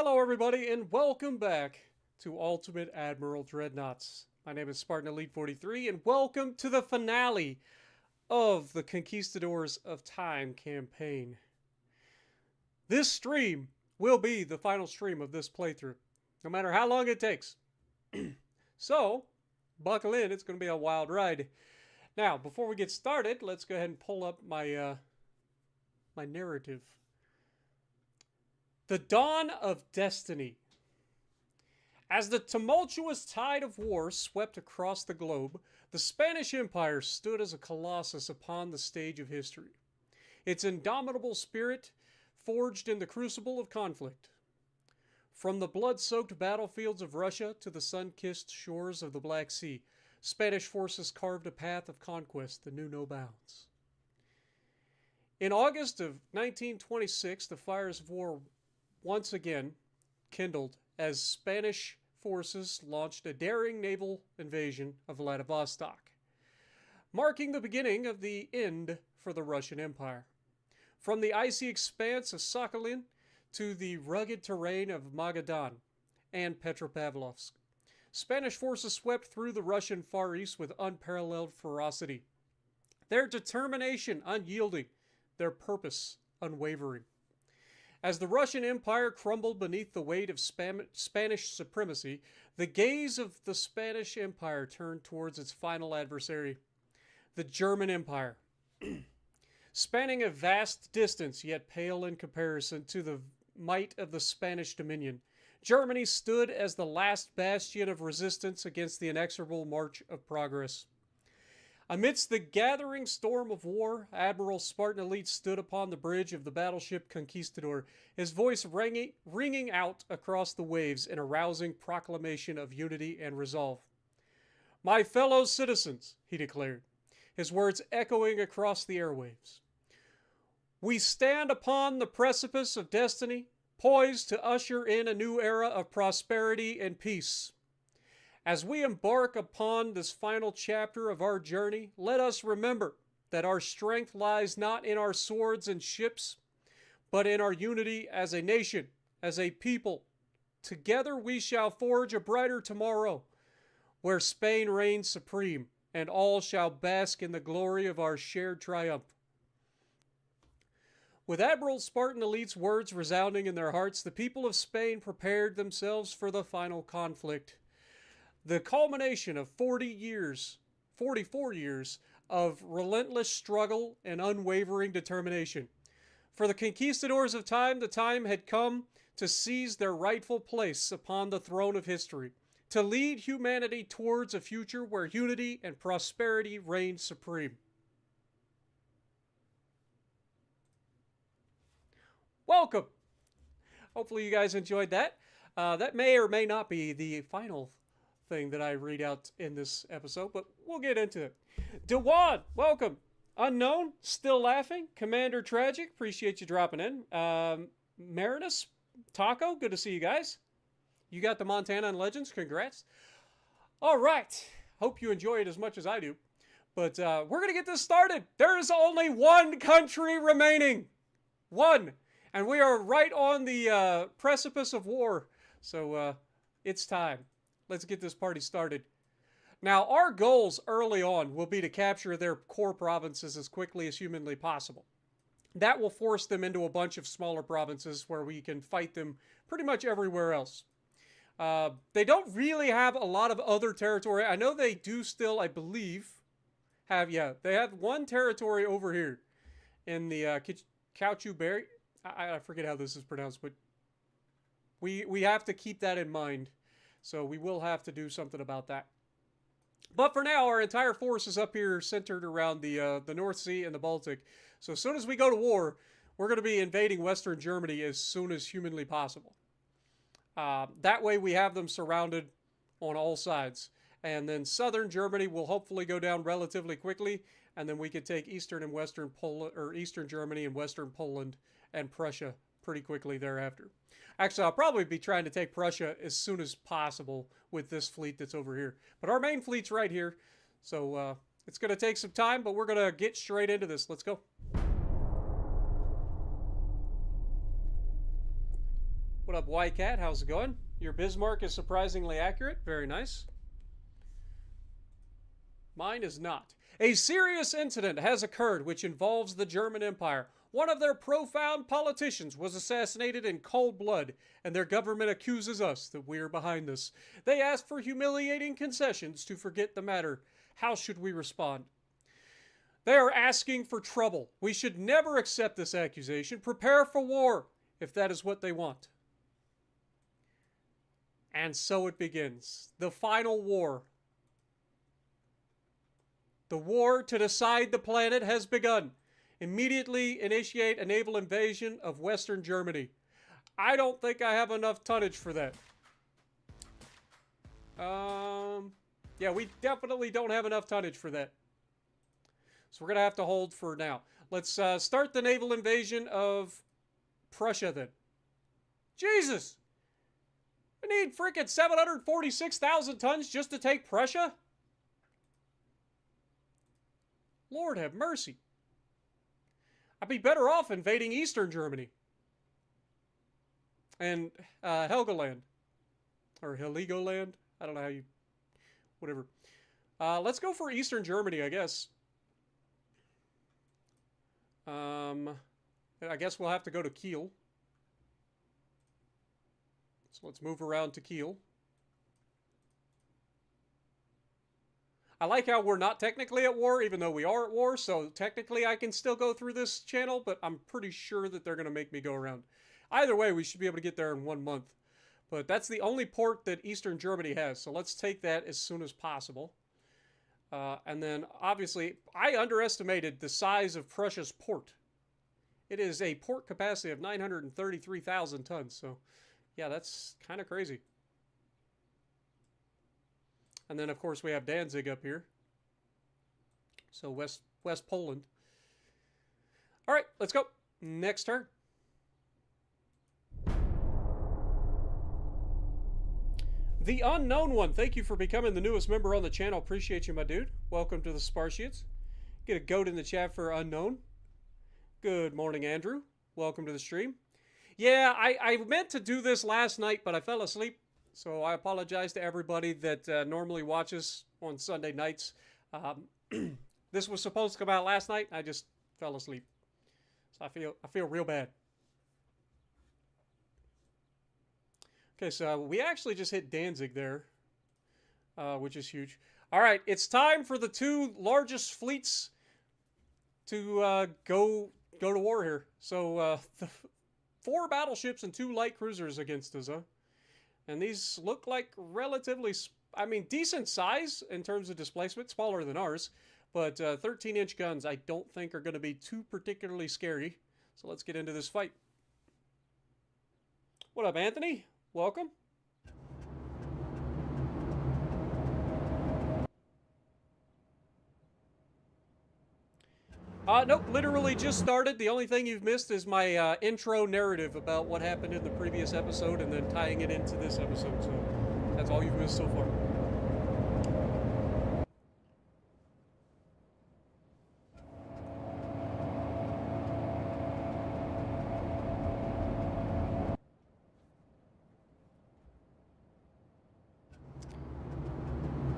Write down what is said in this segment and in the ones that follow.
Hello everybody and welcome back to Ultimate Admiral Dreadnoughts. My name is Spartan Elite 43 and welcome to the finale of the Conquistadors of Time campaign. This stream will be the final stream of this playthrough, no matter how long it takes. So, buckle in, it's going to be a wild ride. Now, before we get started, let's go ahead and pull up my my narrative. The Dawn of Destiny. As the tumultuous tide of war swept across the globe, the Spanish Empire stood as a colossus upon the stage of history. Its indomitable spirit forged in the crucible of conflict. From the blood-soaked battlefields of Russia to the sun-kissed shores of the Black Sea, Spanish forces carved a path of conquest that knew no bounds. In August of 1926, the fires of war once again kindled as Spanish forces launched a daring naval invasion of Vladivostok, marking the beginning of the end for the Russian Empire. From the icy expanse of Sakhalin to the rugged terrain of Magadan and Petropavlovsk, Spanish forces swept through the Russian Far East with unparalleled ferocity, their determination unyielding, their purpose unwavering. As the Russian Empire crumbled beneath the weight of Spanish supremacy, the gaze of the Spanish Empire turned towards its final adversary, the German Empire. Spanning a vast distance, yet pale in comparison to the might of the Spanish dominion, Germany stood as the last bastion of resistance against the inexorable march of progress. Amidst the gathering storm of war, Admiral Spartan Elite stood upon the bridge of the battleship Conquistador, his voice ringing out across the waves in a rousing proclamation of unity and resolve. "My fellow citizens," he declared, his words echoing across the airwaves. "We stand upon the precipice of destiny, poised to usher in a new era of prosperity and peace. As we embark upon this final chapter of our journey, let us remember that our strength lies not in our swords and ships, but in our unity as a nation, as a people. Together we shall forge a brighter tomorrow, where Spain reigns supreme, and all shall bask in the glory of our shared triumph." With Admiral Spartan Elite's words resounding in their hearts, the people of Spain prepared themselves for the final conflict. The culmination of 44 years of relentless struggle and unwavering determination. For the conquistadors of time, the time had come to seize their rightful place upon the throne of history, to lead humanity towards a future where unity and prosperity reigned supreme. Welcome! Hopefully you guys enjoyed that. That may or may not be the final thing that I read out in this episode, but we'll get into it. Dewan, welcome. Unknown, still laughing. Commander Tragic, appreciate you dropping in. Marinus, Taco, good to see you guys. You got the Montana and Legends, congrats. All right, hope you enjoy it as much as I do. But we're going to get this started. There is only one country remaining. One. And we are right on the precipice of war. So it's time. Let's get this party started. Now, our goals early on will be to capture their core provinces as quickly as humanly possible. That will force them into a bunch of smaller provinces where we can fight them pretty much everywhere else. They don't really have a lot of other territory. I know they do still, I believe, they have one territory over here in the Kauchuberry. I forget how this is pronounced, but we have to keep that in mind. So we will have to do something about that. But for now, our entire force is up here centered around the North Sea and the Baltic. So as soon as we go to war, we're going to be invading Western Germany as soon as humanly possible. That way we have them surrounded on all sides. And then Southern Germany will hopefully go down relatively quickly. And then we could take Eastern and Western Poland, or Eastern Germany and Western Poland and Prussia pretty quickly thereafter. Actually, I'll probably be trying to take Prussia as soon as possible with this fleet that's over here. But our main fleet's right here, so it's going to take some time, but we're going to get straight into this. Let's go. What up, Y-Cat? How's it going? Your Bismarck is surprisingly accurate. Very nice. Mine is not. A serious incident has occurred which involves the German Empire. One of their profound politicians was assassinated in cold blood, and their government accuses us that we are behind this. They ask for humiliating concessions to forget the matter. How should we respond? They are asking for trouble. We should never accept this accusation. Prepare for war, if that is what they want. And so it begins. The final war. The war to decide the planet has begun. Immediately initiate a naval invasion of Western Germany. I don't think I have enough tonnage for that. Yeah, we definitely don't have enough tonnage for that. So we're going to have to hold for now. Let's start the naval invasion of Prussia then. Jesus! We need freaking 746,000 tons just to take Prussia? Lord have mercy. I'd be better off invading Eastern Germany. And Helgoland. Or Heligoland. I don't know how you... Whatever. Let's go for Eastern Germany, I guess. I guess we'll have to go to Kiel. So let's move around to Kiel. I like how we're not technically at war, even though we are at war, so technically I can still go through this channel, but I'm pretty sure that they're going to make me go around. Either way, we should be able to get there in 1 month. But that's the only port that Eastern Germany has, so let's take that as soon as possible. And then, obviously, I underestimated the size of Prussia's port. It is a port capacity of 933,000 tons, so yeah, that's kind of crazy. And then, of course, we have Danzig up here. So West Poland. All right, let's go. Next turn. The Unknown One, thank you for becoming the newest member on the channel. Appreciate you, my dude. Welcome to the Spartiates. Get a goat in the chat for Unknown. Good morning, Andrew. Welcome to the stream. Yeah, I meant to do this last night, but I fell asleep. So I apologize to everybody that normally watches on Sunday nights. This was supposed to come out last night. I just fell asleep. So I feel real bad. Okay, so we actually just hit Danzig there, which is huge. All right, it's time for the two largest fleets to go to war here. So the 4 battleships and 2 light cruisers against us, huh? And these look like relatively, I mean, decent size in terms of displacement, smaller than ours. But 13-inch guns I don't think are going to be too particularly scary. So let's get into this fight. What up, Anthony? Welcome. Nope, literally just started. The only thing you've missed is my intro narrative about what happened in the previous episode and then tying it into this episode. So that's all you've missed so far.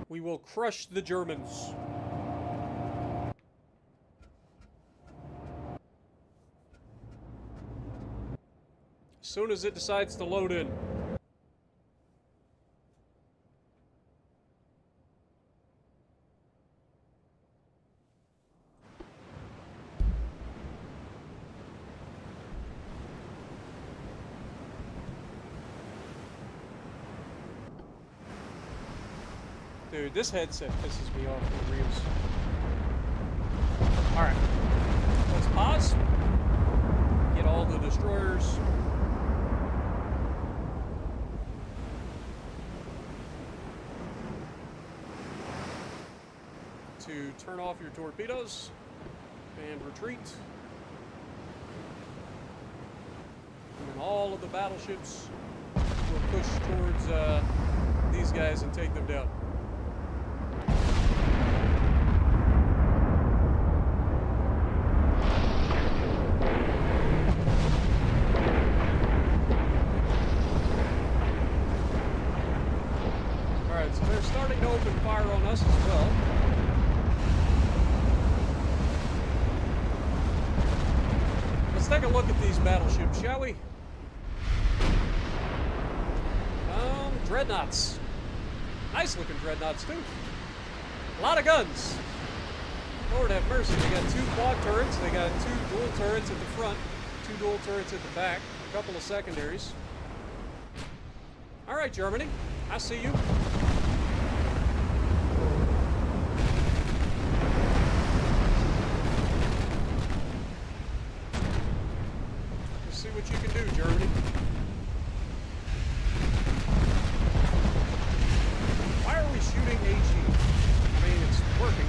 We will crush the Germans. As soon as it decides to load in. Dude, this headset pisses me off for reals. Alright. Let's pause. Get all the destroyers. To turn off your torpedoes. And retreat. And then all of the battleships will push towards these guys and take them down. Alright, so they're starting to open fire on us as well. Let's take a look at these battleships, shall we? Dreadnoughts. Nice looking dreadnoughts, too. A lot of guns. Lord have mercy. They got 2 quad turrets. They got 2 dual turrets at the front. 2 dual turrets at the back. A couple of secondaries. Alright, Germany. I see you. Let's see what you can do, Germany. Why are we shooting HE? I mean, it's working.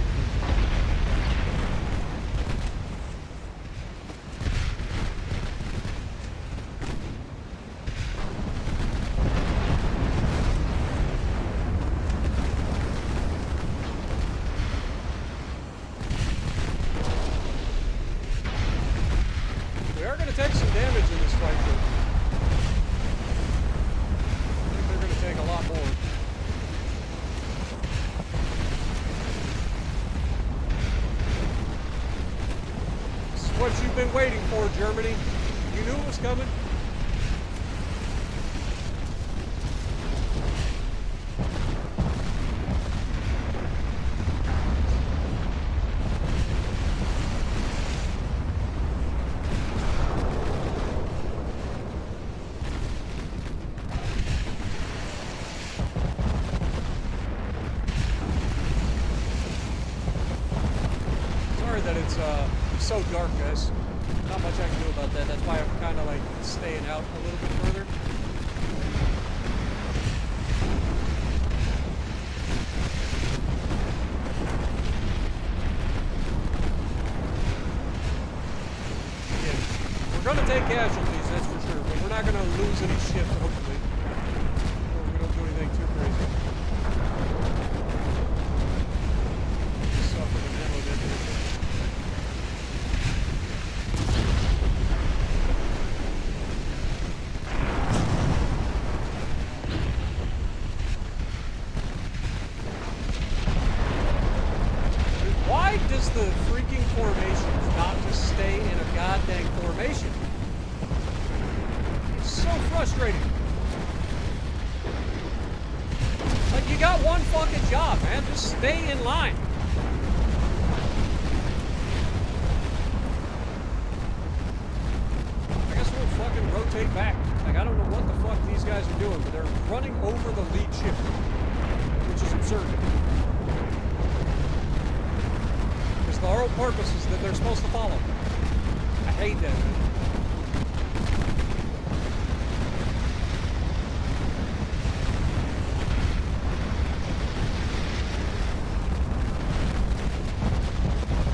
We are going to take some damage in this fight, though. I think they're going to take a lot more. This is what you've been waiting for, Germany. You knew it was coming. That it's so dark, guys. Not much I can do about that. That's why I'm kind of like staying out a little bit further. Yeah, we're gonna take casualties, that's for sure, but we're not gonna lose any ships, hopefully. Or we don't do anything too crazy. Suffer an ammo detonation. Why does the freaking formations not just stay in a goddamn formation? It's so frustrating. Like, you got one fucking job, man. Just stay in line. I guess we'll fucking rotate back. Like, I don't know what the fuck these guys are doing, but they're running over the lead ship, which is absurd. The whole purpose is that they're supposed to follow. I hate that.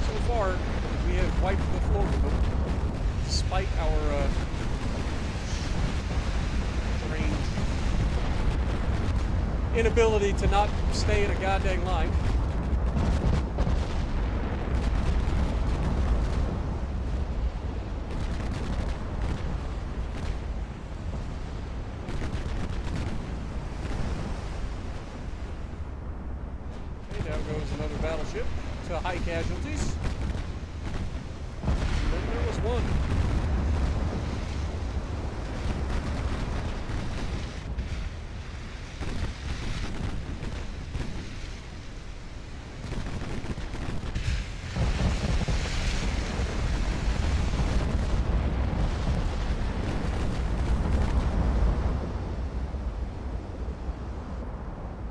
So far, we have wiped the floor with them, despite our strange inability to not stay in a goddamn line. Another battleship to high casualties. And then there was one.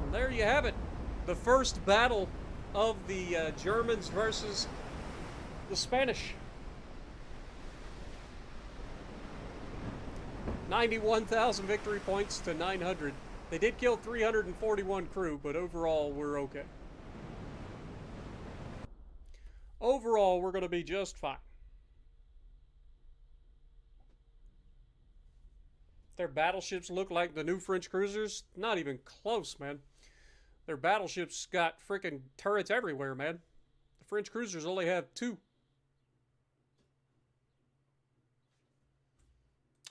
And there you have it. The first battle of the Germans versus the Spanish. 91,000 victory points to 900. They did kill 341 crew, but overall we're okay. Overall, we're going to be just fine. Their battleships look like the new French cruisers. Not even close, man. Their battleships got freaking turrets everywhere, man. The French cruisers only have 2.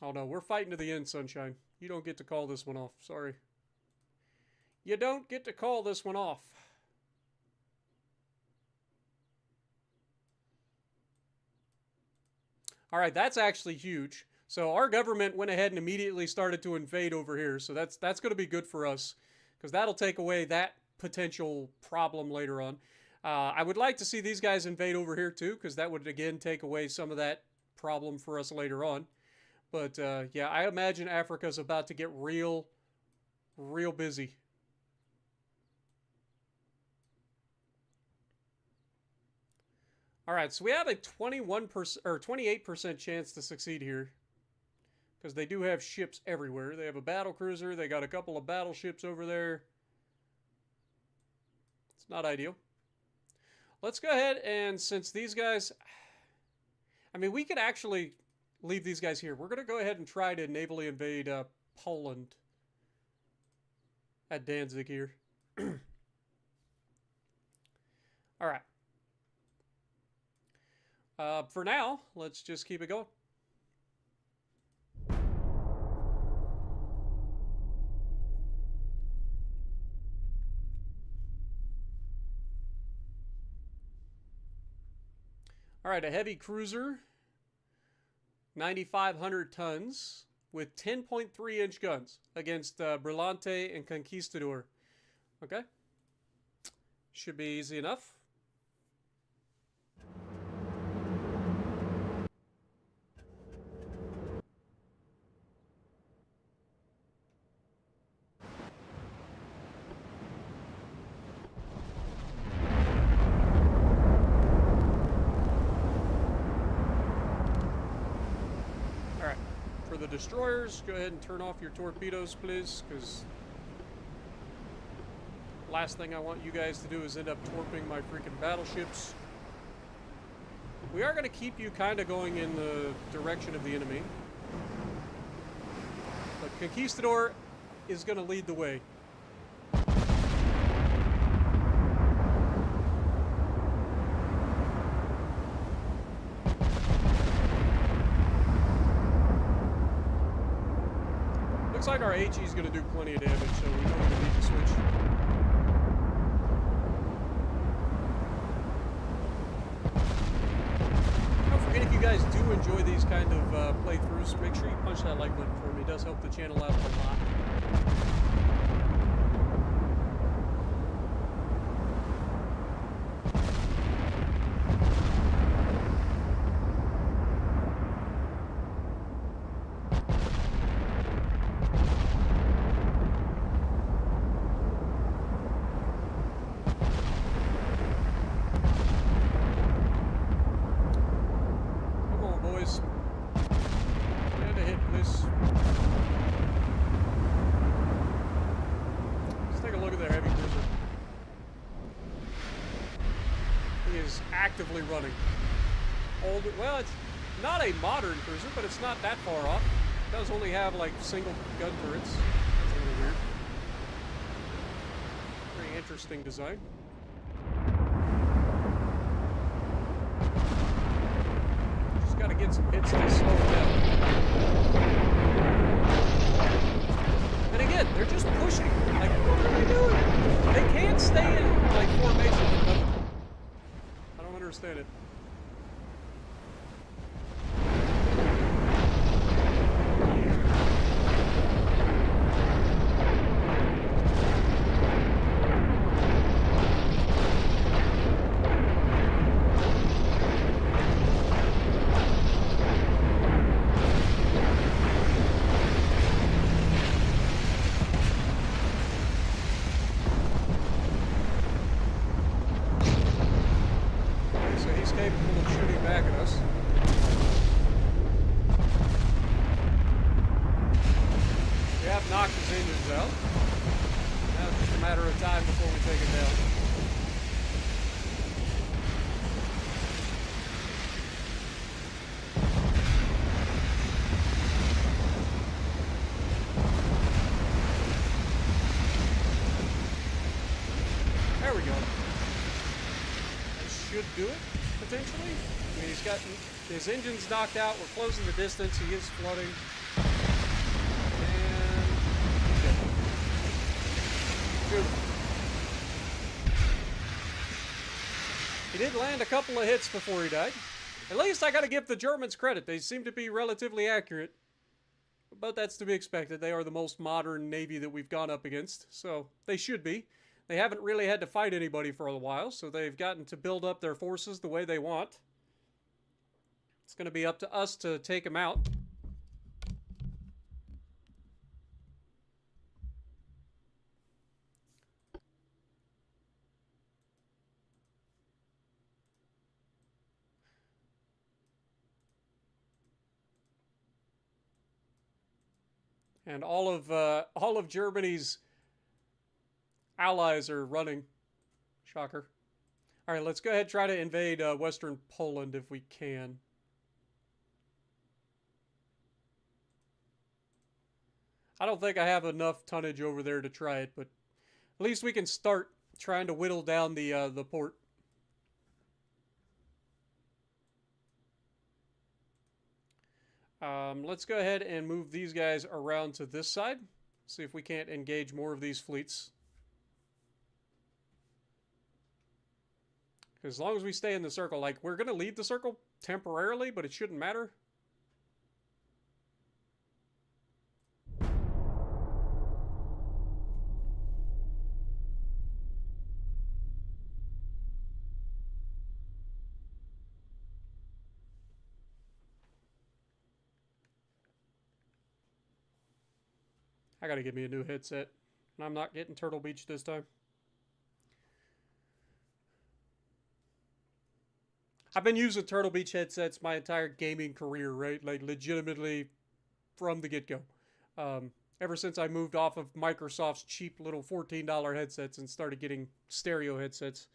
Oh no, we're fighting to the end, sunshine. You don't get to call this one off. Sorry. You don't get to call this one off. All right, that's actually huge. So our government went ahead and immediately started to invade over here. So that's going to be good for us because that'll take away that potential problem later on. I would like to see these guys invade over here too because that would again take away some of that problem for us later on. But yeah, I imagine Africa's about to get real busy. All right, so we have a 21% or 28% chance to succeed here because they do have ships everywhere. They have a battle cruiser. They got a couple of battleships over there. It's not ideal. Let's go ahead and since these guys, I mean, we could actually leave these guys here. We're going to go ahead and try to navally invade Poland at Danzig here. All right. For now, let's just keep it going. All right, a heavy cruiser, 9,500 tons with 10.3-inch guns against Brillante and Conquistador. Okay. Should be easy enough. For the destroyers, go ahead and turn off your torpedoes, please, because last thing I want you guys to do is end up torping my freaking battleships. We are going to keep you kind of going in the direction of the enemy. But Conquistador is going to lead the way. Looks like our HE is going to do plenty of damage, so we don't even need to switch. Don't forget, if you guys do enjoy these kind of playthroughs, make sure you punch that like button for me. It does help the channel out a lot. Actively running. Older, well, it's not a modern cruiser, but it's not that far off. It does only have like single gun turrets. That's a little weird. Very interesting design. Just got to get some hits to slow it down. And again, they're just pushing. Like, what are they doing? They can't stay in like formation for nothing. Understand it. Capable of shooting back at us. We have knocked his engines out. Now it's just a matter of time before we take it down. There we go. That should do it. Potentially. I mean, he's got his engine's knocked out. We're closing the distance. He is flooding. And okay. He did land a couple of hits before he died. At least I gotta give the Germans credit. They seem to be relatively accurate. But that's to be expected. They are the most modern Navy that we've gone up against. So they should be. They haven't really had to fight anybody for a while. So they've gotten to build up their forces the way they want. It's going to be up to us to take them out. And all of Germany's allies are running. Shocker. All right, let's go ahead and try to invade Western Poland if we can. I don't think I have enough tonnage over there to try it, but at least we can start trying to whittle down the port. Let's go ahead and move these guys around to this side. See if we can't engage more of these fleets. As long as we stay in the circle, like, we're going to leave the circle temporarily, but it shouldn't matter. I gotta get me a new headset. And I'm not getting Turtle Beach this time. I've been using Turtle Beach headsets my entire gaming career, right? Like, legitimately from the get-go. Ever since I moved off of Microsoft's cheap little $14 headsets and started getting stereo headsets.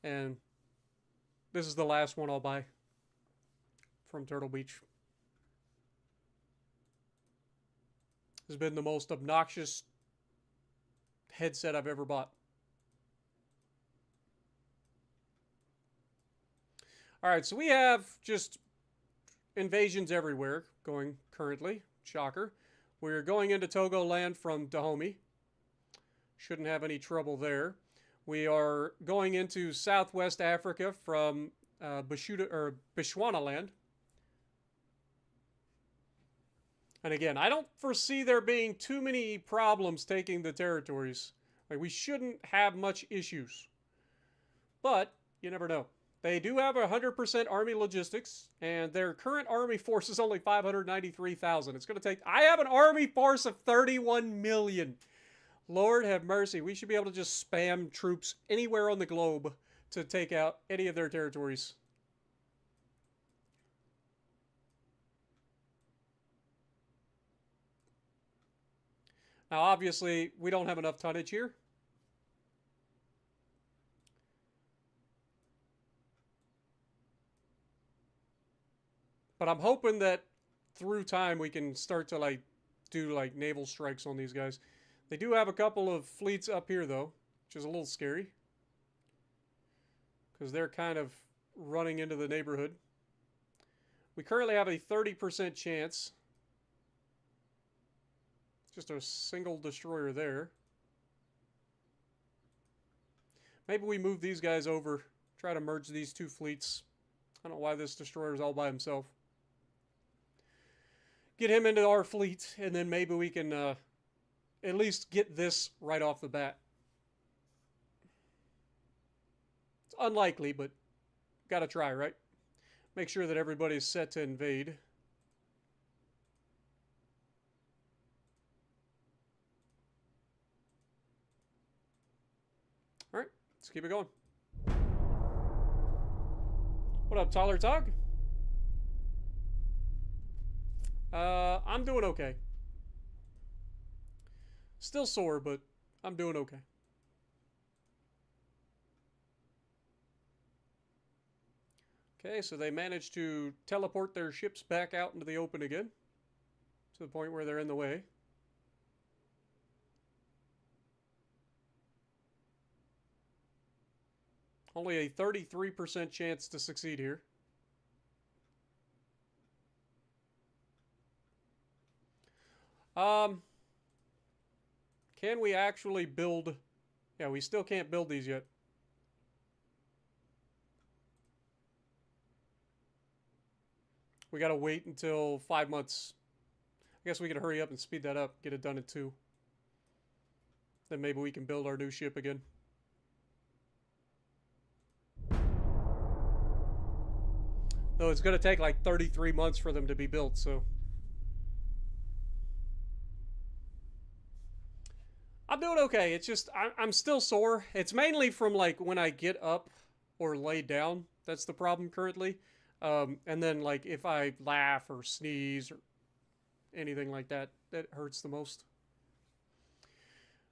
And this is the last one I'll buy from Turtle Beach. Has been the most obnoxious headset I've ever bought. Alright, so we have just invasions everywhere going currently. Shocker. We're going into Togoland from Dahomey. Shouldn't have any trouble there. We are going into Southwest Africa from Bechuanaland. And again, I don't foresee there being too many problems taking the territories. Like, we shouldn't have much issues. But you never know. They do have 100% army logistics, and their current army force is only 593,000. It's going to take... I have an army force of 31 million. Lord have mercy. We should be able to just spam troops anywhere on the globe to take out any of their territories. Now, obviously, we don't have enough tonnage here. But I'm hoping that through time we can start to do naval strikes on these guys. They do have a couple of fleets up here though, which is a little scary. Because they're kind of running into the neighborhood. We currently have a 30% chance. Just a single destroyer there. Maybe we move these guys over. Try to merge these two fleets. I don't know why this destroyer is all by himself. Get him into our fleet, and then maybe we can at least get this right off the bat. It's unlikely, but gotta try, right? Make sure that everybody's set to invade. Alright, let's keep it going. What up, Tyler Tog? I'm doing okay. Still sore, but I'm doing okay. Okay, so they managed to teleport their ships back out into the open again. To the point where they're in the way. Only a 33% chance to succeed here. Can we actually build... Yeah, we still can't build these yet. We gotta wait until 5 months. I guess we could hurry up and speed that up, get it done in 2. Then maybe we can build our new ship again. Though it's gonna take like 33 months for them to be built, so. I'm doing okay. It's just, I'm still sore. It's mainly from like when I get up or lay down. That's the problem currently. And then like if I laugh or sneeze or anything like that, that hurts the most.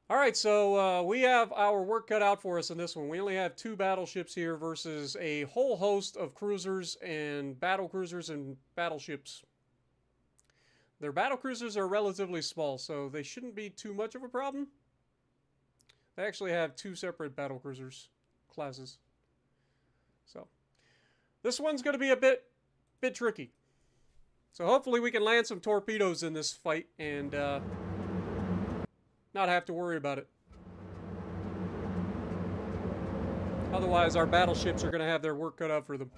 All right, so we have our work cut out for us in this one. We only have 2 battleships here versus a whole host of cruisers and battleships. Their battlecruisers are relatively small, so they shouldn't be too much of a problem. They actually have 2 separate battlecruisers classes. So this one's going to be a bit tricky. So hopefully we can land some torpedoes in this fight and not have to worry about it. Otherwise, our battleships are going to have their work cut out for them.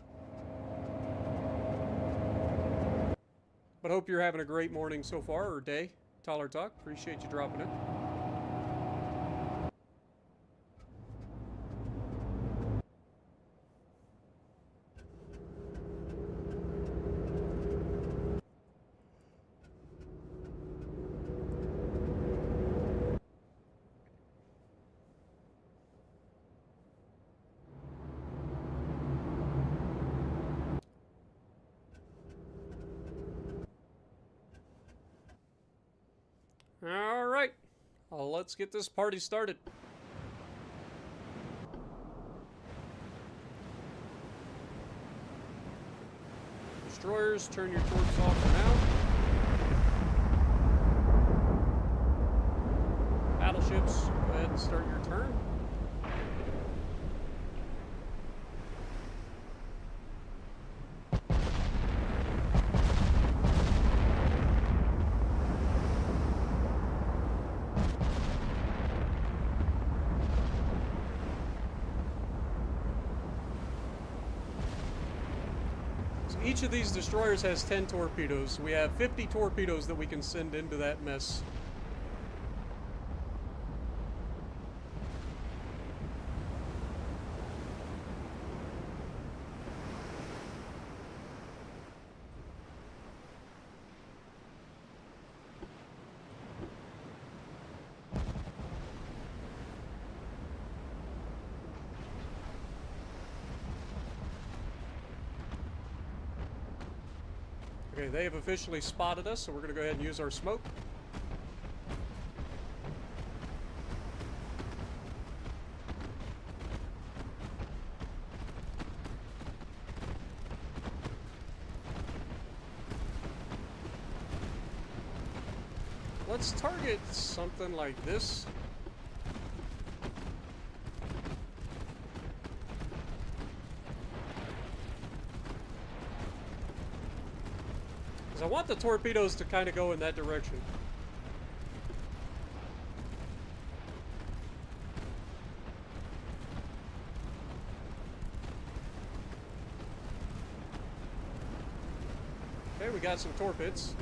But hope you're having a great morning so far, or day. Taller Talk, appreciate you dropping it. All right, let's get this party started. Destroyers, turn your torps off for now. Battleships, go ahead and start your turn. Each of these destroyers has 10 torpedoes. We have 50 torpedoes that we can send into that mess. Okay, they have officially spotted us, so we're going to go ahead and use our smoke. Let's target something like this. I want the torpedoes to kind of go in that direction. Okay, we got some torpedoes.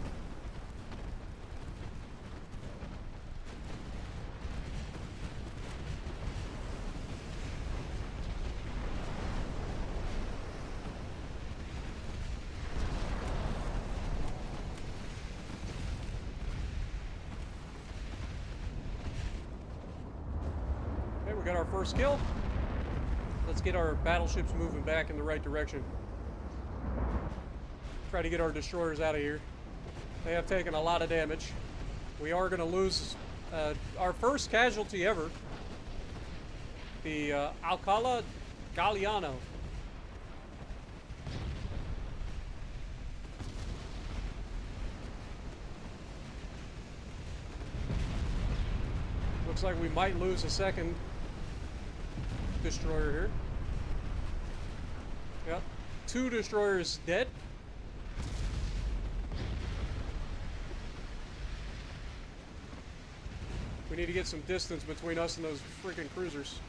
We got our first kill. Let's get our battleships moving back in the right direction. Try to get our destroyers out of here. They have taken a lot of damage. We are going to lose our first casualty ever. The Alcala Galliano. Looks like we might lose a second destroyer here. Yep. 2 destroyers dead. We need to get some distance between us and those freaking cruisers.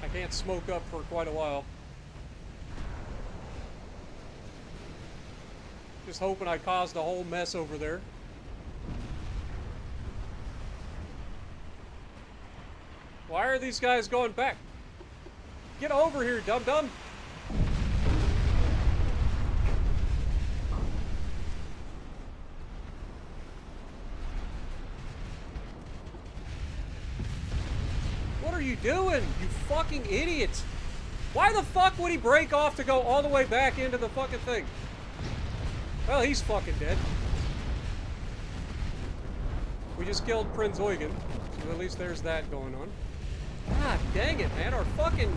I can't smoke up for quite a while. Just hoping I caused a whole mess over there. Why are these guys going back? Get over here, dum-dum! What are you doing, you fucking idiot? Why the fuck would he break off to go all the way back into the fucking thing? Well, he's fucking dead. We just killed Prince Eugen, so at least there's that going on. God dang it, man. Our fucking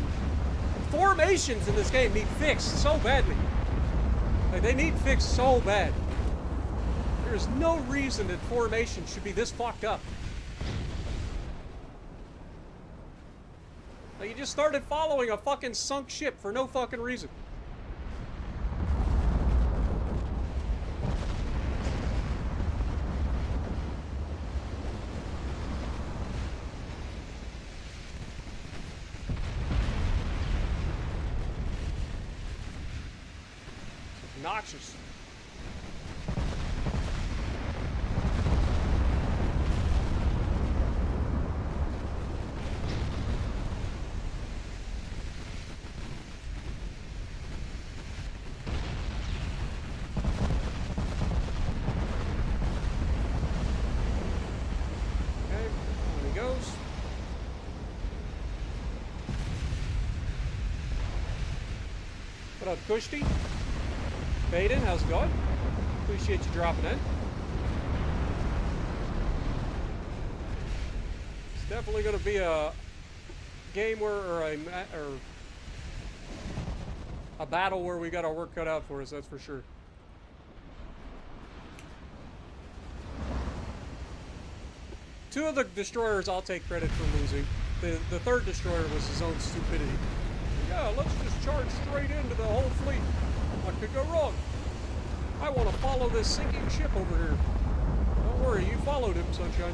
formations in this game need fixed so badly. Like, they need fixed so bad. There's no reason that formation should be this fucked up. Like, you just started following a fucking sunk ship for no fucking reason. Obnoxious. What up, Kushti? Baden, how's it going? Appreciate you dropping in. It's definitely going to be a game where, or a battle where we got our work cut out for us, that's for sure. Two of the destroyers I'll take credit for losing. The third destroyer was his own stupidity. Yeah, let's just charge straight into the whole fleet. What could go wrong? I want to follow this sinking ship over here. Don't worry, you followed him, Sunshine.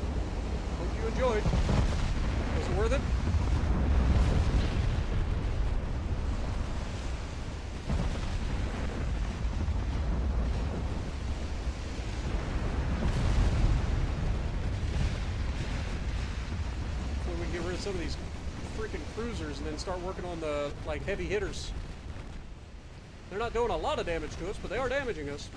Hope you enjoyed. Was it worth it? So we can get rid of some of these freaking cruisers and then start working on the, like, heavy hitters. They're not doing a lot of damage to us, but they are damaging us.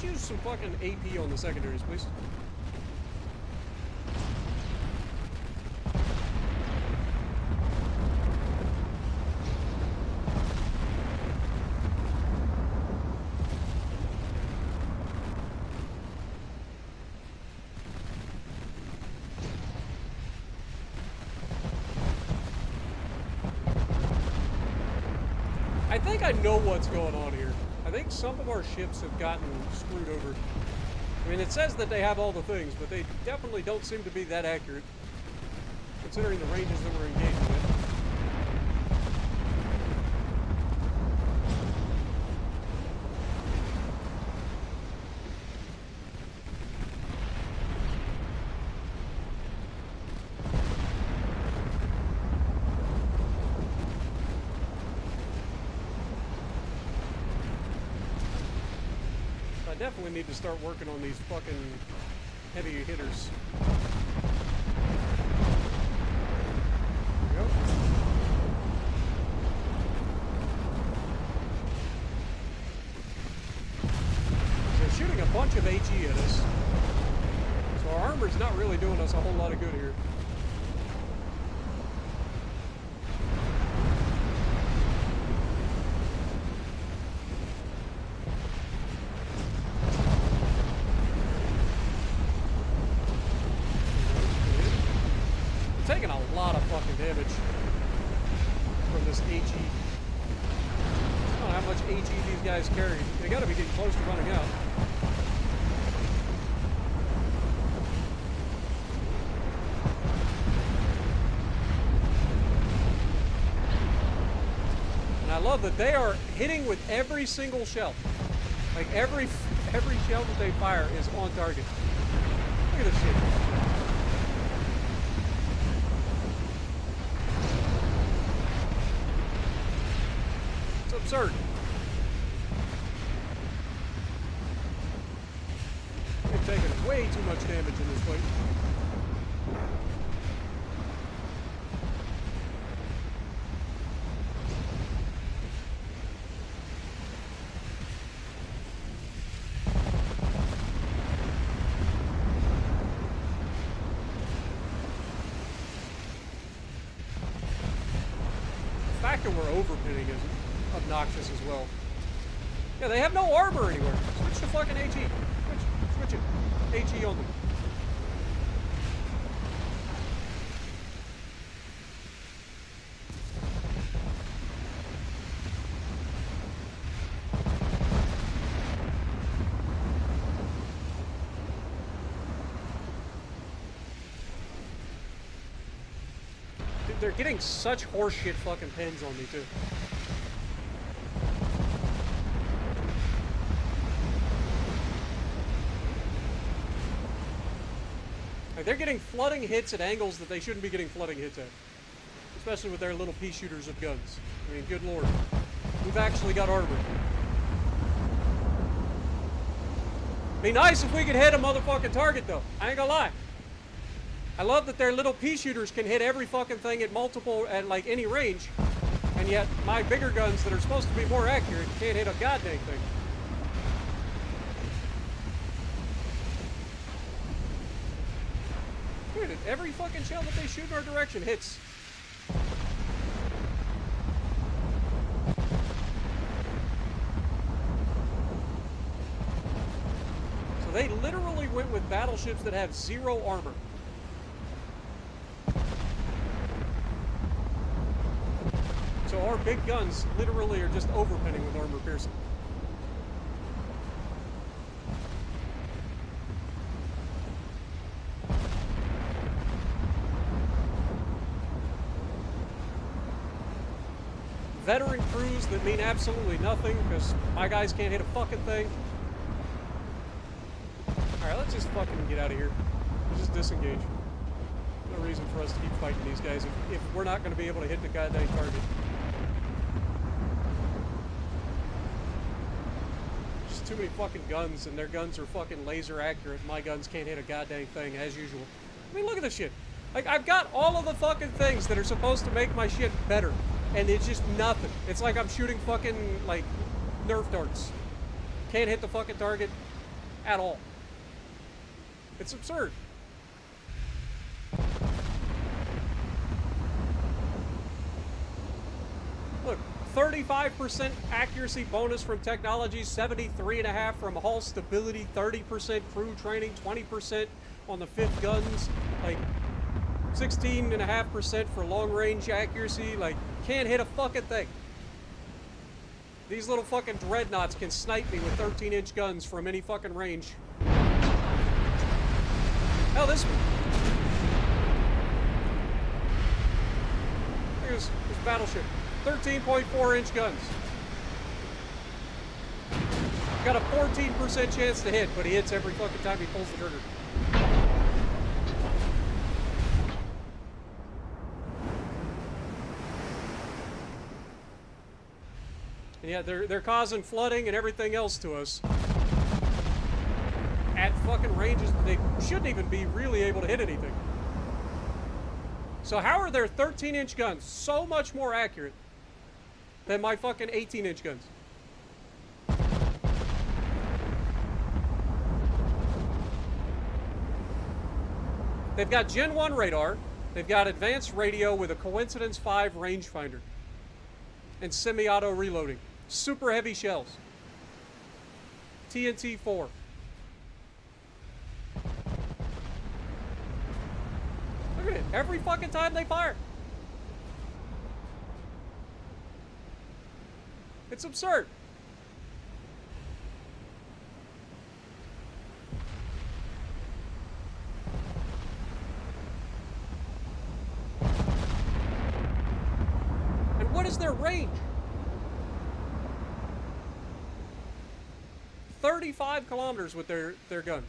Use some fucking AP on the secondaries, please. I think I know what's going on here. I think some of our ships have gotten screwed over. I mean, it says that they have all the things, but they definitely don't seem to be that accurate, considering the ranges that we're engaging with. I definitely need to start working on these fucking heavy hitters. There we go. They're shooting a bunch of HE at us. So our armor's not really doing us a whole lot of good here. Taking a lot of fucking damage from this AG. I don't know how much AG these guys carry. They gotta be getting close to running out. And I love that they are hitting with every single shell. Like every shell that they fire is on target. Look at this shit. It's absurd. They've taken way too much damage in this fight. The fact that we're overpinning is obnoxious as well. Yeah, they have no armor anywhere. Switch to fucking AG. Switch it. AG only. Dude, they're getting such horseshit fucking pins on me, too. Like, they're getting flooding hits at angles that they shouldn't be getting flooding hits at. Especially with their little pea shooters of guns. I mean, good lord. We've actually got armor. Be nice if we could hit a motherfucking target, though. I ain't gonna lie. I love that their little pea shooters can hit every fucking thing at multiple, at like any range. And yet, my bigger guns that are supposed to be more accurate can't hit a goddamn thing. Dude, every fucking shell that they shoot in our direction hits. So they literally went with battleships that have zero armor. So our big guns literally are just overpinning with armor piercing. Veteran crews that mean absolutely nothing because my guys can't hit a fucking thing. Alright, let's just fucking get out of here. Let's just disengage. No reason for us to keep fighting these guys if we're not going to be able to hit the goddamn target. Just too many fucking guns, and their guns are fucking laser accurate. My guns can't hit a goddamn thing, as usual. I mean, look at this shit. Like, I've got all of the fucking things that are supposed to make my shit better. And it's just nothing. It's like I'm shooting fucking, like, Nerf darts. Can't hit the fucking target at all. It's absurd. Look, 35% accuracy bonus from technology, 73.5% from hull stability, 30% crew training, 20% on the 5th guns, like 16.5% for long range accuracy, like can't hit a fucking thing. These little fucking dreadnoughts can snipe me with 13-inch guns from any fucking range. Hell, this one. Look at this battleship. 13.4-inch guns. Got a 14% chance to hit, but he hits every fucking time he pulls the trigger. And yeah, they're causing flooding and everything else to us at fucking ranges that they shouldn't even be really able to hit anything. So how are their 13-inch guns so much more accurate than my fucking 18-inch guns? They've got Gen 1 radar. They've got advanced radio with a Coincidence 5 rangefinder. And semi-auto reloading. Super heavy shells. TNT 4. Look at it. Every fucking time they fire. It's absurd. And what is their range? 35 kilometers with their guns.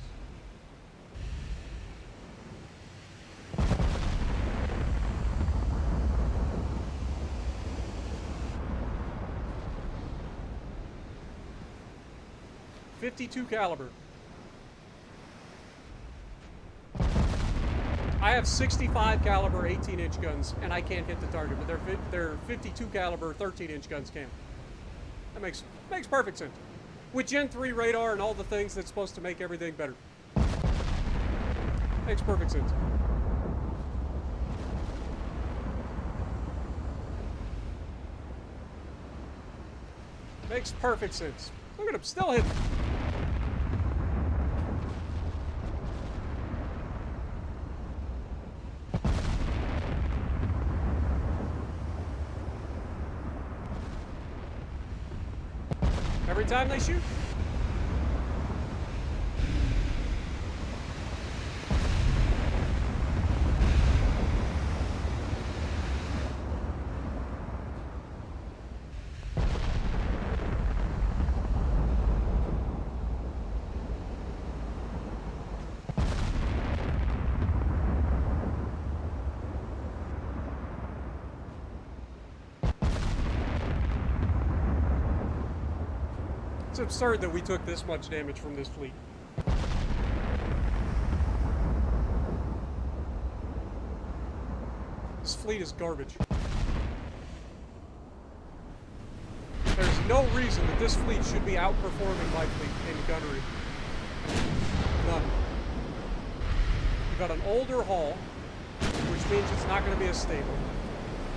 .52 caliber. I have 65 caliber 18-inch guns, and I can't hit the target, but their 52 caliber 13-inch guns can. That makes perfect sense. With Gen 3 radar and all the things that's supposed to make everything better. Makes perfect sense. Makes perfect sense. Look at him, still hitting. Every time they shoot. It's absurd that we took this much damage from this fleet. This fleet is garbage. There's no reason that this fleet should be outperforming my fleet in gunnery. None. You got an older hull, which means it's not going to be as stable.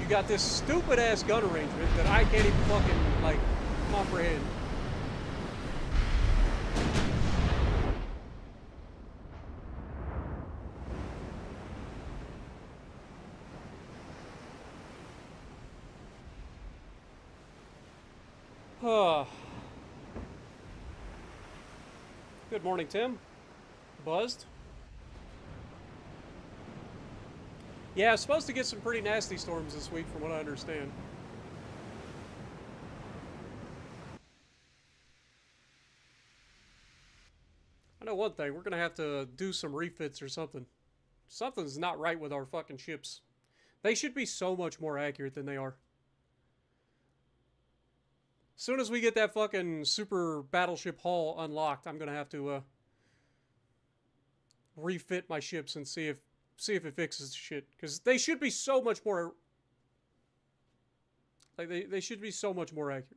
You got this stupid-ass gun arrangement that I can't even fucking, like, comprehend. Good morning, Tim. Buzzed? Yeah, I was supposed to get some pretty nasty storms this week from what I understand. I know one thing, we're gonna have to do some refits or something. Something's not right with our fucking ships. They should be so much more accurate than they are. As soon as we get that fucking super battleship hull unlocked, I'm gonna have to refit my ships and see if it fixes shit. Because they should be so much more, like they should be so much more accurate.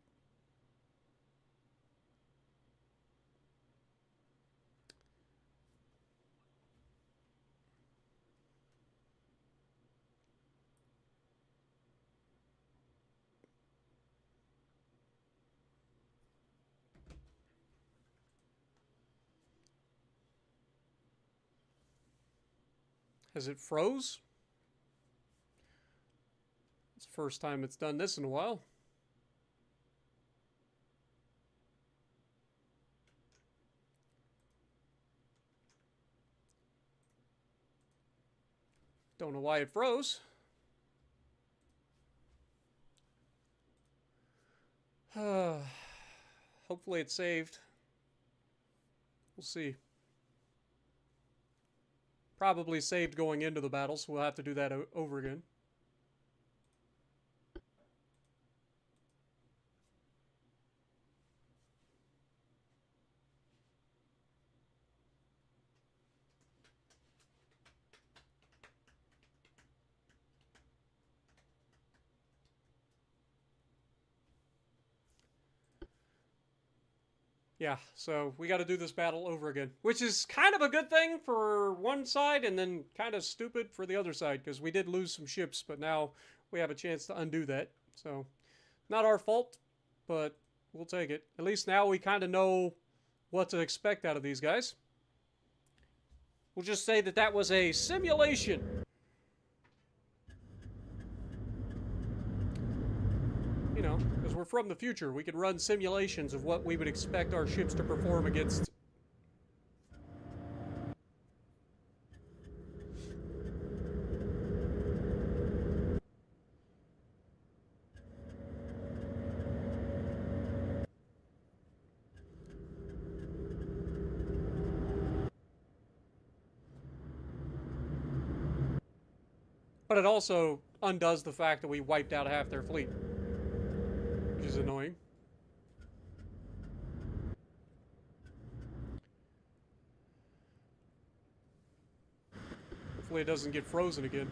Has it froze? It's the first time it's done this in a while. Don't know why it froze. Hopefully it's saved. We'll see. Probably saved going into the battle, so we'll have to do that over again. Yeah, so we got to do this battle over again, which is kind of a good thing for one side and then kind of stupid for the other side, because we did lose some ships, but now we have a chance to undo that. So, not our fault, but we'll take it. At least now we kind of know what to expect out of these guys. We'll just say that that was a simulation. You know, because we're from the future. We could run simulations of what we would expect our ships to perform against. But it also undoes the fact that we wiped out half their fleet, which is annoying. Hopefully it doesn't get frozen again.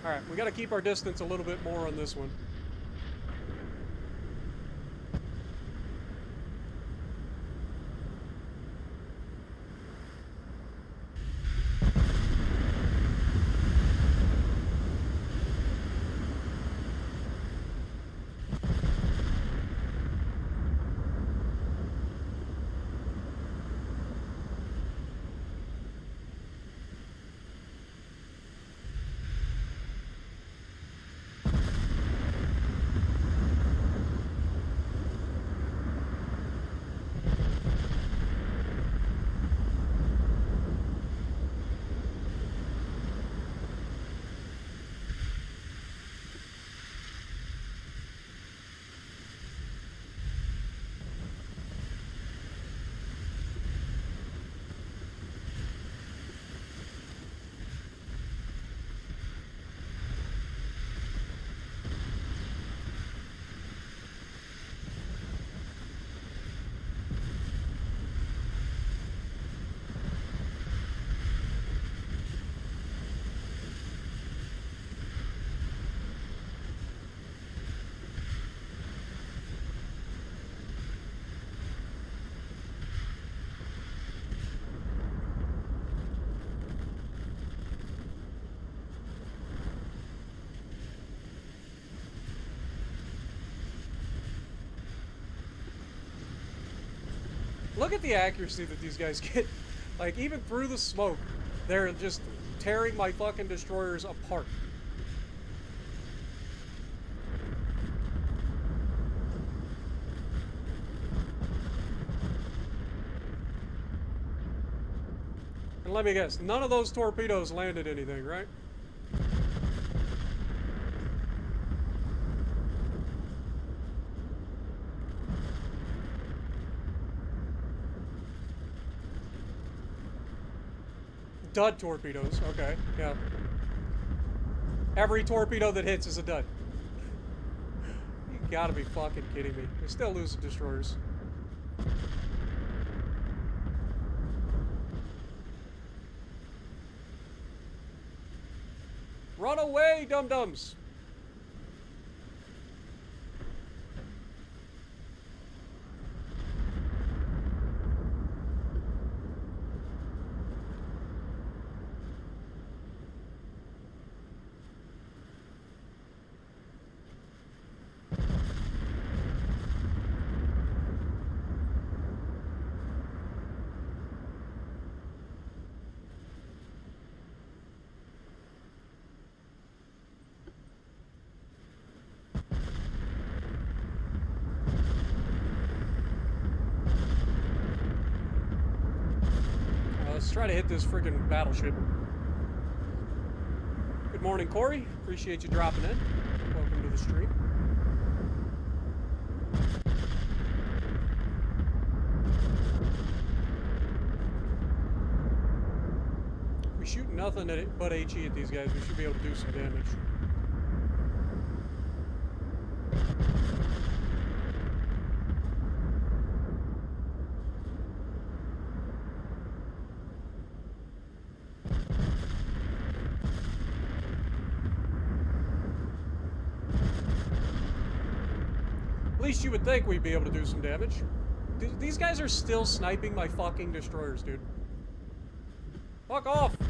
Alright, we gotta keep our distance a little bit more on this one. Look at the accuracy that these guys get. Like, even through the smoke, they're just tearing my fucking destroyers apart. And let me guess, none of those torpedoes landed anything, right? Dud torpedoes, okay, yeah. Every torpedo that hits is a dud. You gotta be fucking kidding me. They still lose the destroyers. Run away, dum-dums! Let's try to hit this friggin' battleship. Good morning, Corey. Appreciate you dropping in. Welcome to the stream. If we shoot nothing at it but HE at these guys, we should be able to do some damage. At least you would think we'd be able to do some damage. These guys are still sniping my fucking destroyers, dude. Fuck off! I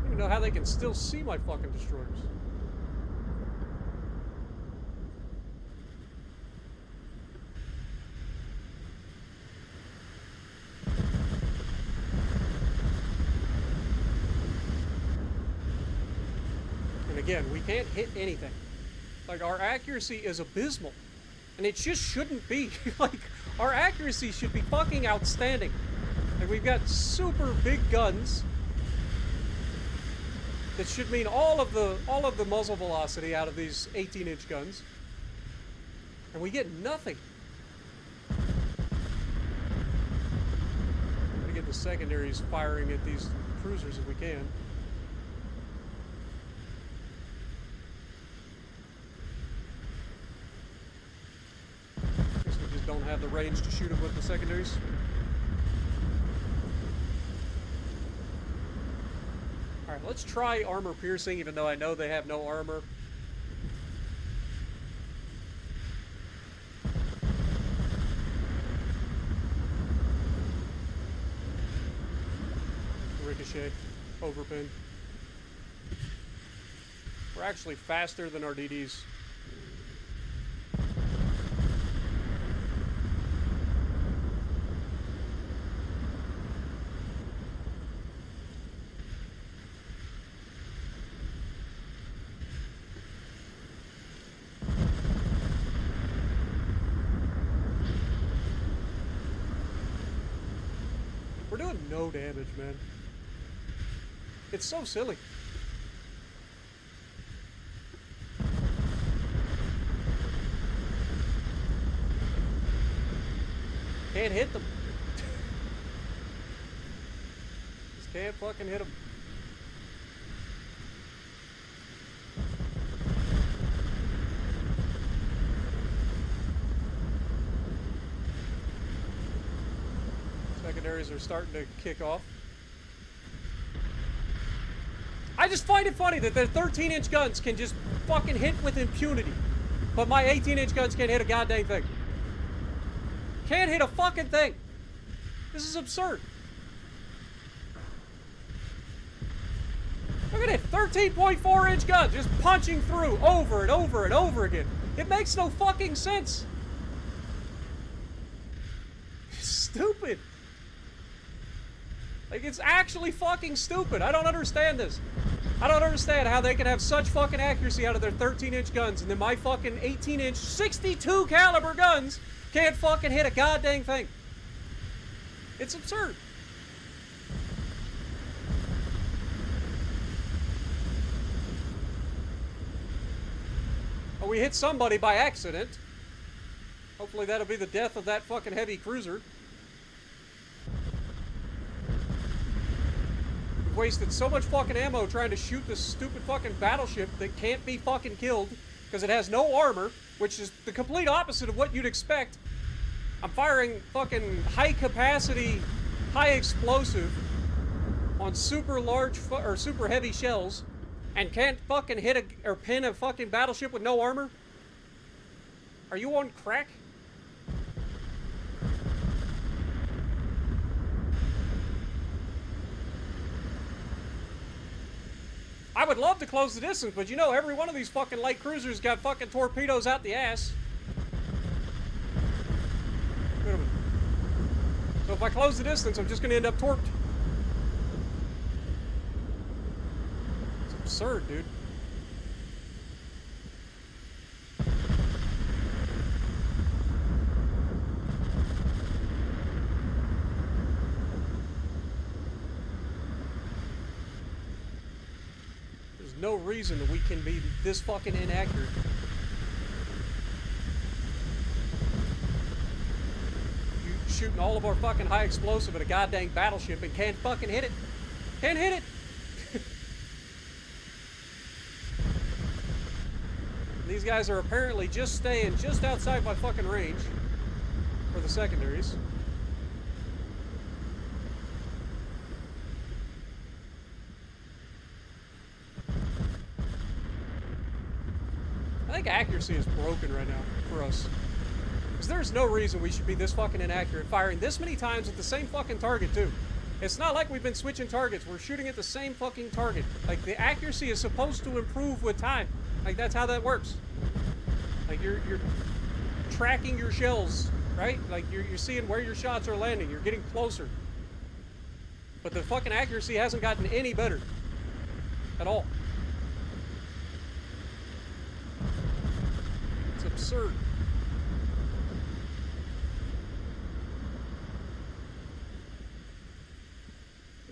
don't even know how they can still see my fucking destroyers. again, we can't hit anything. Like, our accuracy is abysmal. And it just shouldn't be. Like, our accuracy should be fucking outstanding. Like, we've got super big guns that should mean all of the muzzle velocity out of these 18-inch guns. And we get nothing. We get the secondaries firing at these cruisers if we can. Guess we just don't have the range to shoot them with the secondaries. Alright, let's try armor piercing, even though I know they have no armor. Ricochet, overpin. We're actually faster than our DDs. We're doing no damage, man. It's so silly. Can't hit them. Just can't fucking hit them. Secondaries are starting to kick off. I just find it funny that their 13-inch guns can just fucking hit with impunity, but my 18-inch guns can't hit a goddamn thing. Can't hit a fucking thing. This is absurd. Look at it, 13.4-inch guns just punching through over and over and over again. It makes no fucking sense. It's stupid. Like, it's actually fucking stupid. I don't understand this. I don't understand how they can have such fucking accuracy out of their 13-inch guns, and then my fucking 18-inch 62 caliber guns can't fucking hit a goddamn thing. It's absurd. Oh, we hit somebody by accident. Hopefully that'll be the death of that fucking heavy cruiser. We've wasted so much fucking ammo trying to shoot this stupid fucking battleship that can't be fucking killed because it has no armor, which is the complete opposite of what you'd expect. I'm firing fucking high capacity, high explosive on super large or super heavy shells and can't fucking hit or pin a fucking battleship with no armor? Are you on crack? I would love to close the distance, but you know, every one of these fucking light cruisers got fucking torpedoes out the ass. Wait a minute. So if I close the distance, I'm just going to end up torped. It's absurd, dude. No reason that we can be this fucking inaccurate. You shooting all of our fucking high explosive at a goddamn battleship and can't fucking hit it. Can't hit it. These guys are apparently just staying just outside my fucking range for the secondaries. I think accuracy is broken right now for us. Because there's no reason we should be this fucking inaccurate, firing this many times at the same fucking target, too. It's not like we've been switching targets. We're shooting at the same fucking target. Like, the accuracy is supposed to improve with time. Like, that's how that works. Like, you're tracking your shells, right? Like, you're seeing where your shots are landing. You're getting closer. But the fucking accuracy hasn't gotten any better. At all. absurd.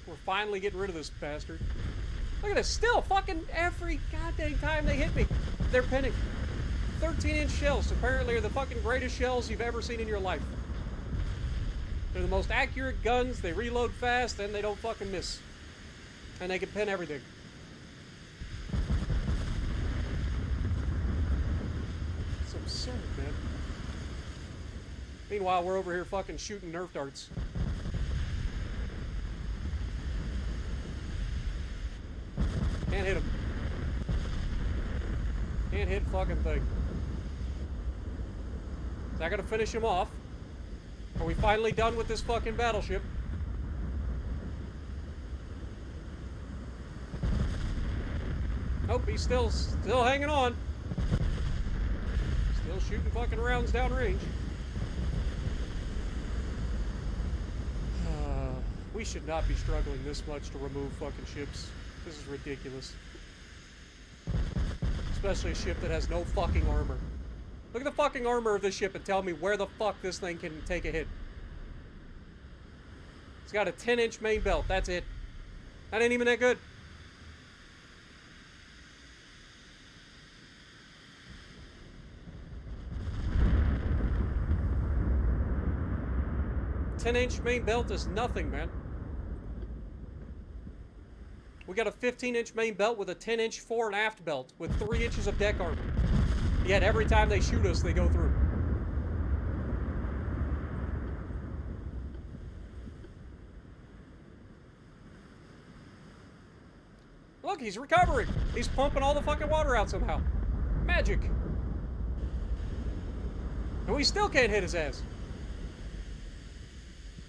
We're finally getting rid of this bastard. Look at this. Still, fucking every goddamn time they hit me, they're pinning. 13-inch shells apparently are the fucking greatest shells you've ever seen in your life. They're the most accurate guns, they reload fast, and they don't fucking miss. And they can pin everything. It's absurd, man. Meanwhile, we're over here fucking shooting Nerf darts. Can't hit him. Can't hit fucking thing. Is that gonna finish him off? Are we finally done with this fucking battleship? Nope, he's still hanging on. Still shooting fucking rounds downrange. We should not be struggling this much to remove fucking ships. This is ridiculous. Especially a ship that has no fucking armor. Look at the fucking armor of this ship and tell me where the fuck this thing can take a hit. It's got a 10-inch main belt. That's it. That ain't even that good. $10-inch main belt is nothing, man. We got a 15-inch main belt with a 10-inch fore and aft belt with 3 inches of deck armor. Yet every time they shoot us, they go through. Look, he's recovering. He's pumping all the fucking water out somehow. Magic. And we still can't hit his ass.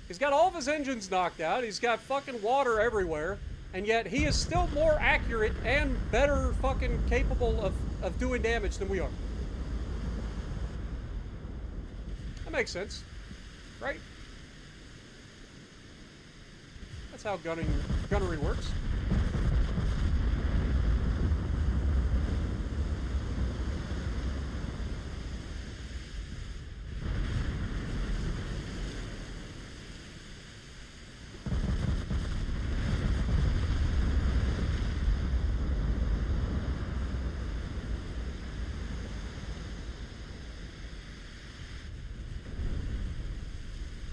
He's got all of his engines knocked out. He's got fucking water everywhere. And yet he is still more accurate and better fucking capable of doing damage than we are. That makes sense. Right? That's how gunnery works.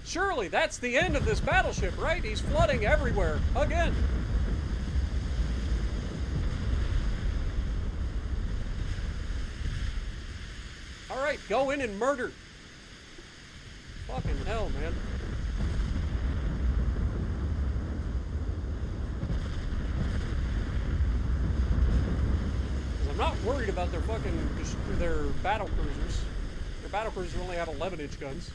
Surely that's the end of this battleship, right? He's flooding everywhere again. All right, go in and murder. Fucking hell, man. I'm not worried about their fucking their battle cruisers. Their battle cruisers only have 11-inch guns.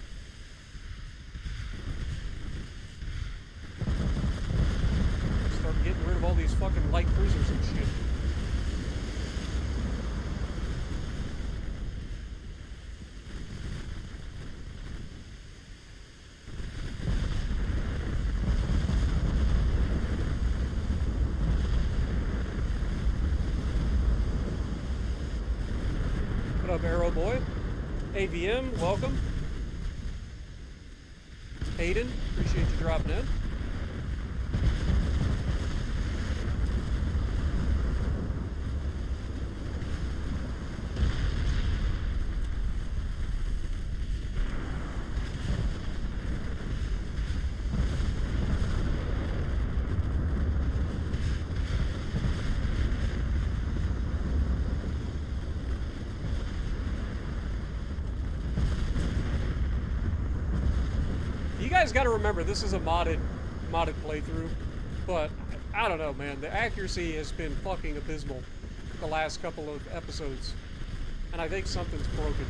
Start getting rid of all these fucking light cruisers and shit. What up, Arrow Boy? AVM, welcome. Hayden, appreciate you dropping in. You guys got to remember, this is a modded playthrough, but I don't know, man. The accuracy has been fucking abysmal the last couple of episodes, and I think something's broken.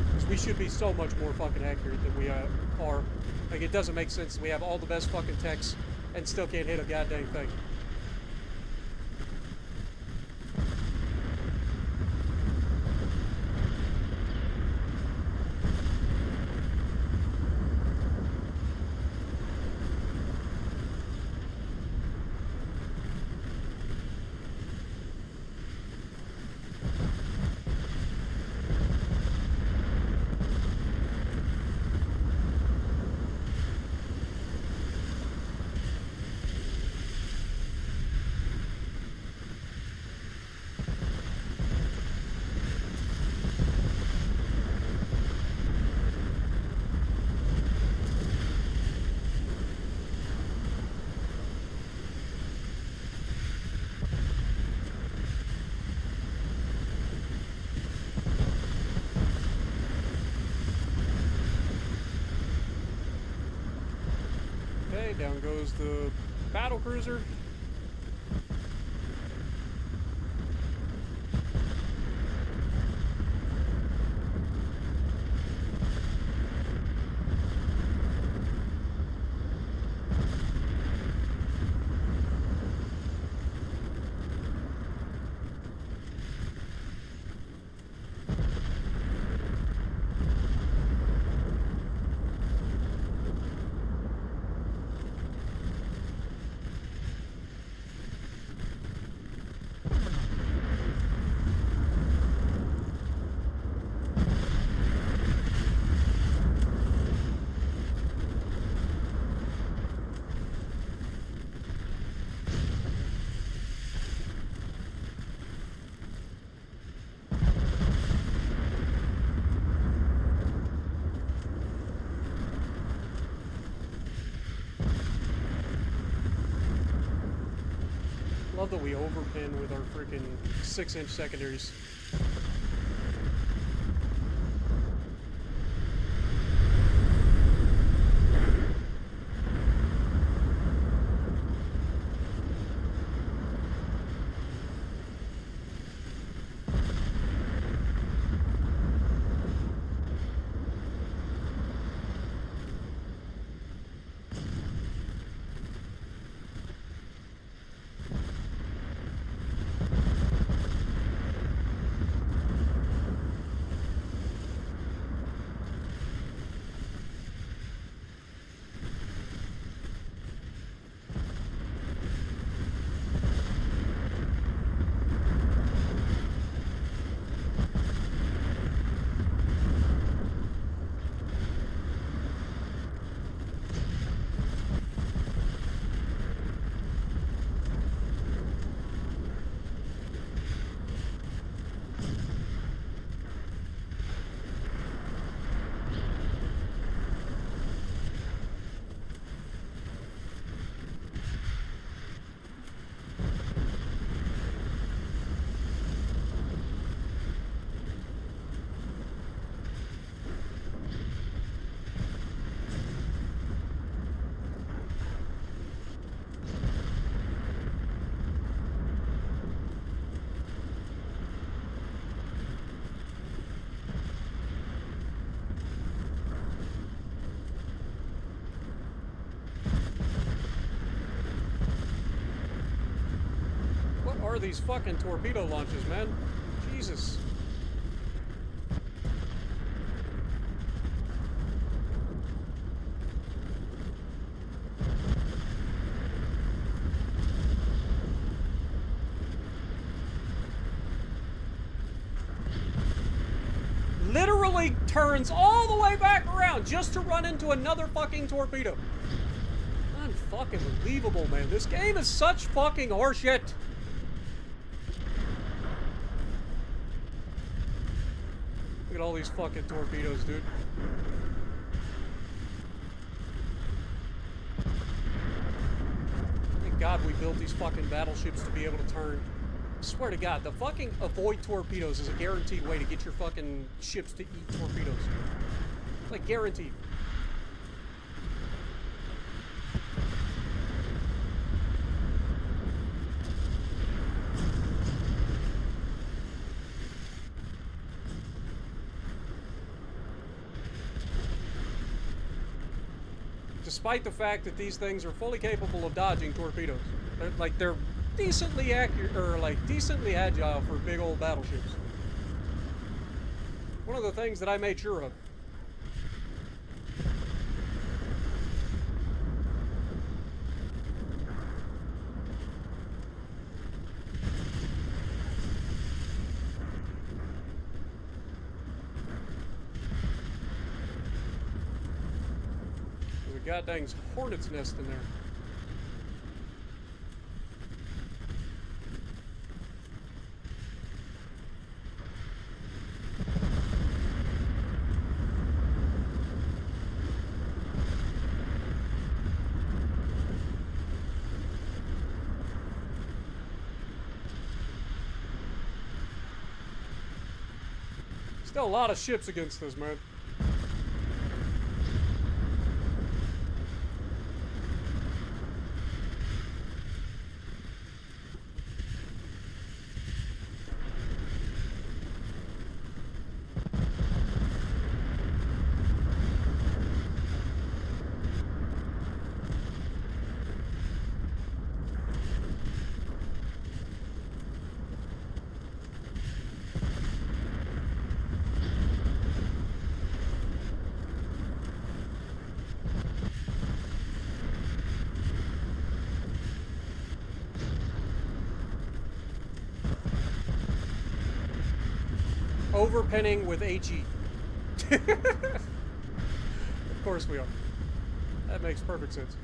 Because we should be so much more fucking accurate than we are. Like, it doesn't make sense that we have all the best fucking techs and still can't hit a goddamn thing. Okay, down goes the battle cruiser. Love that we overpin with our freaking 6-inch secondaries. Are these fucking torpedo launches, man? Jesus. Literally turns all the way back around just to run into another fucking torpedo. Unfucking believable, man. This game is such fucking horseshit. Look at all these fucking torpedoes, dude. Thank God we built these fucking battleships to be able to turn. I swear to God, the fucking avoid torpedoes is a guaranteed way to get your fucking ships to eat torpedoes. Like, guaranteed. Despite the fact that these things are fully capable of dodging torpedoes. They're decently accurate, or like decently agile for big old battleships. One of the things that I made sure of. God dang hornet's nest in there. Still a lot of ships against this, man. overpenning with HE. Of course we are. That makes perfect sense.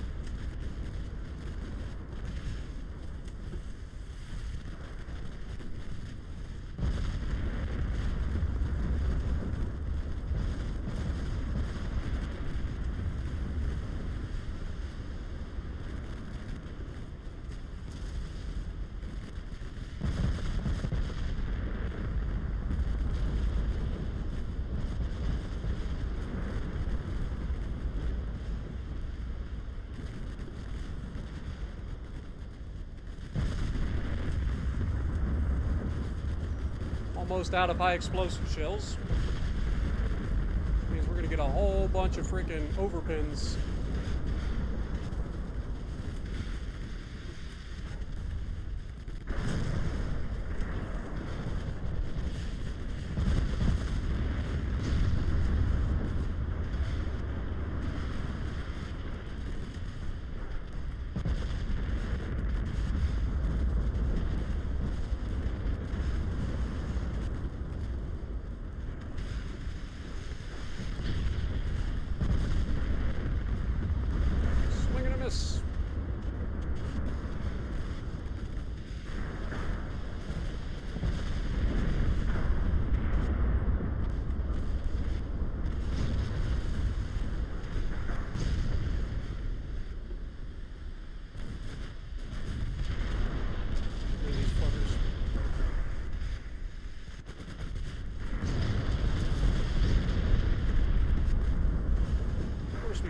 Almost out of high explosive shells. Means we're gonna get a whole bunch of freaking overpins.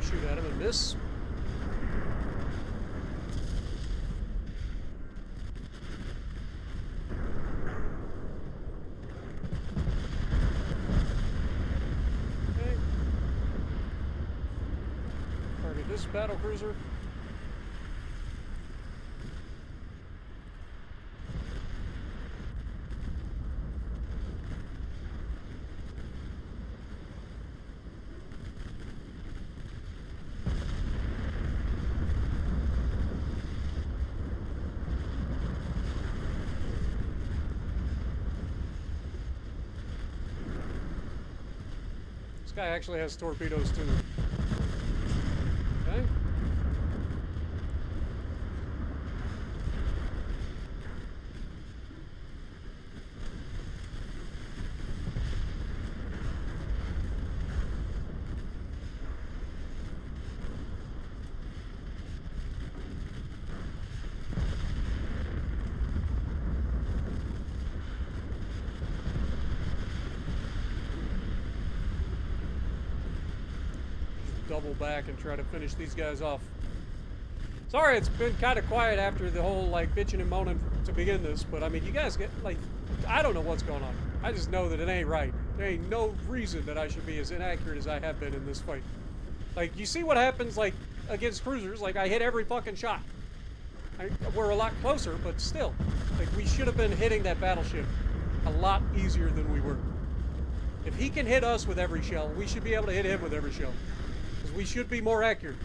Shoot at him and miss. Okay. Target this battle cruiser. This guy actually has torpedoes too. Okay. Double back and try to finish these guys off. Sorry, it's been kind of quiet after the whole like bitching and moaning to begin this, but I mean, you guys get like, I don't know what's going on. I just know that it ain't right. There ain't no reason that I should be as inaccurate as I have been in this fight. Like, you see what happens like against cruisers? Like, I hit every fucking shot. We're a lot closer, but still, like, we should have been hitting that battleship a lot easier than we were. If he can hit us with every shell, we should be able to hit him with every shell. Because we should be more accurate.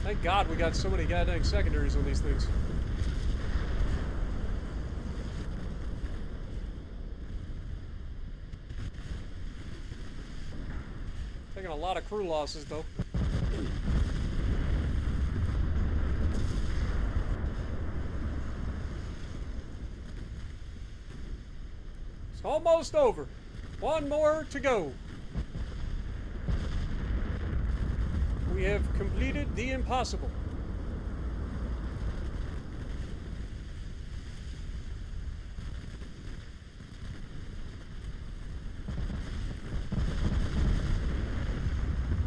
Thank God we got so many goddamn secondaries on these things. Taking a lot of crew losses, though. It's almost over. One more to go. We have completed the impossible.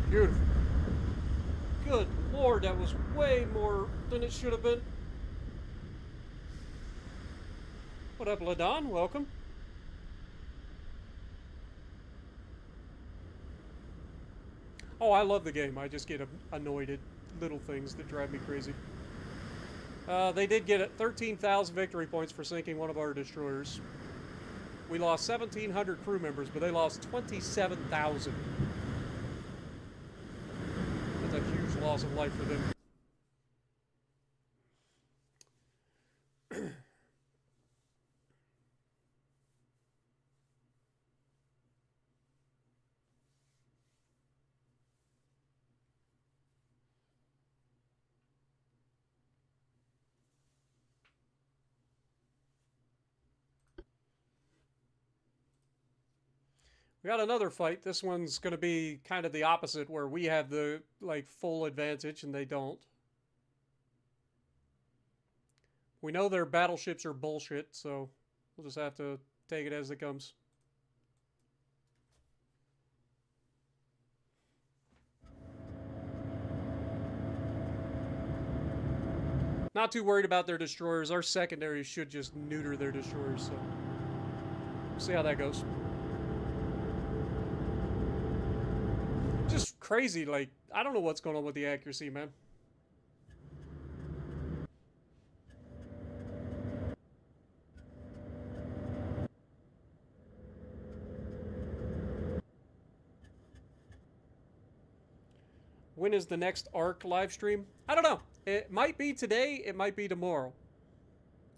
Beautiful. Good Lord, that was way more than it should have been. What up, Ladon? Welcome. Oh, I love the game. I just get annoyed at little things that drive me crazy. They did get 13,000 victory points for sinking one of our destroyers. We lost 1,700 crew members, but they lost 27,000. That's a huge loss of life for them. We got another fight. This one's going to be kind of the opposite, where we have the like full advantage and they don't. We know their battleships are bullshit, so we'll just have to take it as it comes. Not too worried about their destroyers. Our secondaries should just neuter their destroyers, so we'll see how that goes. Just crazy, like, I don't know what's going on with the accuracy, man. When is the next ARC live stream? I don't know. It might be today, it might be tomorrow.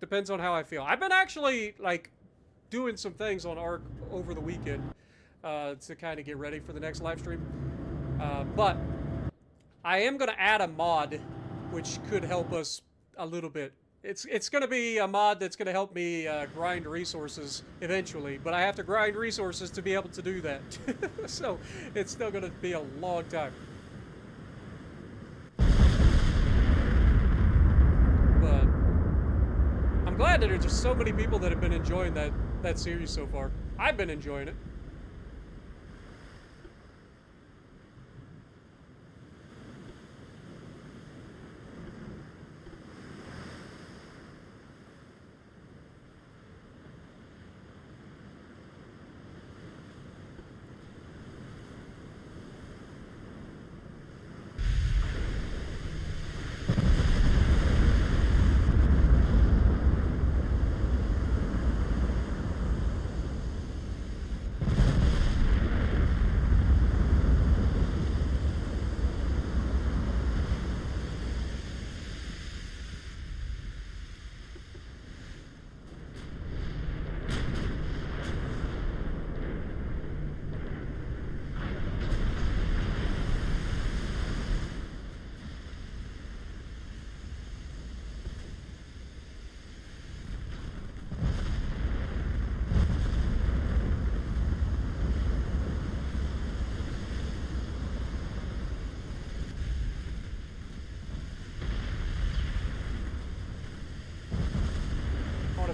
Depends on how I feel. I've been actually, like, doing some things on ARC over the weekend to kind of get ready for the next live stream. But I am going to add a mod which could help us a little bit. It's going to be a mod that's going to help me grind resources eventually, but I have to grind resources to be able to do that. So it's still going to be a long time. But I'm glad that there's just so many people that have been enjoying that series so far. I've been enjoying it.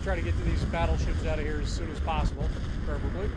Try to get to these battleships out of here as soon as possible, preferably.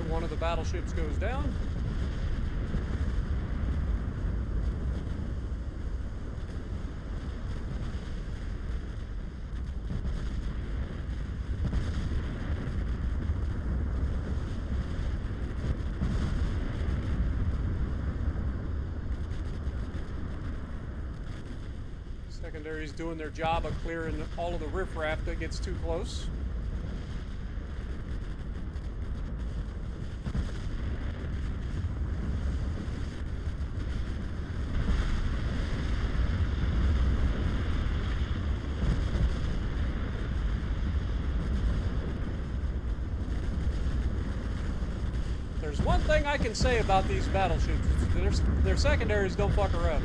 One of the battleships goes down. Secondary's doing their job of clearing all of the riffraff that gets too close. There's one thing I can say about these battleships. Their secondaries don't fuck around.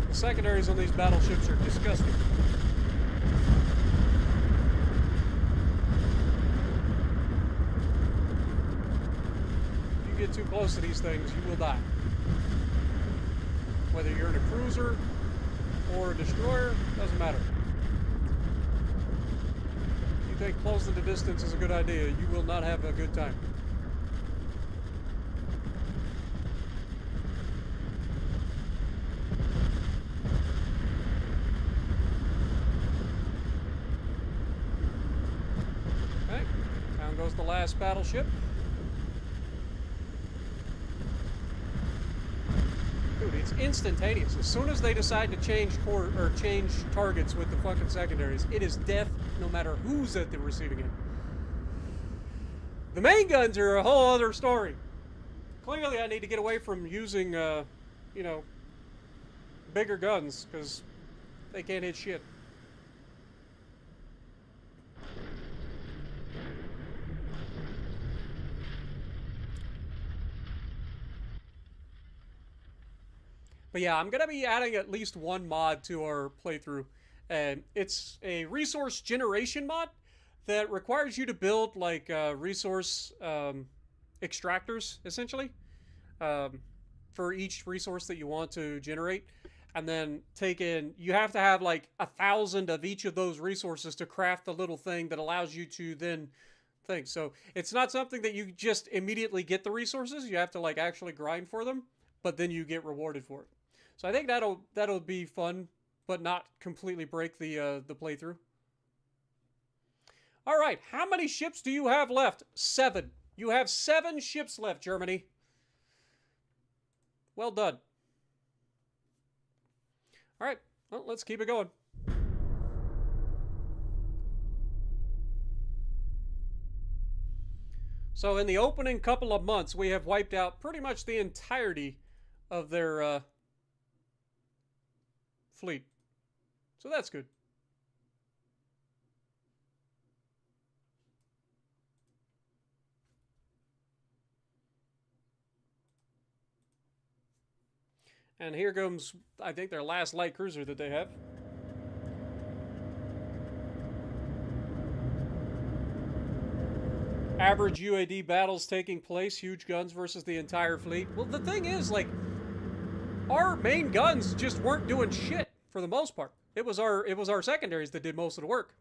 The secondaries on these battleships are disgusting. If you get too close to these things, you will die. Whether you're in a cruiser or a destroyer, doesn't matter. If you think closing the distance is a good idea, you will not have a good time. Okay, down goes the last battleship. Dude, it's instantaneous. As soon as they decide to change change targets with the fucking secondaries, it is death no matter who's at the receiving end. The main guns are a whole other story. Clearly, I need to get away from using, you know, bigger guns, because they can't hit shit. But yeah, I'm going to be adding at least one mod to our playthrough. And it's a resource generation mod that requires you to build, like, resource extractors, essentially, for each resource that you want to generate. And then you have to have, like, 1,000 of each of those resources to craft the little thing that allows you to then think. So it's not something that you just immediately get the resources. You have to, like, actually grind for them, but then you get rewarded for it. So I think that'll be fun, but not completely break the playthrough. All right, how many ships do you have left? 7. You have 7 ships left, Germany. Well done. All right, well, let's keep it going. So in the opening couple of months, we have wiped out pretty much the entirety of their fleet. So that's good. And here comes, I think, their last light cruiser that they have. Average UAD battles taking place, huge guns versus the entire fleet. Well, the thing is, like, our main guns just weren't doing shit for the most part. It was our secondaries that did most of the work.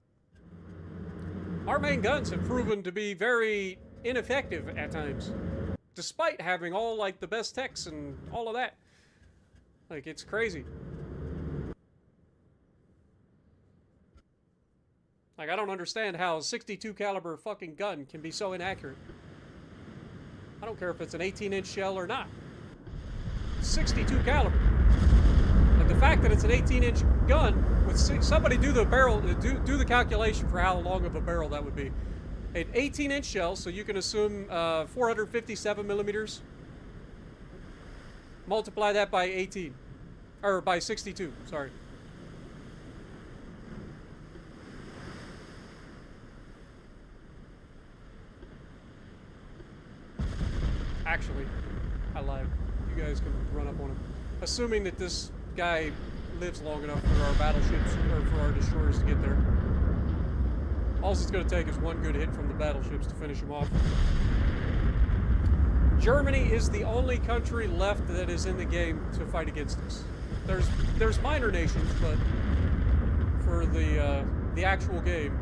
Our main guns have proven to be very ineffective at times, despite having all, like, the best techs and all of that. Like, it's crazy. Like, I don't understand how a 62 caliber fucking gun can be so inaccurate. I don't care if it's an 18-inch shell or not. 62 caliber. Like, the fact that it's an 18-inch gun, with somebody do the barrel, do the calculation for how long of a barrel that would be. An 18-inch shell, so you can assume 457 millimeters. Multiply that by 18, or by 62, sorry. Actually, I lied. You guys can run up on him. Assuming that this guy lives long enough for our battleships, or for our destroyers to get there. All it's going to take is one good hit from the battleships to finish him off. Germany is the only country left that is in the game to fight against us. There's minor nations, but for the actual game,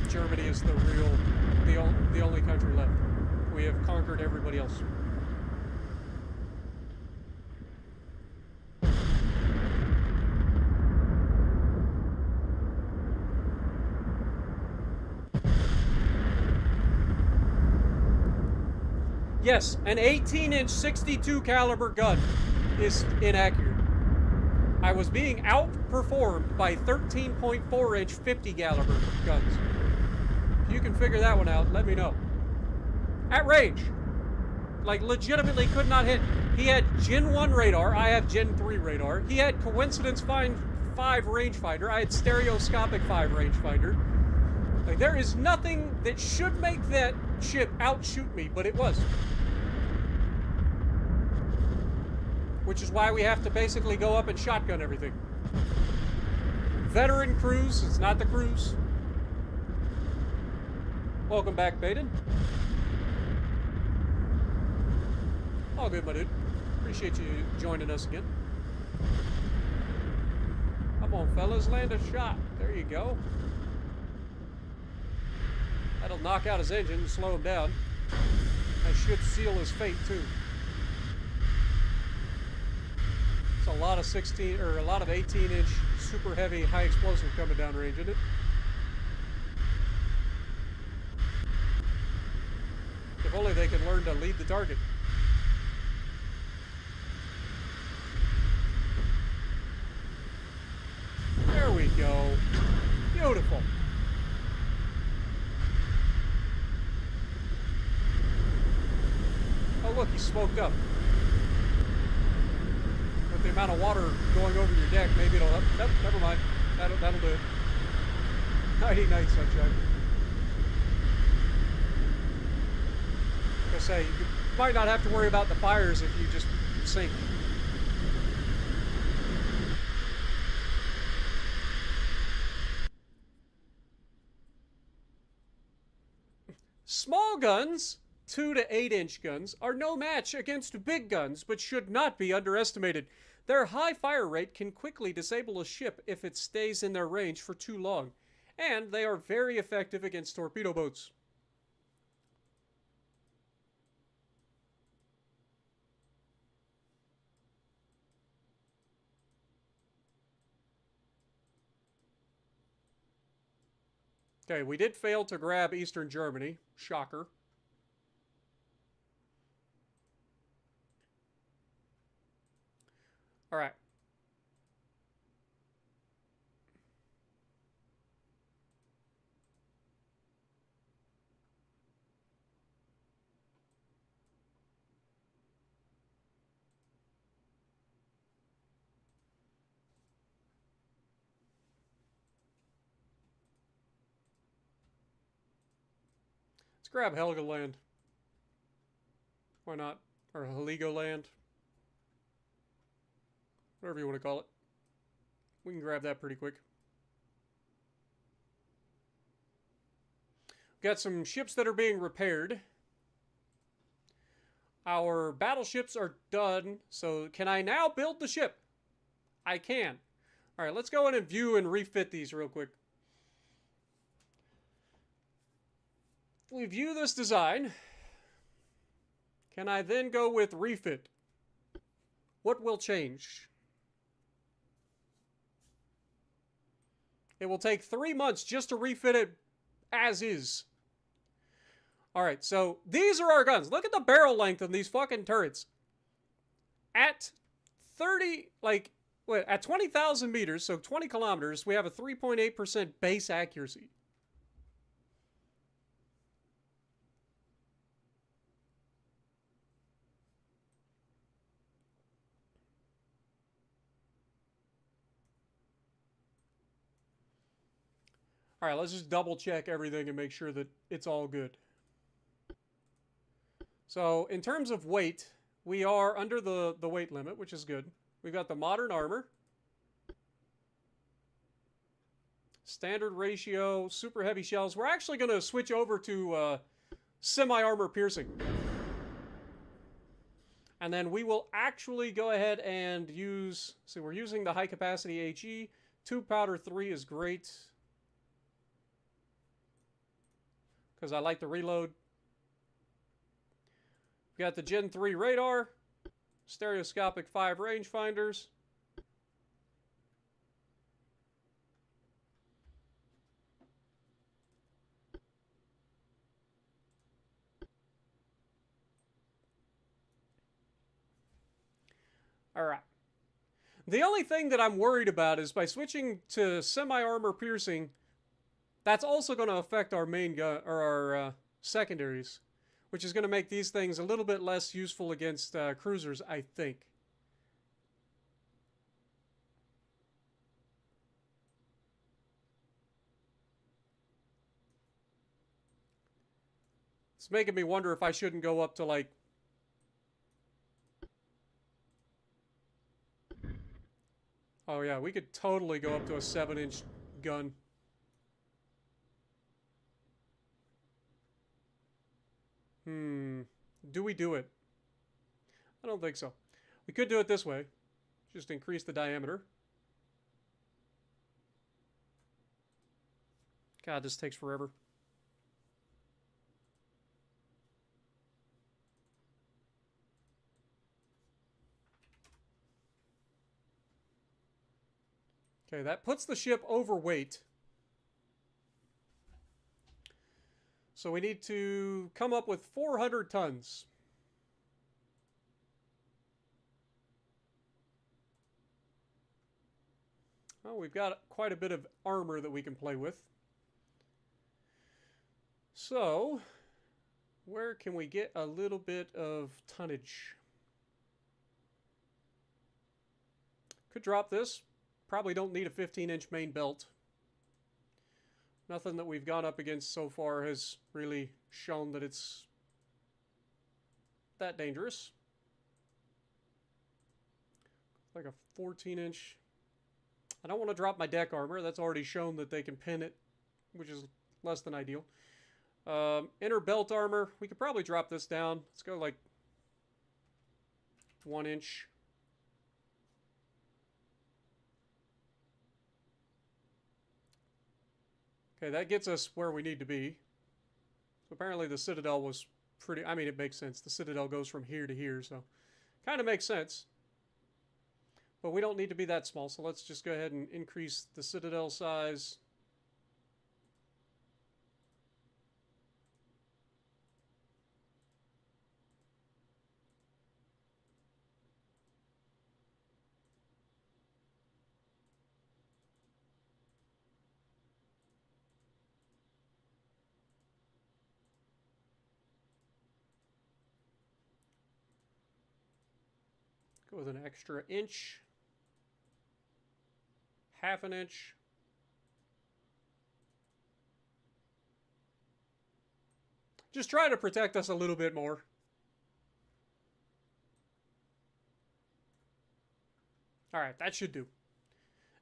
Germany is the only country left. We have conquered everybody else. Yes, an 18-inch 62 caliber gun is inaccurate. I was being outperformed by 13.4-inch 50 caliber guns. If you can figure that one out, let me know. At range. Like, legitimately could not hit. He had Gen 1 radar. I have Gen 3 radar. He had Coincidence 5 rangefinder. I had Stereoscopic 5 rangefinder. Like, there is nothing that should make that ship outshoot me, but it was. Which is why we have to basically go up and shotgun everything. Veteran crews, it's not the crews. Welcome back, Baden. All good, my dude. Appreciate you joining us again. Come on, fellas, land a shot. There you go. That'll knock out his engine and slow him down. That should seal his fate, too. It's a lot of 16 or a lot of 18-inch super heavy high explosive coming down range, isn't it? If only they could learn to lead the target. There we go. Beautiful. Oh look, he's smoked up. With the amount of water going over your deck, maybe it'll... Nope, never mind. That'll do it. Nighty night, sunshine. Like I say, you might not have to worry about the fires if you just sink. Small guns, 2 to 8-inch guns, are no match against big guns, but should not be underestimated. Their high fire rate can quickly disable a ship if it stays in their range for too long, and they are very effective against torpedo boats. Okay, we did fail to grab Eastern Germany. Shocker. All right. Let's grab Helgoland. Why not? Or Heligoland. Whatever you want to call it. We can grab that pretty quick. Got some ships that are being repaired. Our battleships are done. So can I now build the ship? I can. All right, let's go in and view and refit these real quick. If we view this design, can I then go with refit? What will change? It will take 3 months just to refit it as is. Alright, so these are our guns. Look at the barrel length of these fucking turrets. At 30, like, wait, at 20,000 meters, so 20 kilometers, we have a 3.8% base accuracy. All right, let's just double check everything and make sure that it's all good. So in terms of weight, we are under the weight limit, which is good. We've got the modern armor. Standard ratio, super heavy shells. We're actually going to switch over to semi-armor piercing. And then we will actually go ahead and use... See, we're using the high capacity HE. 2 powder 3 is great. Because I like the reload. We got the Gen 3 radar, stereoscopic 5 rangefinders. Alright. The only thing that I'm worried about is by switching to semi-armor piercing, that's also going to affect our main gun, or our secondaries, which is going to make these things a little bit less useful against cruisers, I think. It's making me wonder if I shouldn't go up to, like... Oh yeah, we could totally go up to a 7-inch gun. Do we do it? I don't think so. We could do it this way. Just increase the diameter. God, this takes forever. Okay, that puts the ship overweight. So we need to come up with 400 tons. Well, we've got quite a bit of armor that we can play with. So, where can we get a little bit of tonnage? Could drop this. Probably don't need a 15-inch main belt. Nothing that we've gone up against so far has really shown that it's that dangerous. Like a 14-inch. I don't want to drop my deck armor. That's already shown that they can pin it, which is less than ideal. Inner belt armor. We could probably drop this down. Let's go like 1 inch. Okay, that gets us where we need to be. So apparently the Citadel was pretty... I mean, it makes sense. The Citadel goes from here to here, so... Kind of makes sense. But we don't need to be that small, so let's just go ahead and increase the Citadel size. Go with an extra inch. Half an inch. Just try to protect us a little bit more. Alright, that should do.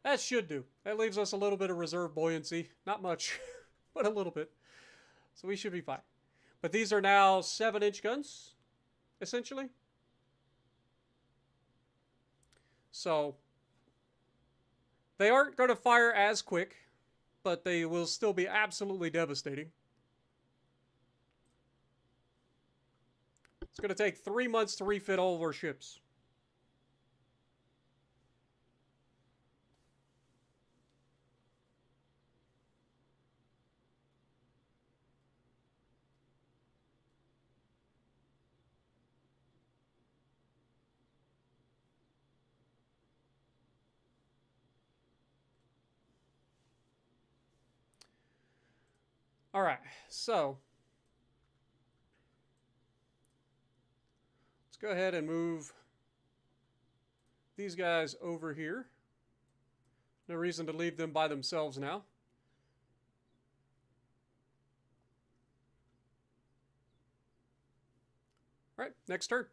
That should do. That leaves us a little bit of reserve buoyancy. Not much, but a little bit. So we should be fine. But these are now 7-inch guns, essentially. So, they aren't going to fire as quick, but they will still be absolutely devastating. It's going to take 3 months to refit all of our ships. All right, so let's go ahead and move these guys over here. No reason to leave them by themselves now. All right, next turn.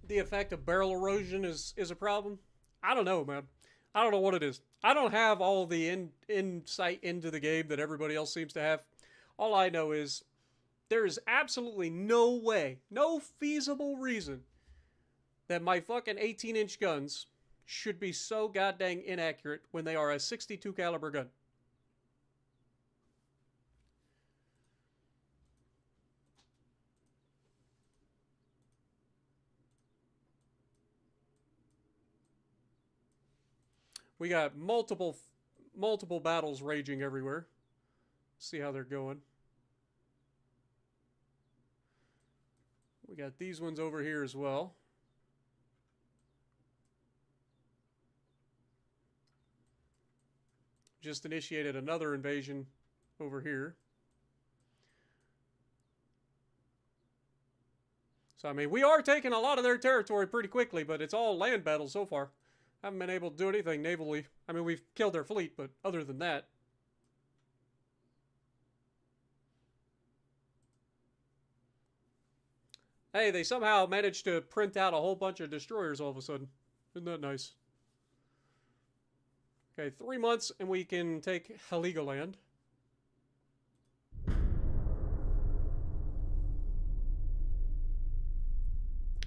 The effect of barrel erosion is a problem. I don't know, man. I don't know what it is. I don't have all the insight into the game that everybody else seems to have. All I know is there is absolutely no way, no feasible reason that my fucking 18-inch guns should be so goddamn inaccurate when they are a 62 caliber gun. We got multiple multiple battles raging everywhere. See how they're going. We got these ones over here as well. Just initiated another invasion over here. So, I mean, we are taking a lot of their territory pretty quickly, but it's all land battles so far. Haven't been able to do anything navally. I mean, we've killed their fleet, but other than that. Hey, they somehow managed to print out a whole bunch of destroyers all of a sudden. Isn't that nice? Okay, 3 months and we can take Heligoland.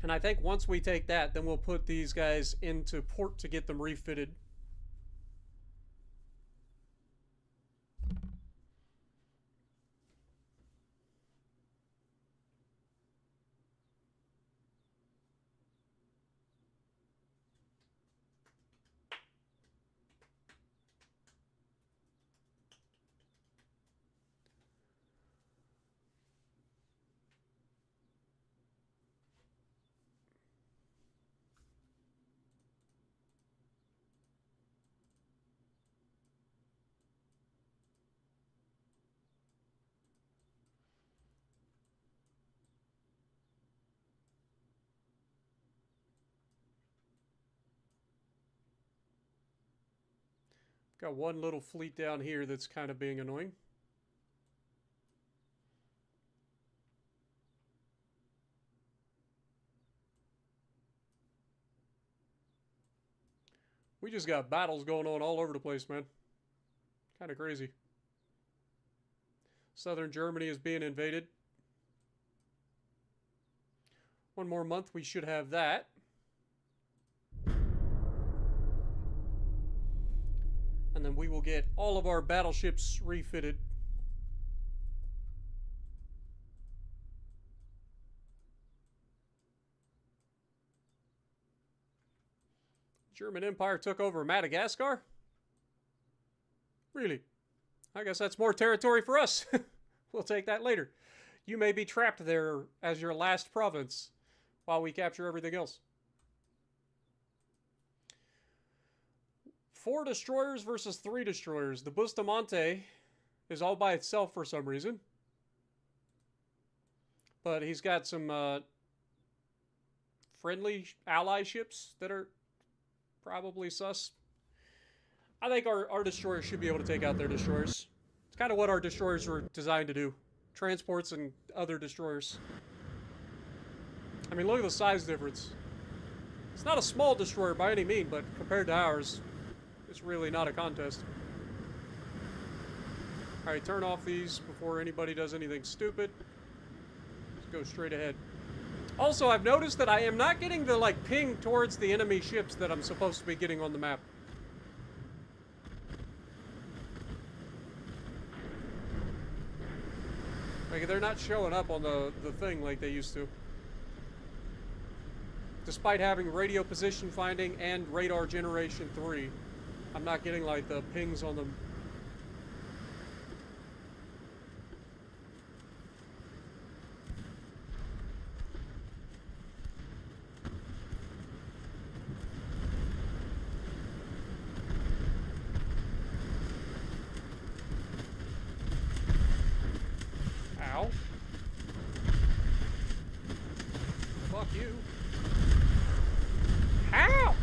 And I think once we take that, then we'll put these guys into port to get them refitted. Got one little fleet down here that's kind of being annoying. We just got battles going on all over the place, man. Kind of crazy. Southern Germany is being invaded. One more month, we should have that. And then we will get all of our battleships refitted. German Empire took over Madagascar? Really? I guess that's more territory for us. We'll take that later. You may be trapped there as your last province while we capture everything else. 4 destroyers versus 3 destroyers. The Bustamante is all by itself for some reason. But he's got some friendly ally ships that are probably sus. I think our destroyers should be able to take out their destroyers. It's kind of what our destroyers were designed to do. Transports and other destroyers. I mean, look at the size difference. It's not a small destroyer by any means, but compared to ours, it's really not a contest. Alright, turn off these before anybody does anything stupid. Let's go straight ahead. Also, I've noticed that I am not getting the, like, ping towards the enemy ships that I'm supposed to be getting on the map. Like, they're not showing up on the thing like they used to. Despite having radio position finding and radar generation 3. I'm not getting, like, the pings on them. Ow. Fuck you. How?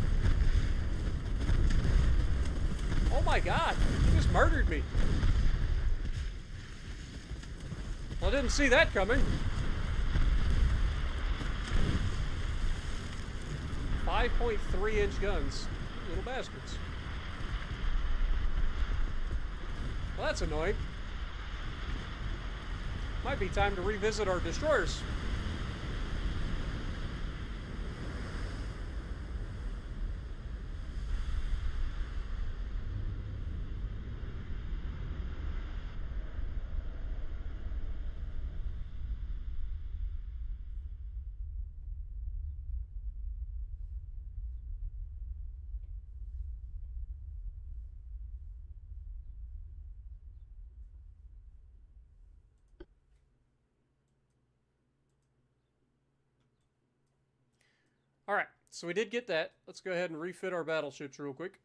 Oh my god, he just murdered me. Well, I didn't see that coming. 5.3-inch guns. Little bastards. Well, that's annoying. Might be time to revisit our destroyers. Alright, so we did get that. Let's go ahead and refit our battleships real quick.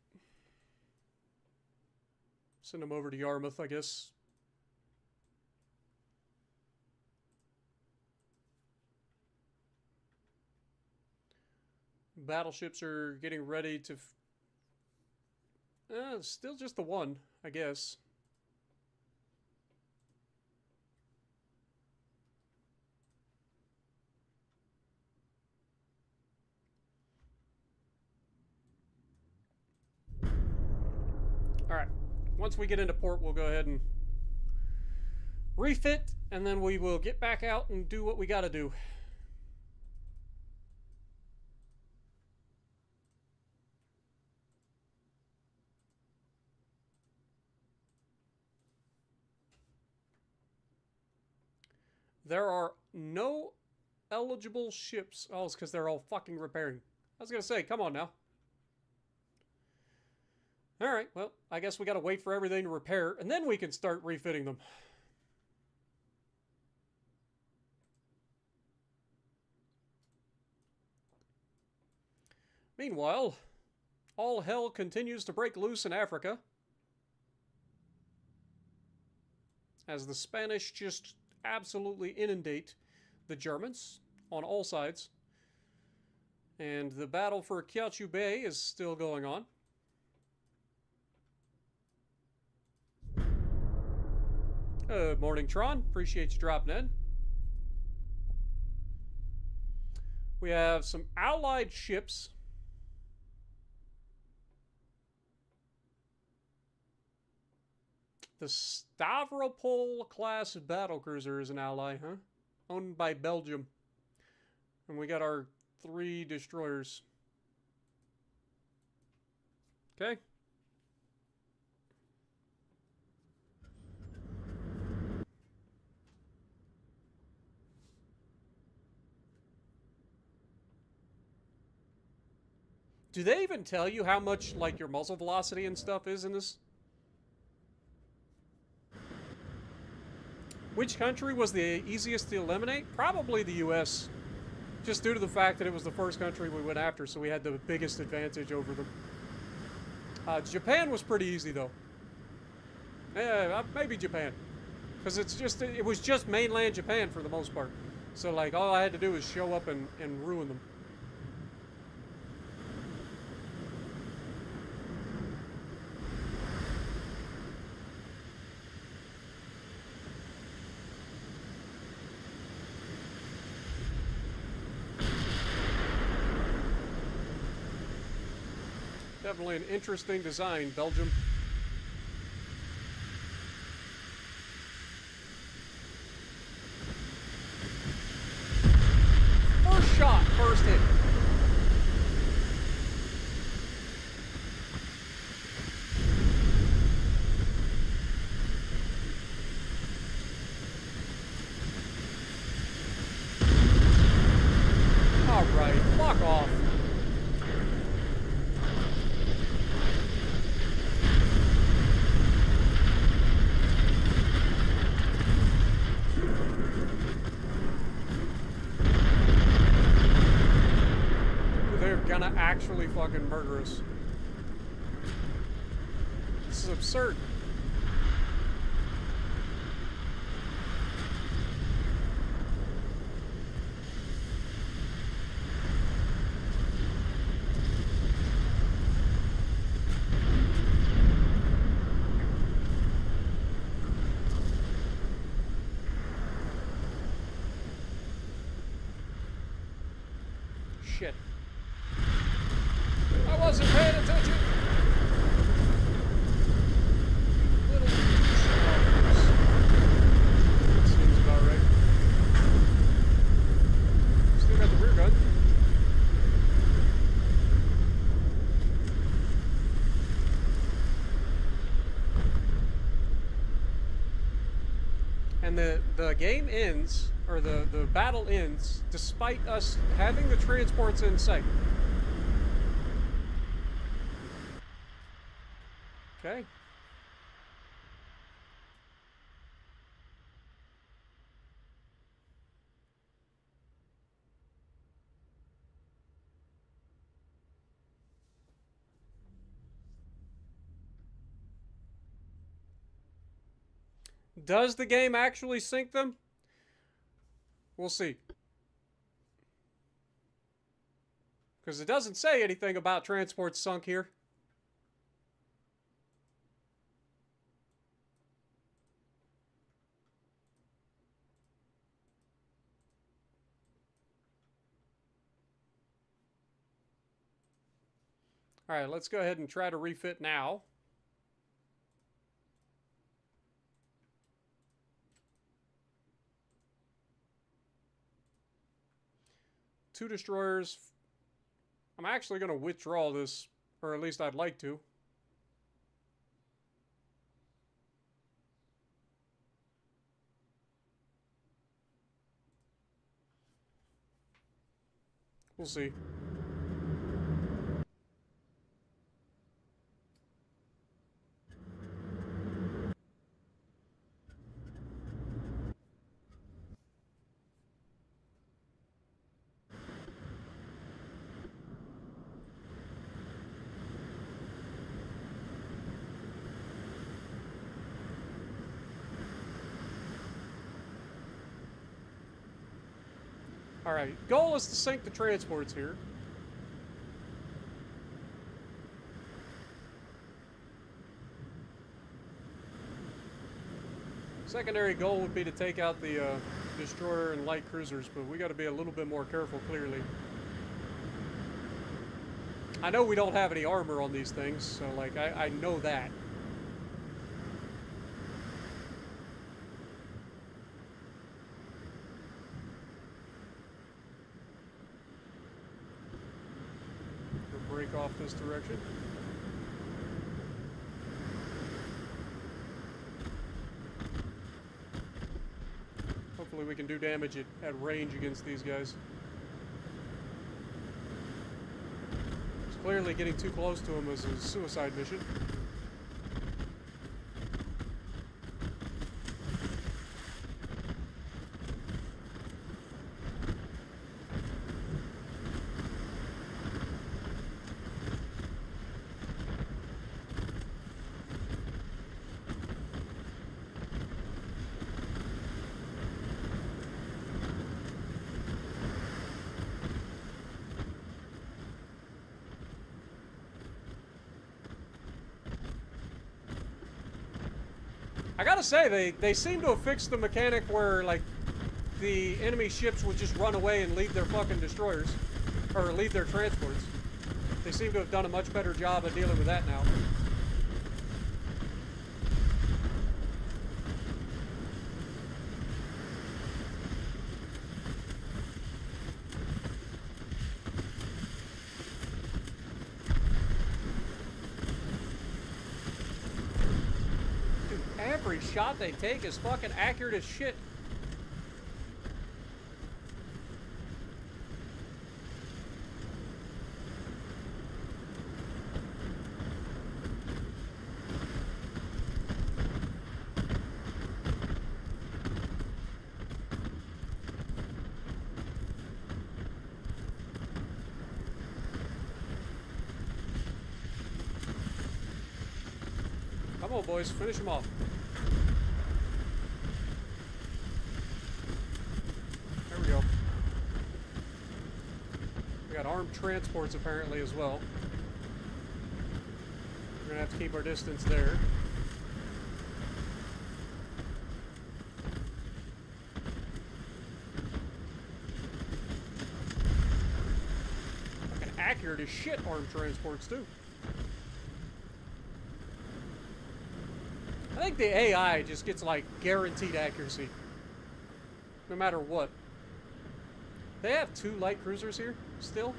Send them over to Yarmouth, I guess. Battleships are getting ready to... still just the one, I guess. Alright, once we get into port, we'll go ahead and refit, and then we will get back out and do what we gotta do. There are no eligible ships. Oh, it's because they're all fucking repairing. I was gonna say, come on now. Alright, well, I guess we gotta wait for everything to repair, and then we can start refitting them. Meanwhile, all hell continues to break loose in Africa, as the Spanish just absolutely inundate the Germans on all sides. And the battle for Kiautschou Bay is still going on. Good morning, Tron. Appreciate you dropping in. We have some allied ships. The Stavropol-class battlecruiser is an ally, huh? Owned by Belgium. And we got our 3 destroyers. Okay. Do they even tell you how much, like, your muzzle velocity and stuff is in this? Which country was the easiest to eliminate? Probably the US. Just due to the fact that it was the first country we went after, so we had the biggest advantage over them. Japan was pretty easy, though. Yeah, maybe Japan. Because it was just mainland Japan for the most part. So, like, all I had to do was show up and ruin them. Definitely an interesting design, Belgium. First shot, first hit. All right, fuck off. Gonna actually fucking murder us. This is absurd. Shit. I wasn't paying attention. Little sharks. Seems about right. Still got the rear gun. And the game ends, or the battle ends, despite us having the transports in sight. Okay. Does the game actually sink them? We'll see. Because it doesn't say anything about transports sunk here. Alright, let's go ahead and try to refit now. Two destroyers. I'm actually going to withdraw this, or at least I'd like to. We'll see. Alright, goal is to sink the transports here. Secondary goal would be to take out the destroyer and light cruisers, but we got to be a little bit more careful, clearly. I know we don't have any armor on these things, so, like, I know that. We'll break off this direction. Hopefully we can do damage at range against these guys. It's clearly getting too close to him as a suicide mission. I gotta say, they seem to have fixed the mechanic where, like, the enemy ships would just run away and leave their fucking destroyers. Or leave their transports. They seem to have done a much better job of dealing with that now. Every shot they take is fucking accurate as shit. Come on, boys, finish them off. There we go. We got armed transports apparently as well. We're gonna have to keep our distance there. Fucking accurate as shit, armed transports too. I think the AI just gets, like, guaranteed accuracy. No matter what. They have 2 light cruisers here, still.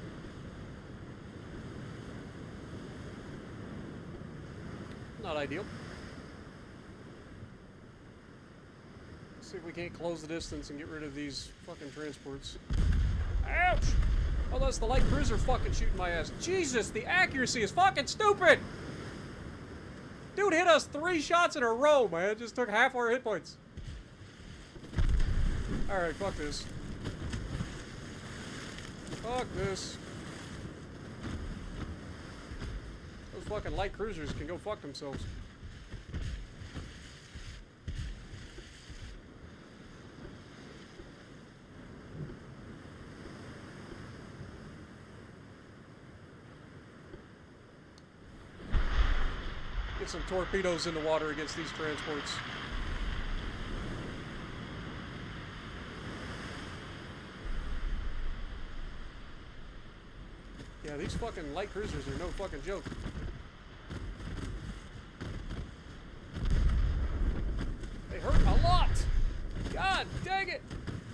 Not ideal. Let's see if we can't close the distance and get rid of these fucking transports. Ouch! Oh, that's the light cruiser fucking shooting my ass. Jesus, the accuracy is fucking stupid! Dude hit us 3 shots in a row, man. It just took half our hit points. Alright, fuck this. Fuck this. Those fucking light cruisers can go fuck themselves. Put some torpedoes in the water against these transports. Yeah, these fucking light cruisers are no fucking joke. They hurt a lot! God dang it!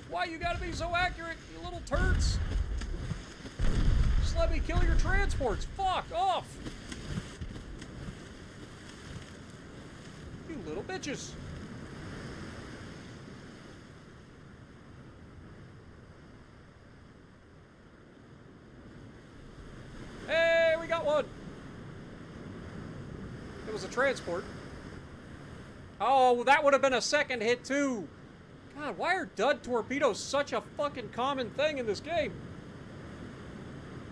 Why you gotta be so accurate, you little turds? Just let me kill your transports! Fuck off! You little bitches! Hey, we got one! It was a transport. Oh, that would have been a second hit too! God, why are dud torpedoes such a fucking common thing in this game?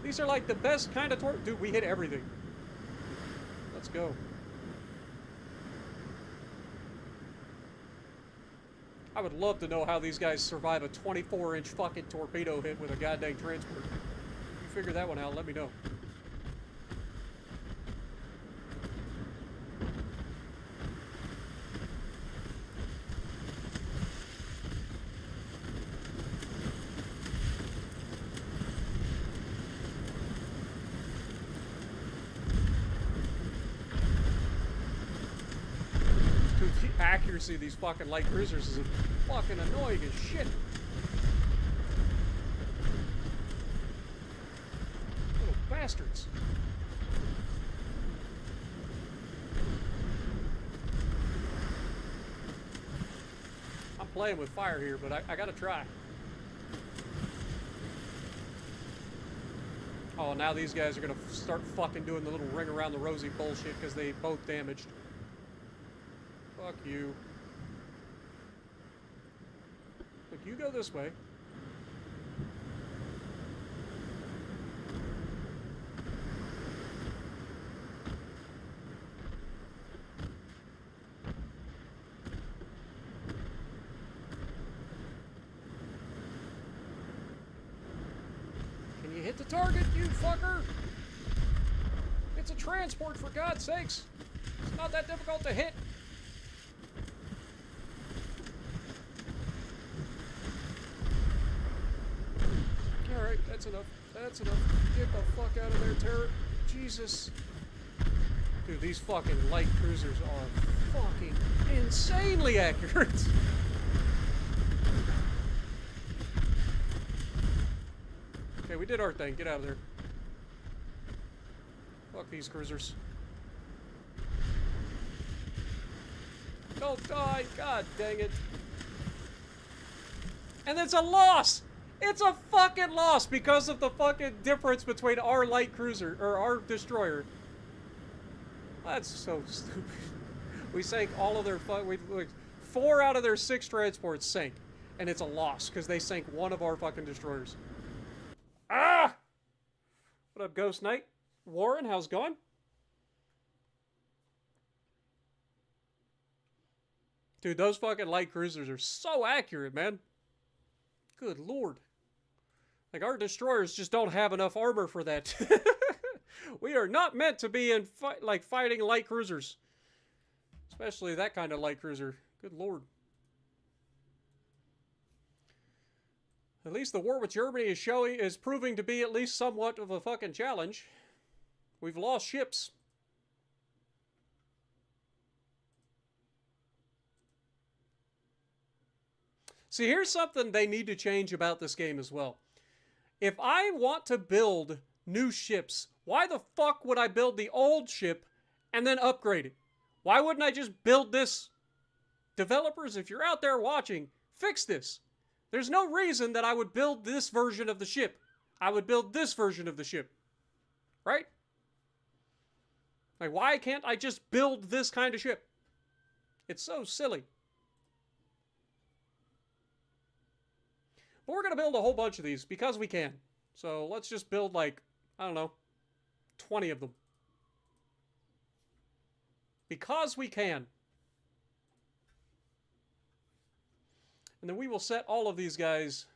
These are like the best kind of Dude, we hit everything. Let's go. I would love to know how these guys survive a 24-inch fucking torpedo hit with a goddamn transport. If you figure that one out, let me know. Accuracy of these fucking light cruisers is fucking annoying as shit. Little bastards. I'm playing with fire here, but I gotta try. Oh, now these guys are gonna start fucking doing the little ring around the rosy bullshit because they both damaged. Fuck you. Look, you go this way. Can you hit the target, you fucker? It's a transport, for God's sakes. It's not that difficult to hit. Alright, that's enough. That's enough. Get the fuck out of there, Terror. Jesus. Dude, these fucking light cruisers are fucking insanely accurate. Okay, we did our thing. Get out of there. Fuck these cruisers. Don't die. God dang it. And it's a loss! It's a fucking loss because of the fucking difference between our light cruiser, or our destroyer. That's so stupid. We sank all of their 4 out of their 6 transports sank. And it's a loss because they sank one of our fucking destroyers. Ah! What up, Ghost Knight? Warren, how's it going? Dude, those fucking light cruisers are so accurate, man. Good lord. Like, our destroyers just don't have enough armor for that. We are not meant to be in fighting light cruisers. Especially that kind of light cruiser. Good lord. At least the war with Germany is proving to be at least somewhat of a fucking challenge. We've lost ships. See, here's something they need to change about this game as well. If I want to build new ships, why the fuck would I build the old ship and then upgrade it? Why wouldn't I just build this? Developers, if you're out there watching, fix this. There's no reason that I would build this version of the ship. I would build this version of the ship. Right? Like, why can't I just build this kind of ship? It's so silly. But we're going to build a whole bunch of these because we can. So let's just build like, I don't know, 20 of them. Because we can. And then we will set all of these guys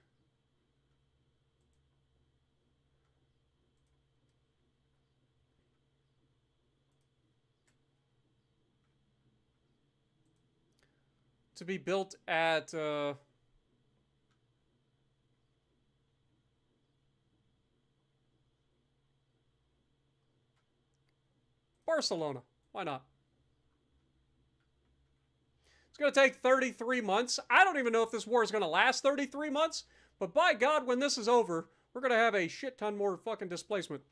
to be built at Barcelona. Why not? It's going to take 33 months. I don't even know if this war is going to last 33 months, but by God, when this is over, we're going to have a shit ton more fucking displacement.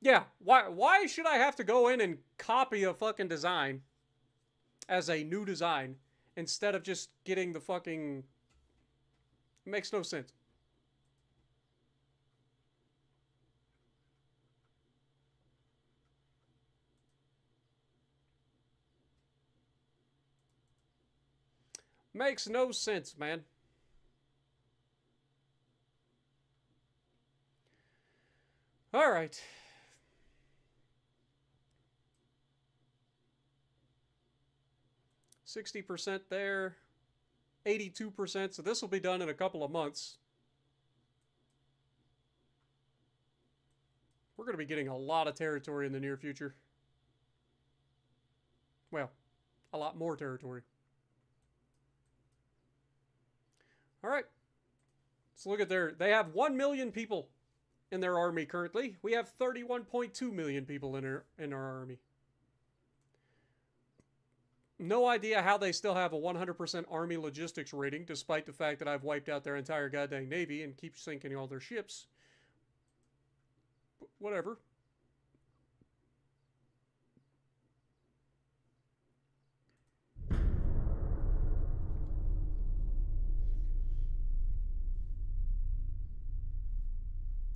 Yeah, why should I have to go in and copy a fucking design as a new design instead of just getting the fucking... It makes no sense. Makes no sense, man. All right. %60 there, 82%, so this will be done in a couple of months. We're going to be getting a lot of territory in the near future. Well, a lot more territory. All right. Let's look at they have 1 million people in their army currently. We have 31.2 million people in our army. No idea how they still have a 100% army logistics rating, despite the fact that I've wiped out their entire goddamn navy and keep sinking all their ships. But whatever.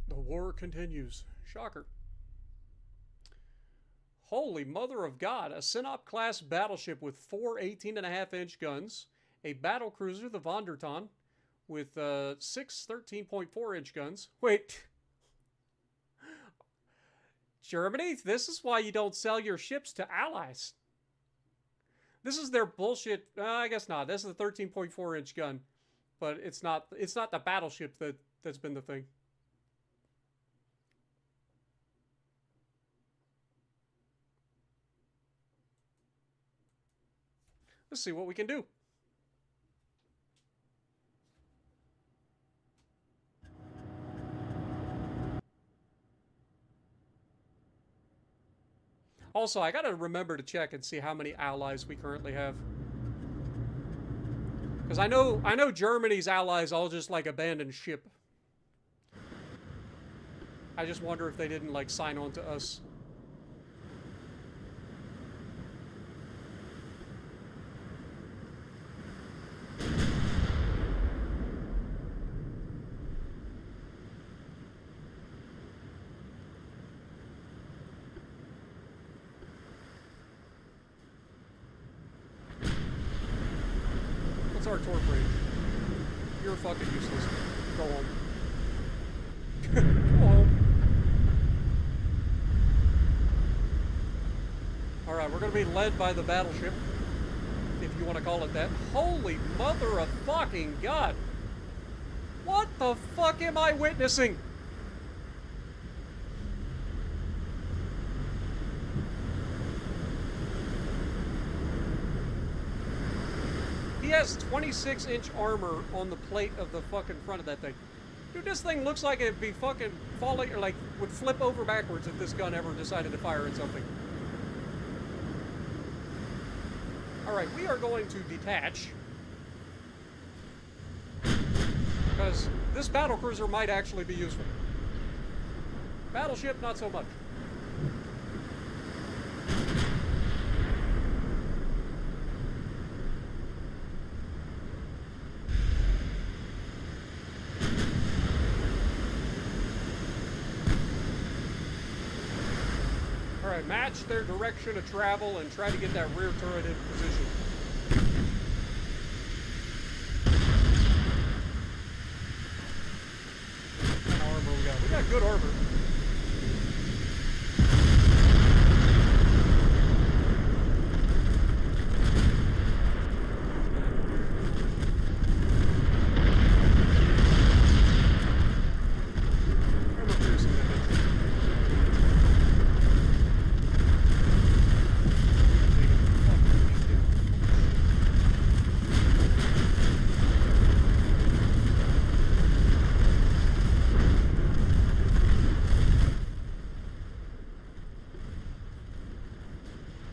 The war continues. Shocker. Holy mother of God, a Sinop-class battleship with 4 18.5-inch guns, a battlecruiser, the Vonderton, with 6 13.4-inch guns. Wait. Germany, this is why you don't sell your ships to allies. This is their bullshit. I guess not. This is a 13.4-inch gun, but it's not the battleship that's been the thing. Let's see what we can do. Also, I gotta remember to check and see how many allies we currently have. Because I know Germany's allies all just like abandoned ship. I just wonder if they didn't like sign on to us. What's our torque range? You're fucking useless. Go home. Go home. Alright, we're going to be led by the battleship, if you want to call it that. Holy mother of fucking God! What the fuck am I witnessing? He has 26-inch armor on the plate of the fucking front of that thing. Dude, this thing looks like it'd be fucking falling, or like would flip over backwards if this gun ever decided to fire at something. Alright, we are going to detach. Because this battlecruiser might actually be useful. Battleship, not so much. Alright, match their direction of travel and try to get that rear turret in position. got good armor.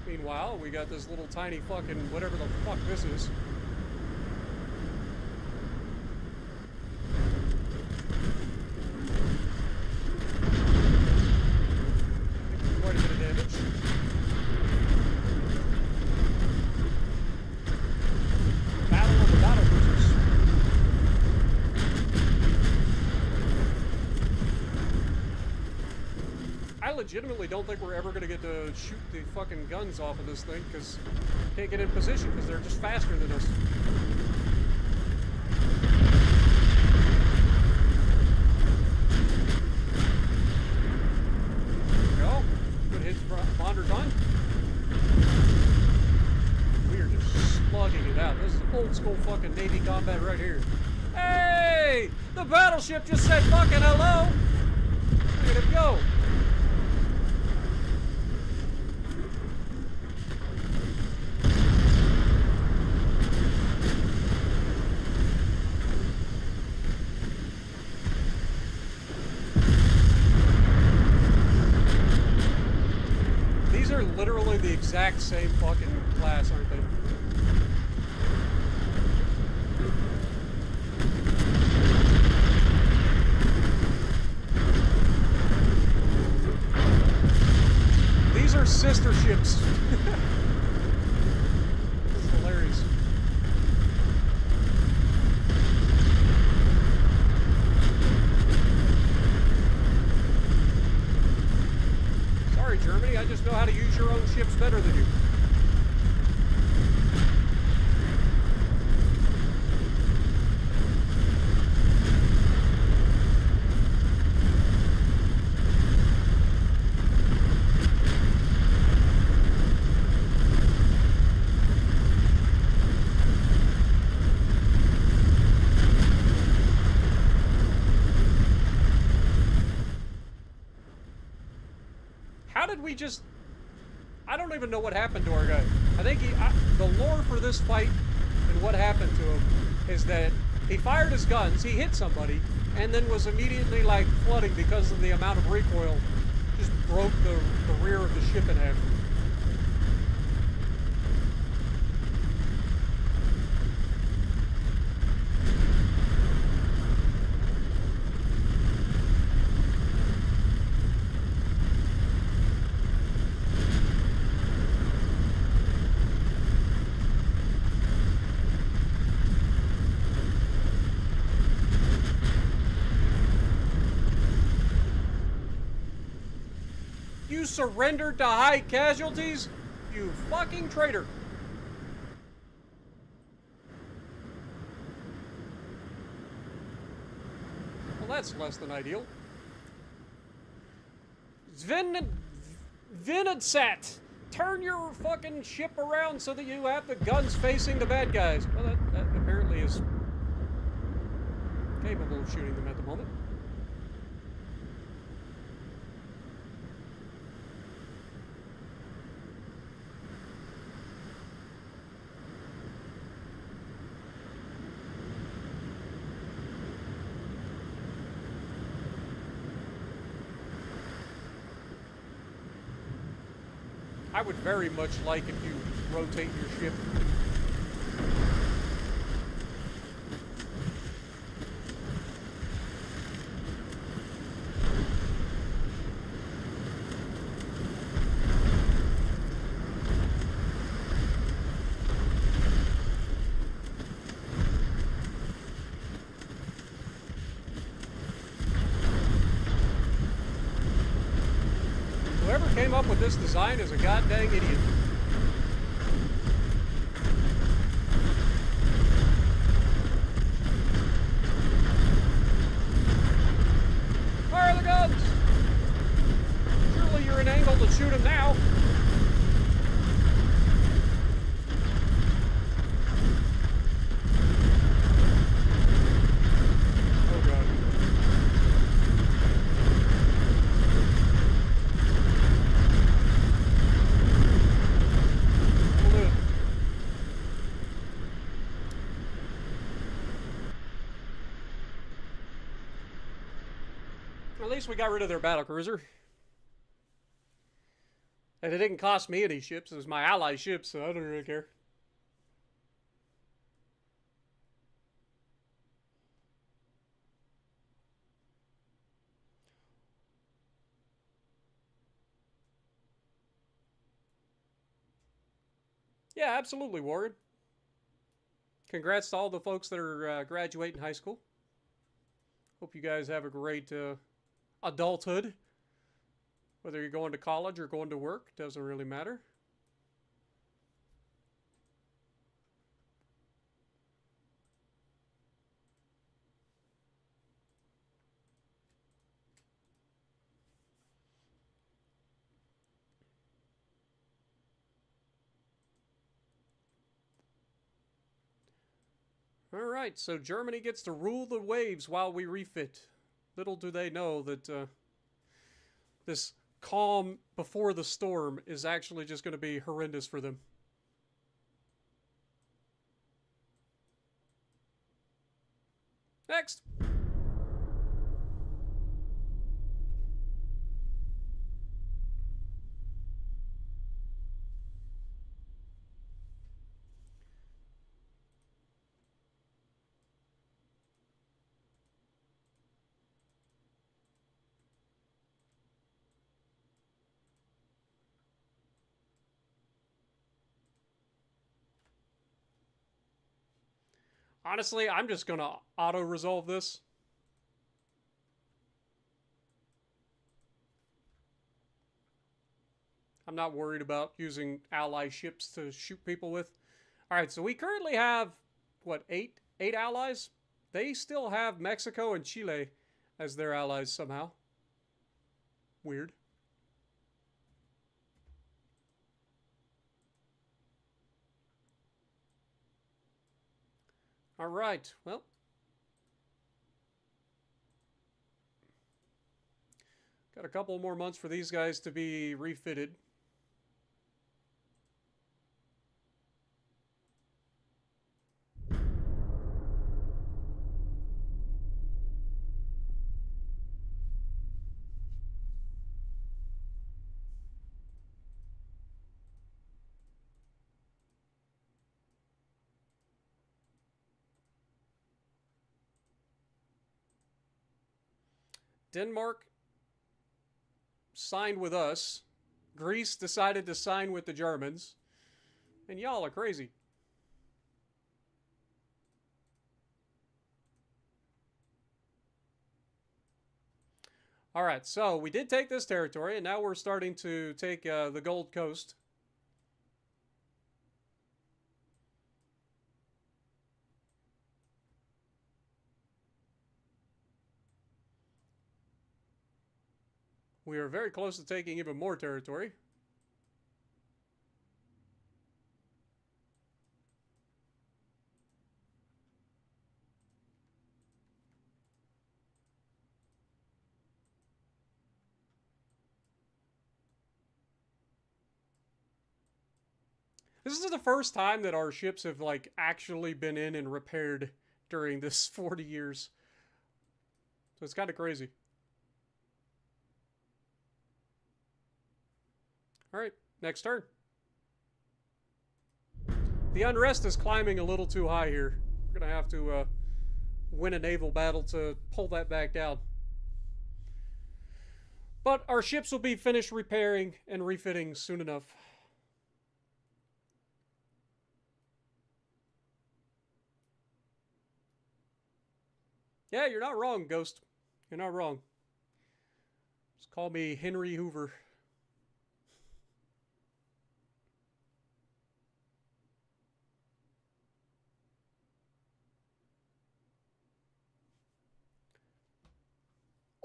Meanwhile, we got this little tiny fucking whatever the fuck this is. Quite a bit of damage. Battle of the battle cruisers. I legitimately don't think we're ever going to get to shoot the fucking guns off of this thing, because we can't get in position, because they're just faster than us. There we go. Good hits from Vonderton. We are just slugging it out. This is old school fucking Navy combat right here. Hey! The battleship just said fucking hello! Look at it go! These are literally the exact same fucking class, aren't they? These are sister ships. This is hilarious. Sorry, Germany, I just know how to use your own ships better than you. How did we just... I don't even know what happened to our guy. I think the lore for this fight and what happened to him is that he fired his guns, he hit somebody, and then was immediately, like, flooding because of the amount of recoil. Just broke the rear of the ship in half. You surrendered to high casualties? You fucking traitor. Well, that's less than ideal. Vinadsat! Turn your fucking ship around so that you have the guns facing the bad guys. Well, that apparently is capable of shooting them at the moment. I would very much like if you rotate your ship. Whoever came up with this design is a goddamn idiot. Fire the gun! At least we got rid of their battlecruiser. And it didn't cost me any ships. It was my ally ships, so I don't really care. Yeah, absolutely, Warren. Congrats to all the folks that are graduating high school. Hope you guys have a great adulthood. Whether you're going to college or going to work, doesn't really matter. Alright, so Germany gets to rule the waves while we refit. Little do they know that this calm before the storm is actually just going to be horrendous for them. Next! Honestly, I'm just going to auto-resolve this. I'm not worried about using ally ships to shoot people with. Alright, so we currently have, what, eight allies? They still have Mexico and Chile as their allies somehow. Weird. Alright, well. Got a couple more months for these guys to be refitted. Denmark signed with us. Greece decided to sign with the Germans. And y'all are crazy. Alright, so we did take this territory, and now we're starting to take the Gold Coast. We are very close to taking even more territory. This is the first time that our ships have, like, actually been in and repaired during this 40 years. So it's kind of crazy. Alright, next turn. The unrest is climbing a little too high here. We're going to have to win a naval battle to pull that back down. But our ships will be finished repairing and refitting soon enough. Yeah, you're not wrong, Ghost. You're not wrong. Just call me Henry Hoover.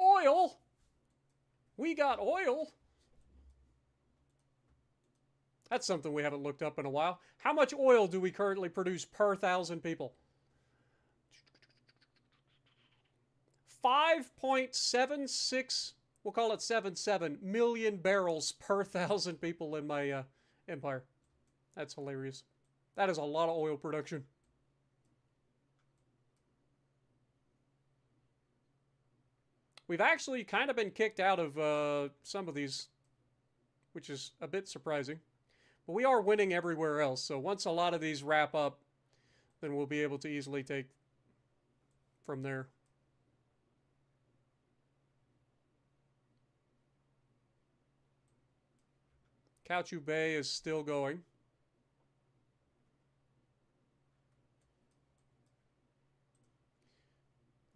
Oil? We got oil? That's something we haven't looked up in a while. How much oil do we currently produce per 1,000 people? 5.76, we'll call it 77 million barrels per 1,000 people in my empire. That's hilarious. That is a lot of oil production. We've actually kind of been kicked out of some of these, which is a bit surprising. But we are winning everywhere else, so once a lot of these wrap up, then we'll be able to easily take from there. Kaohsiung Bay is still going.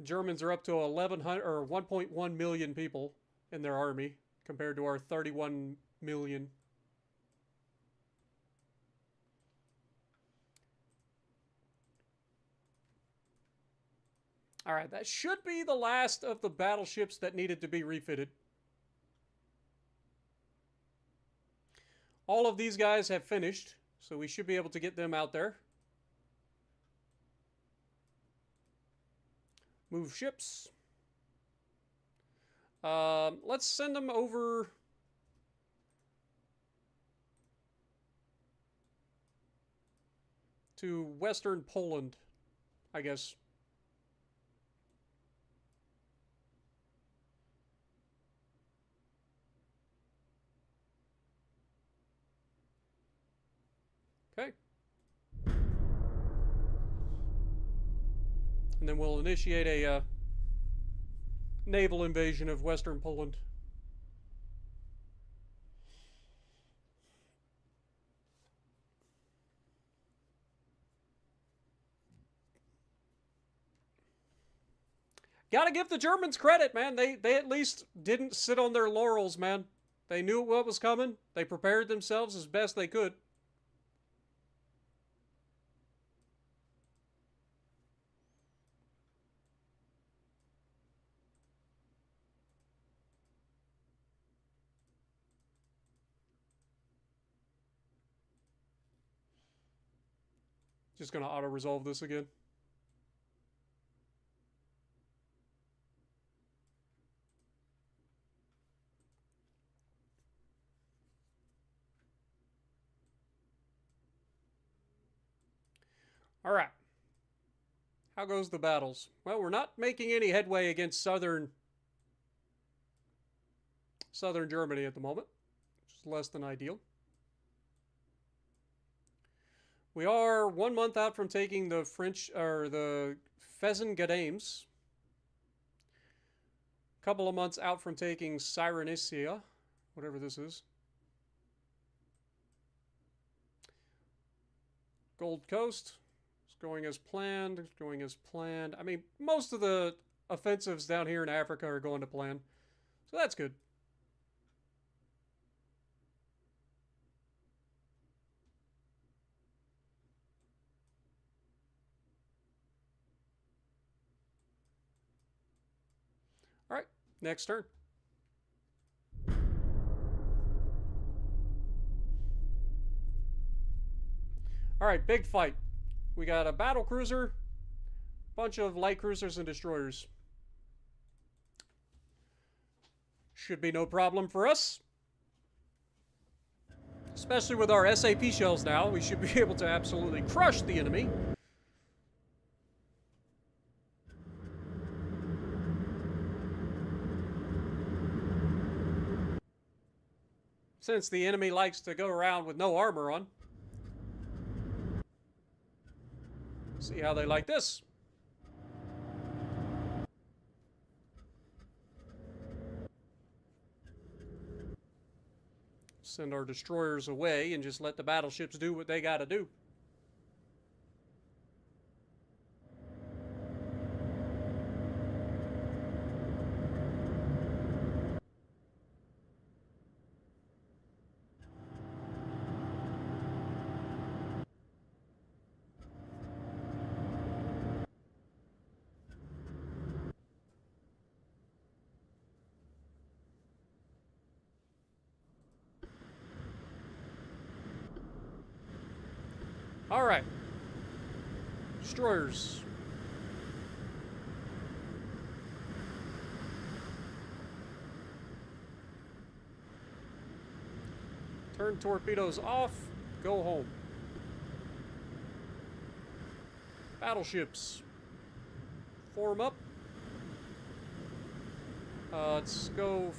Germans are up to 1,100 or 1.1 million people in their army compared to our 31 million. All right, that should be the last of the battleships that needed to be refitted. All of these guys have finished, so we should be able to get them out there. Move ships. Let's send them over to Western Poland, I guess. Okay. And then we'll initiate a naval invasion of Western Poland. Gotta give the Germans credit, man. They at least didn't sit on their laurels, man. They knew what was coming. They prepared themselves as best they could. Just gonna auto-resolve this again. All right. How goes the battles? Well, we're not making any headway against southern Germany at the moment, which is less than ideal. We are 1 month out from taking the French, or the Fessengadeims. A couple of months out from taking Cyrenaica, whatever this is. Gold Coast is going as planned. It's going as planned. I mean, most of the offensives down here in Africa are going to plan, so that's good. All right, next turn. All right, big fight. We got a battle cruiser, bunch of light cruisers and destroyers. Should be no problem for us. Especially with our SAP shells now, we should be able to absolutely crush the enemy. Since the enemy likes to go around with no armor on. See how they like this. Send our destroyers away and just let the battleships do what they gotta do. All right. Destroyers. Turn torpedoes off. Go home. Battleships. Form up. Let's go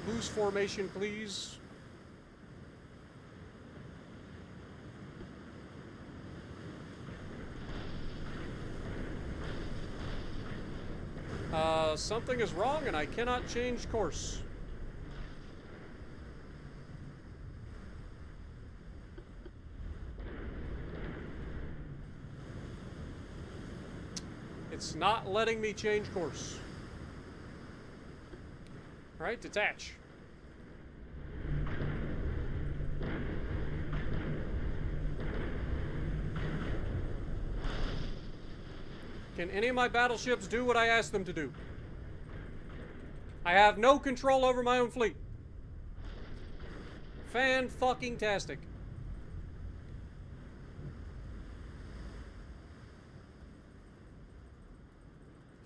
loose formation, please. Something is wrong and I cannot change course. It's not letting me change course. All right, detach. Can any of my battleships do what I asked them to do? I have no control over my own fleet. Fan-fucking-tastic.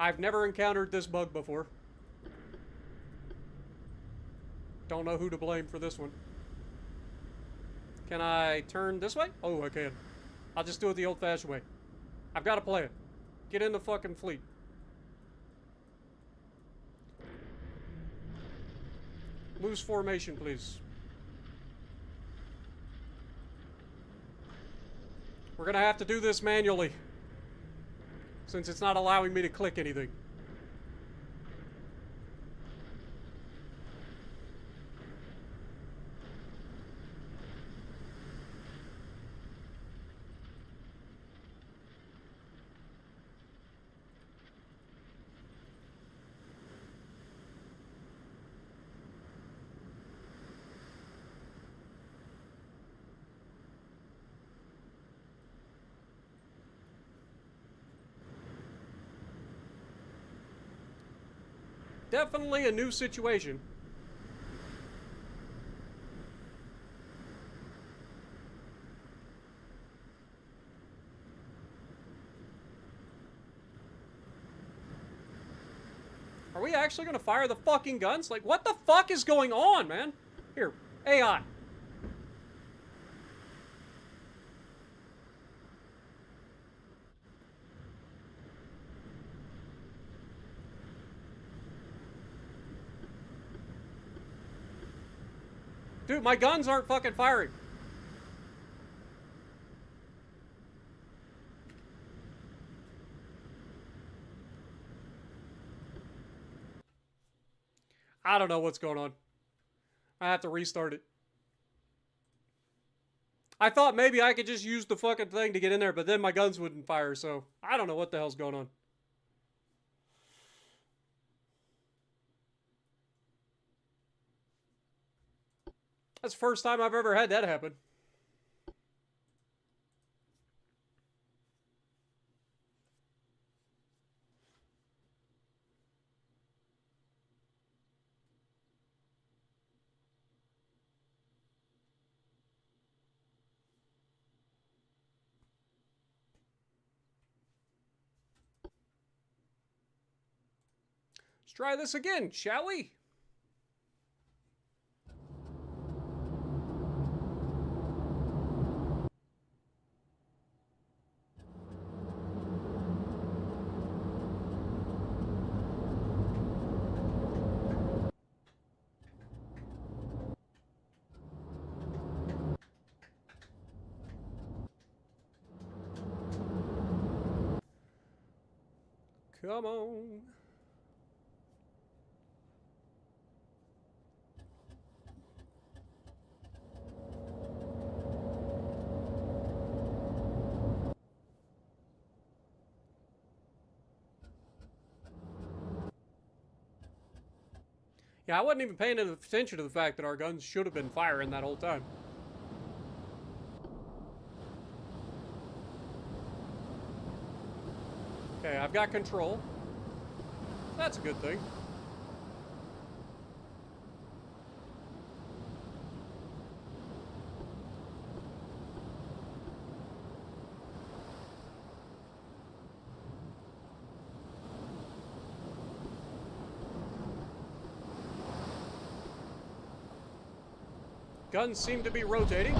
I've never encountered this bug before. Don't know who to blame for this one. Can I turn this way? Oh, I can. I'll just do it the old-fashioned way. I've got a plan. Get in the fucking fleet. Loose formation, please. We're gonna have to do this manually, since it's not allowing me to click anything. Definitely a new situation. Are we actually gonna fire the fucking guns? Like, what the fuck is going on, man? Here, AI. Dude, my guns aren't fucking firing. I don't know what's going on. I have to restart it. I thought maybe I could just use the fucking thing to get in there, but then my guns wouldn't fire, so I don't know what the hell's going on. That's the first time I've ever had that happen. Let's try this again, shall we? Come on. Yeah, I wasn't even paying attention to the fact that our guns should have been firing that whole time. Okay, I've got control. That's a good thing. Guns seem to be rotating.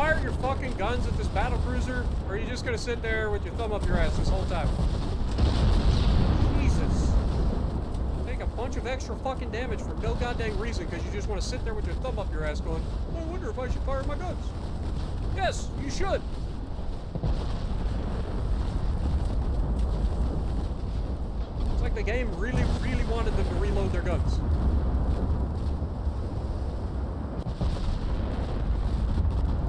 fire your fucking guns at this battlecruiser, or are you just gonna sit there with your thumb up your ass this whole time? Jesus. Take a bunch of extra fucking damage for no goddamn reason because you just want to sit there with your thumb up your ass going, I wonder if I should fire my guns. Yes, you should. It's like the game really, really wanted them to reload their guns.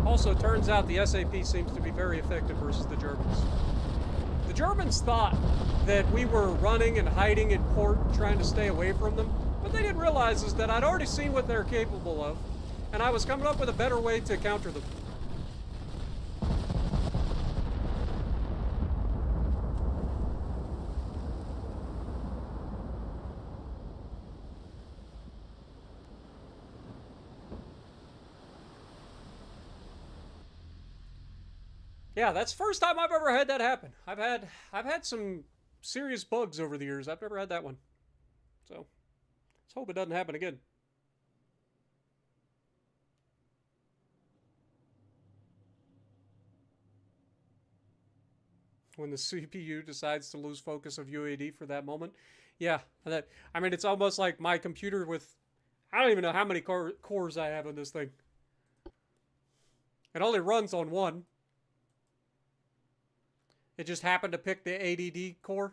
Also, turns out the SAP seems to be very effective versus the Germans. The Germans thought that we were running and hiding in port, trying to stay away from them. What they didn't realize is that I'd already seen what they're capable of, and I was coming up with a better way to counter them. Yeah, that's the first time I've ever had that happen. I've had some serious bugs over the years. I've never had that one. So, let's hope it doesn't happen again. When the CPU decides to lose focus of UAD for that moment. Yeah, I mean, it's almost like my computer with, I don't even know how many cores I have on this thing. It only runs on one. It just happened to pick the ADD core.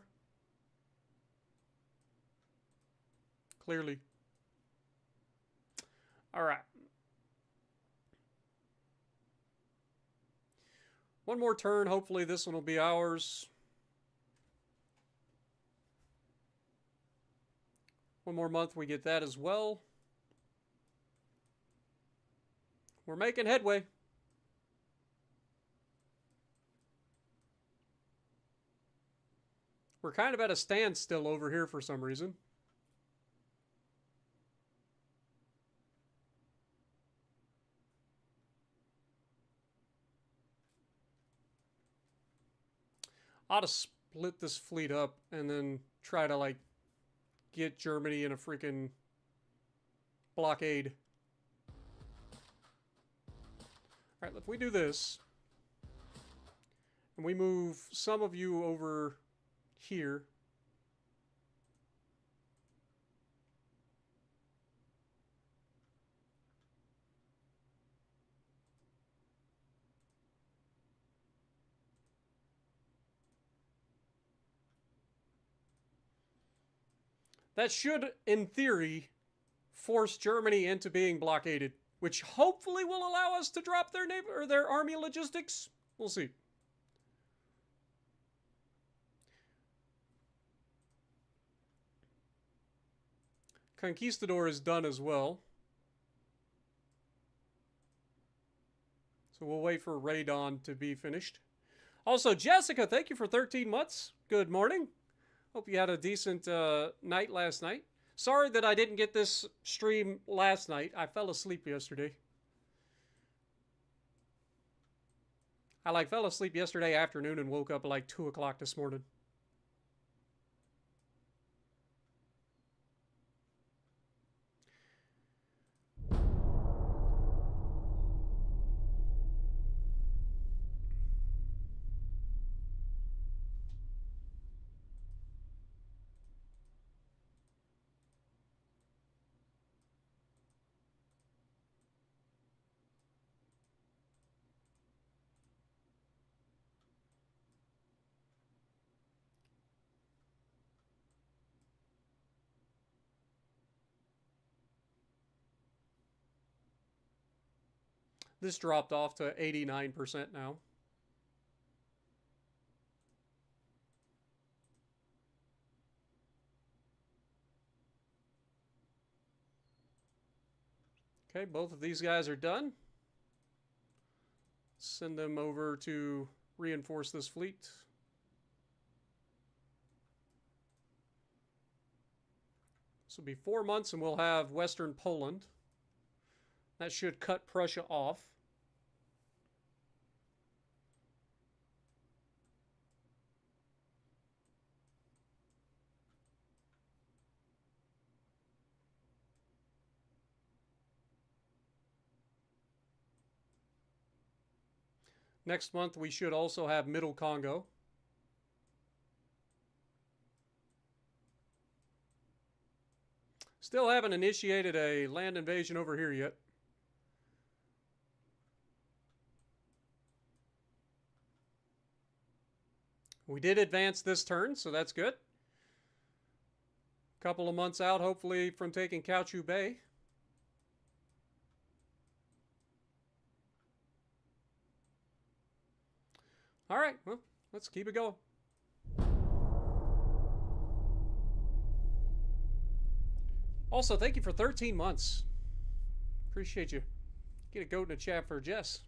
Clearly. All right. One more turn. Hopefully this one will be ours. One more month we get that as well. We're making headway. We're kind of at a standstill over here for some reason. I ought to split this fleet up and then try to, like, get Germany in a freaking blockade. Alright, if we do this, and we move some of you over here. That should, in theory, force Germany into being blockaded, which hopefully will allow us to drop their navy or their army logistics. We'll see. Conquistador is done as well. So we'll wait for Radon to be finished. Also, Jessica, thank you for 13 months. Good morning. Hope you had a decent night last night. Sorry that I didn't get this stream last night. I fell asleep yesterday. I fell asleep yesterday afternoon and woke up at like 2 o'clock this morning. This dropped off to 89% now. Okay, both of these guys are done. Send them over to reinforce this fleet. This will be 4 months and we'll have Western Poland. That should cut Prussia off. Next month, we should also have Middle Congo. Still haven't initiated a land invasion over here yet. We did advance this turn, so that's good. Couple of months out, hopefully, from taking Kaohsiung Bay. All right, well, let's keep it going. Also, thank you for 13 months. Appreciate you. Get a goat in the chat for Jess.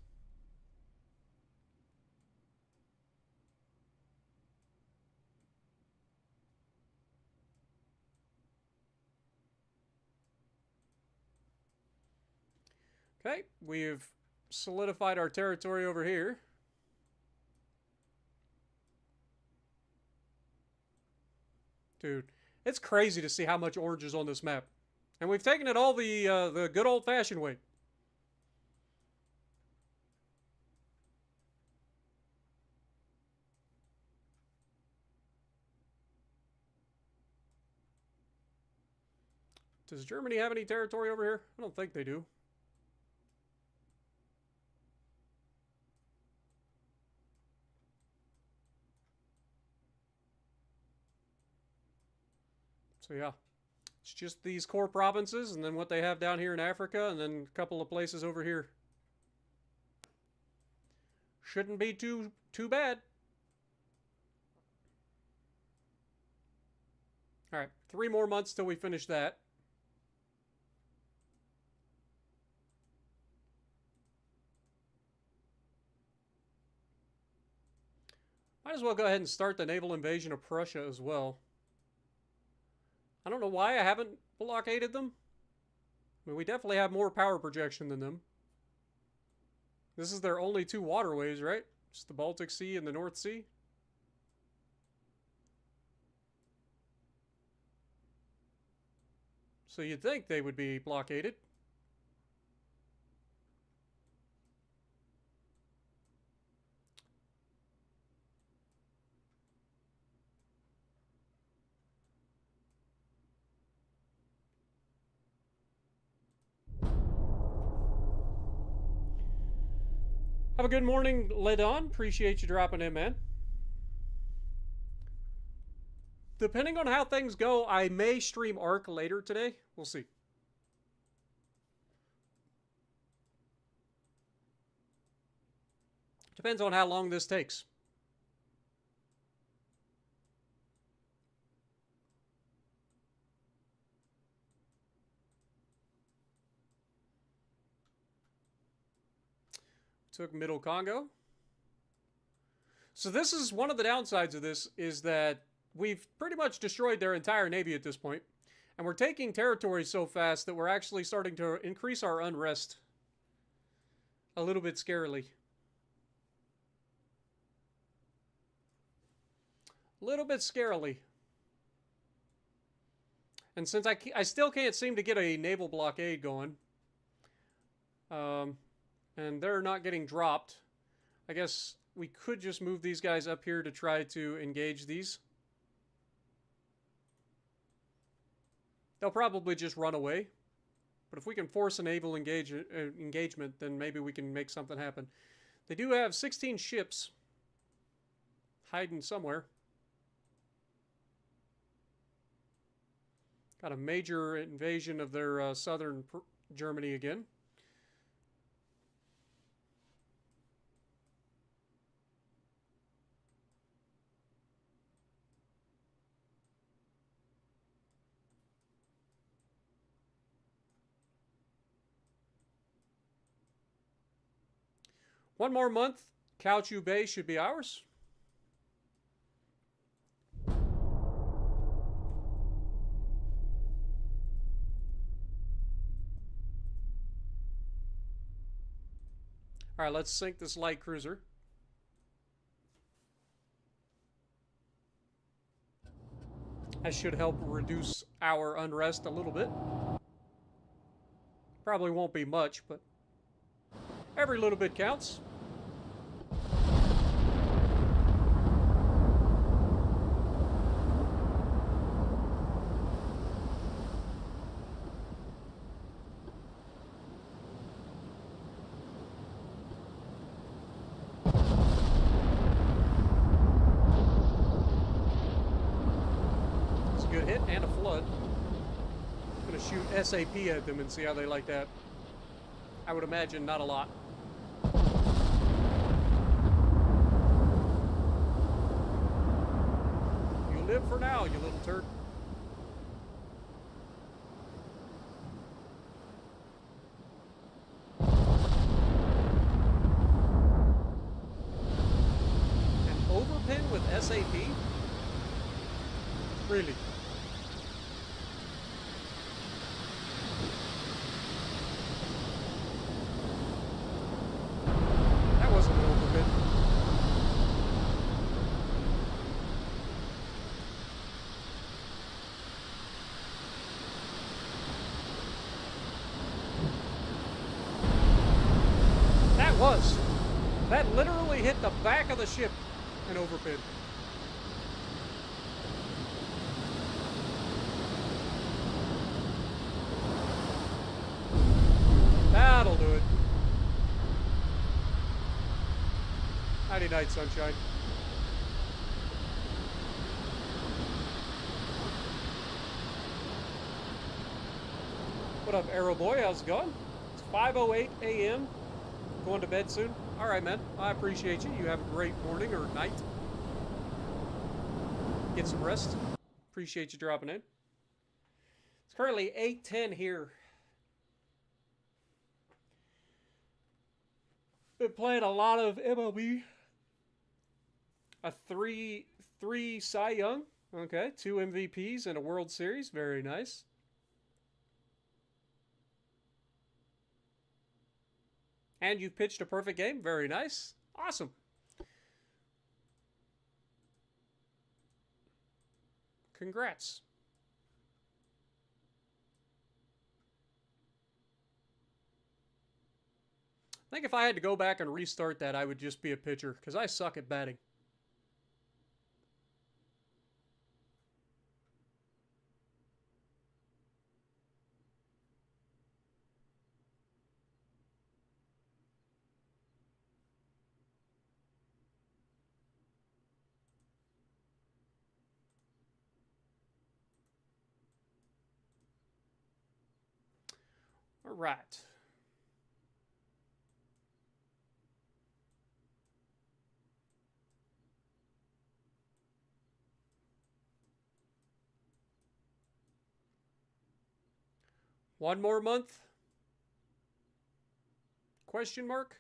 Okay, we've solidified our territory over here. Dude, it's crazy to see how much orange is on this map. And we've taken it all the good old-fashioned way. Does Germany have any territory over here? I don't think they do. So yeah, it's just these core provinces and then what they have down here in Africa and then a couple of places over here. Shouldn't be too bad. All right, 3 more months till we finish that. Might as well go ahead and start the naval invasion of Prussia as well. I don't know why I haven't blockaded them. I mean, we definitely have more power projection than them. This is their only 2 waterways, right? Just the Baltic Sea and the North Sea. So you'd think they would be blockaded. Have a good morning, Ledon. Appreciate you dropping in, man. Depending on how things go, I may stream Ark later today. We'll see. Depends on how long this takes. Took Middle Congo. So this is one of the downsides of this, is that we've pretty much destroyed their entire navy at this point. And we're taking territory so fast that we're actually starting to increase our unrest a little bit scarily. A little bit scarily. And since I still can't seem to get a naval blockade going, and they're not getting dropped, I guess we could just move these guys up here to try to engage these. They'll probably just run away. But if we can force a naval engagement, then maybe we can make something happen. They do have 16 ships hiding somewhere. Got a major invasion of their southern Germany again. One more month, Kaohsiung Bay should be ours. All right, let's sink this light cruiser. That should help reduce our unrest a little bit. Probably won't be much, but every little bit counts. SAP at them and see how they like that. I would imagine not a lot. You live for now, you little turd. An overpin with SAP? Really? That wasn't an overpin. That was. That literally hit the back of the ship and overpin. That'll do it. Nighty night, sunshine. What up, Arrow Boy? How's it going? It's 5:08 a.m. Going to bed soon? Alright, man. I appreciate you. You have a great morning or night. Get some rest. Appreciate you dropping in. It's currently 8:10 here. Been playing a lot of MLB. A three Cy Young. Okay, 2 MVPs and a World Series. Very nice. And you've pitched a perfect game. Very nice. Awesome. Congrats. I think if I had to go back and restart that, I would just be a pitcher, because I suck at batting. All right. One more month? Question mark?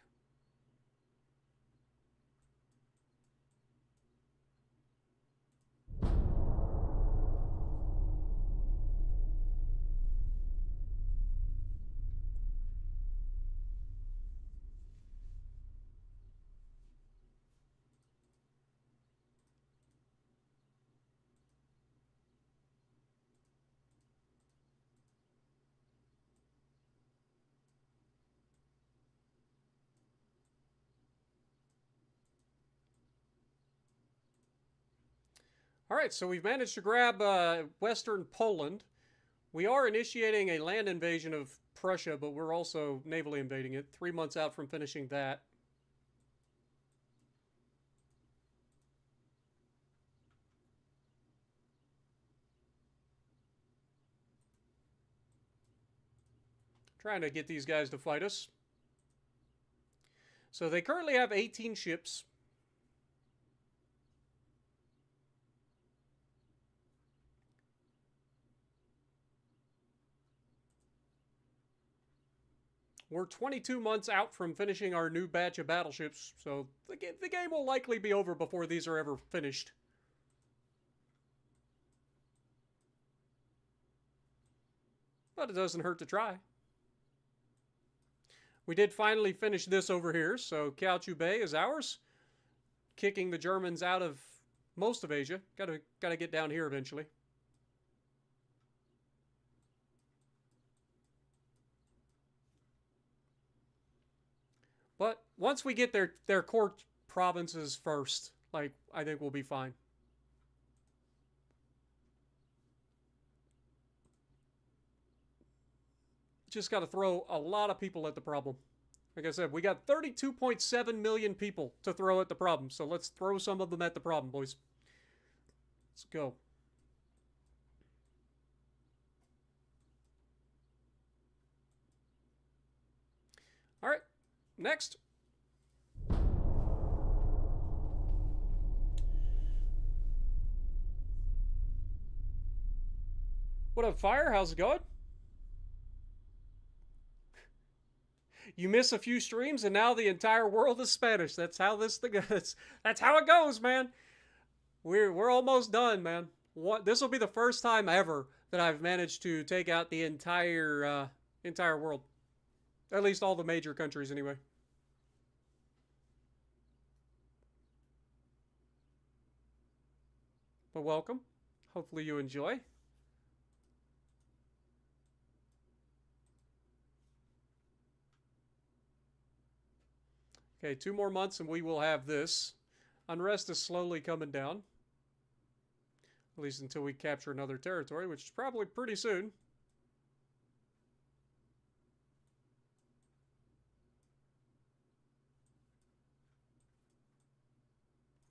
All right, so we've managed to grab Western Poland. We are initiating a land invasion of Prussia, but we're also navally invading it. 3 months out from finishing that. Trying to get these guys to fight us. So they currently have 18 ships. We're 22 months out from finishing our new batch of battleships, so the game will likely be over before these are ever finished. But it doesn't hurt to try. We did finally finish this over here, so Kiautschou Bay is ours. Kicking the Germans out of most of Asia. Gotta get down here eventually. But once we get their core provinces first, like, I think we'll be fine. Just got to throw a lot of people at the problem. Like I said, we got 32.7 million people to throw at the problem. So let's throw some of them at the problem, boys. Let's go. Next. What up, Fire? How's it going? You miss a few streams and now the entire world is Spanish. That's how this thing goes. That's how it goes, man. We're almost done, man. This will be the first time ever that I've managed to take out the entire world. At least all the major countries, anyway. But welcome. Hopefully you enjoy. Okay, 2 more months and we will have this. Unrest is slowly coming down. At least until we capture another territory, which is probably pretty soon.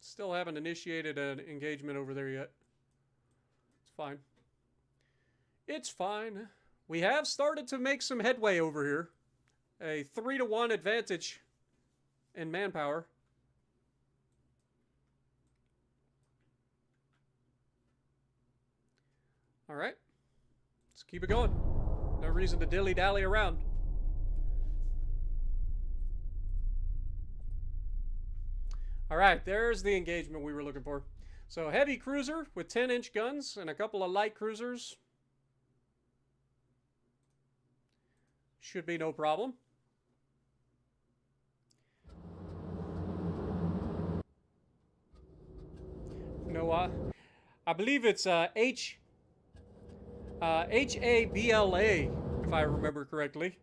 Still haven't initiated an engagement over there yet. It's fine. It's fine. We have started to make some headway over here. A 3-to-1 advantage in manpower. All right. Let's keep it going. No reason to dilly-dally around. All right, there's the engagement we were looking for. So heavy cruiser with 10-inch guns and a couple of light cruisers. Should be no problem. No, I believe it's H-A-B-L-A, if I remember correctly.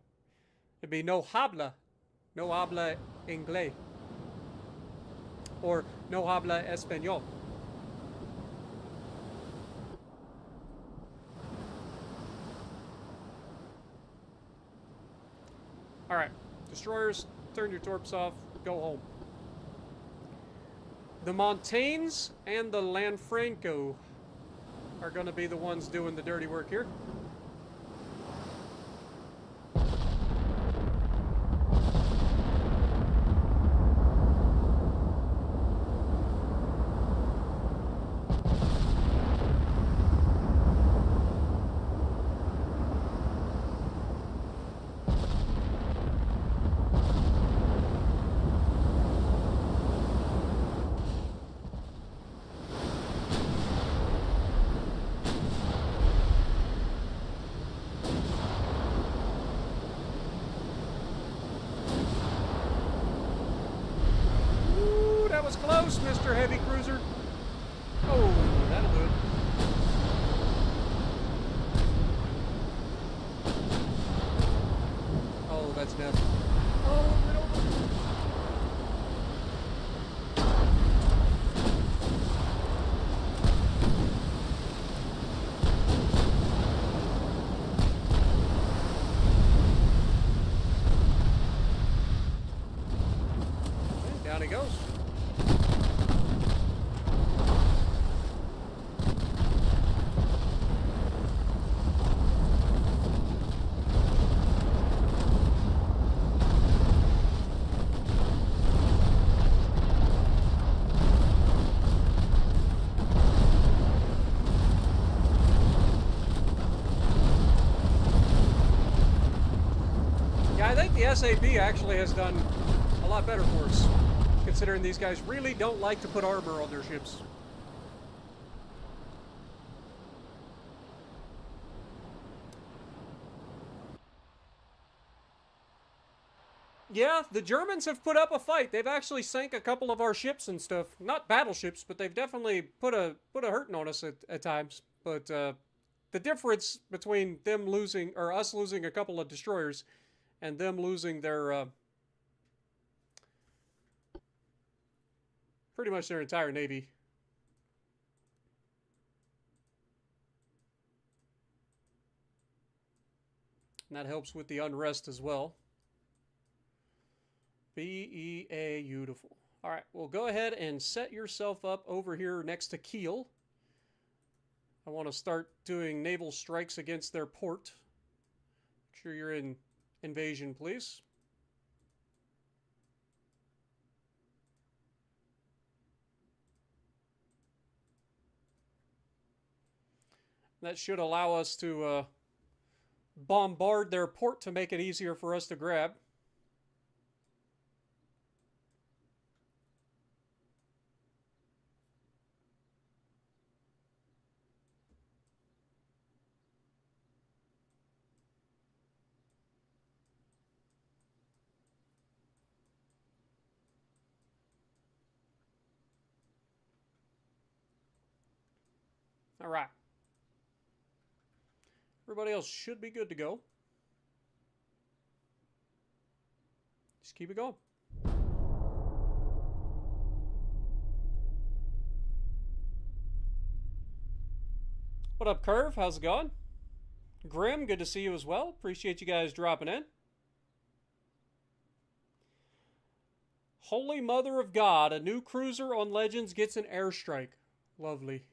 It'd be no habla inglés. Or no habla español. Alright, destroyers, turn your torps off, go home. The Montaignes and the Lanfranco are going to be the ones doing the dirty work here. Was close, Mr. Heavy Cruiser. Oh, that'll do it. Oh, that's death. Oh, get over. Okay, down he goes. I think the SAP actually has done a lot better for us, considering these guys really don't like to put armor on their ships. Yeah, the Germans have put up a fight. They've actually sank a couple of our ships and stuff. Not battleships, but they've definitely put a hurting on us at times. But the difference between them losing, or us losing a couple of destroyers, and them losing their pretty much their entire navy. And that helps with the unrest as well. Beautiful. All right, well, go ahead and set yourself up over here next to Kiel. I want to start doing naval strikes against their port. Make sure you're in invasion, please. That should allow us to bombard their port to make it easier for us to grab. All right. Everybody else should be good to go. Just keep it going. What up, Curve? How's it going? Grim, good to see you as well. Appreciate you guys dropping in. Holy Mother of God, a new cruiser on Legends gets an airstrike. Lovely.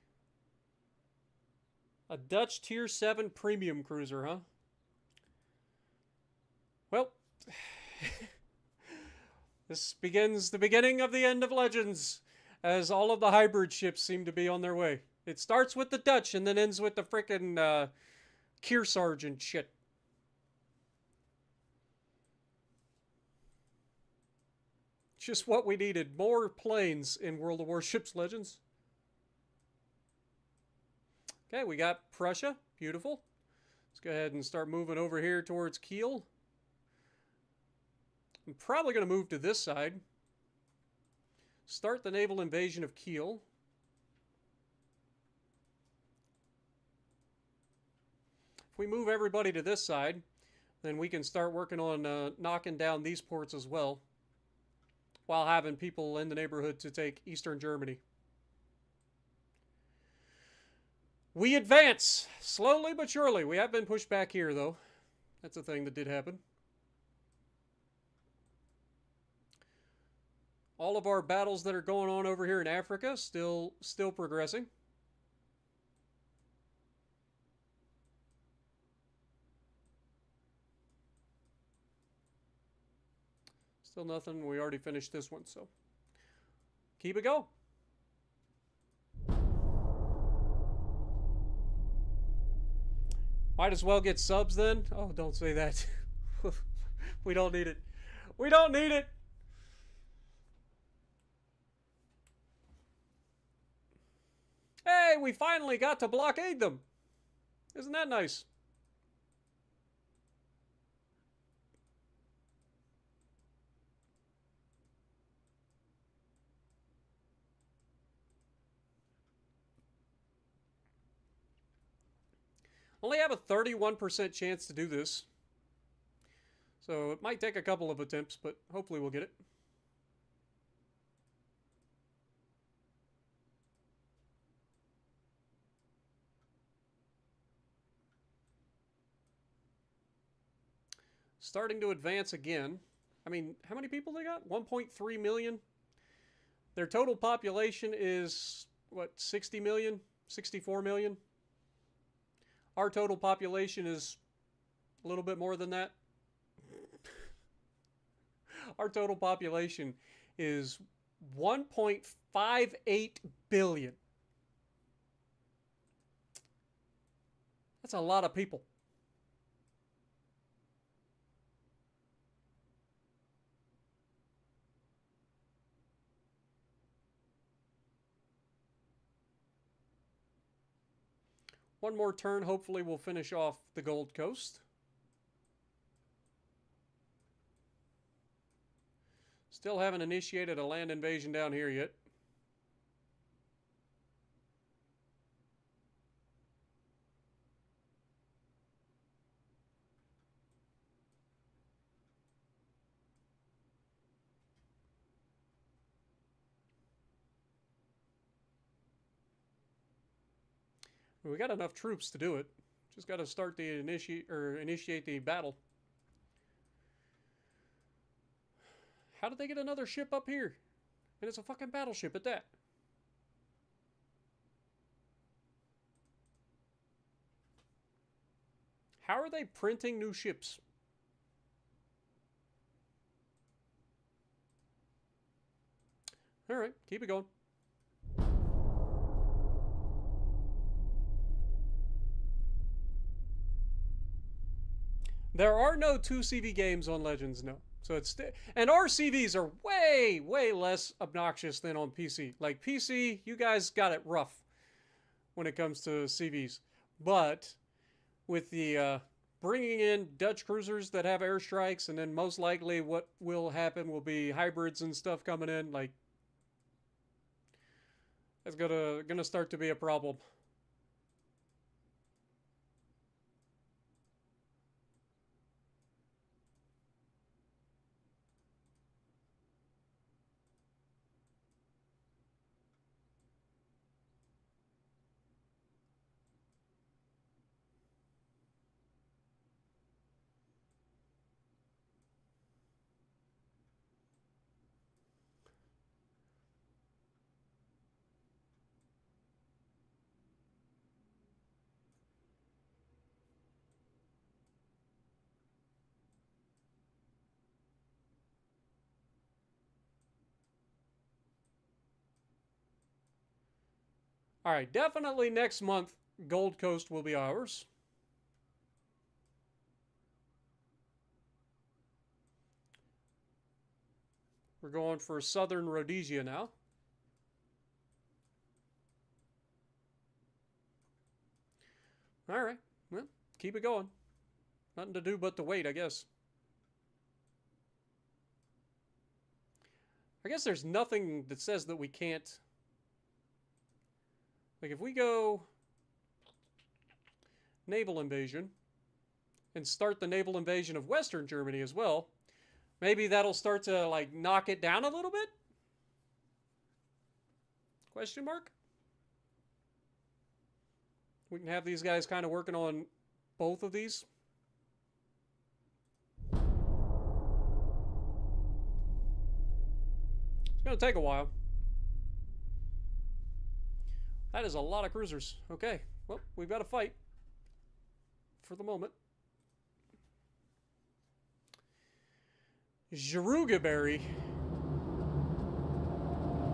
A Dutch Tier 7 premium cruiser, huh? Well, this begins the beginning of the end of Legends, as all of the hybrid ships seem to be on their way. It starts with the Dutch and then ends with the frickin' Kearsarge and shit. Just what we needed. More planes in World of Warships Legends. Okay, we got Prussia. Beautiful. Let's go ahead and start moving over here towards Kiel. I'm probably going to move to this side. Start the naval invasion of Kiel. If we move everybody to this side, then we can start working on knocking down these ports as well, while having people in the neighborhood to take Eastern Germany. We advance, slowly but surely. We have been pushed back here, though. That's a thing that did happen. All of our battles that are going on over here in Africa, still progressing. Still nothing. We already finished this one, so keep it going. Might as well get subs then. Oh, don't say that. We don't need it. We don't need it. Hey, we finally got to blockade them. Isn't that nice? Only have a 31% chance to do this. So it might take a couple of attempts, but hopefully we'll get it. Starting to advance again. I mean, how many people they got? 1.3 million. Their total population is, what, 60 million? 64 million? Our total population is a little bit more than that. Our total population is 1.58 billion. That's a lot of people. One more turn, hopefully we'll finish off the Gold Coast. Still haven't initiated a land invasion down here yet. We got enough troops to do it. Just got to start the initiate the battle. How did they get another ship up here? And it's a fucking battleship at that. How are they printing new ships? All right, keep it going. There are no 2CV games on Legends, no. So it's and our CVs are way less obnoxious than on PC. Like PC, you guys got it rough when it comes to CVs, but with the bringing in Dutch cruisers that have airstrikes, and then most likely what will happen will be hybrids and stuff coming in. Like, it's gonna start to be a problem. All right, definitely next month, Gold Coast will be ours. We're going for Southern Rhodesia now. All right, well, keep it going. Nothing to do but to wait, I guess. I guess there's nothing that says that we can't. Like, if we go naval invasion and start the naval invasion of Western Germany as well, maybe that'll start to, like, knock it down a little bit? Question mark? We can have these guys kind of working on both of these. It's going to take a while. That is a lot of cruisers. Okay, well, we've got to fight for the moment. Jarugaberry.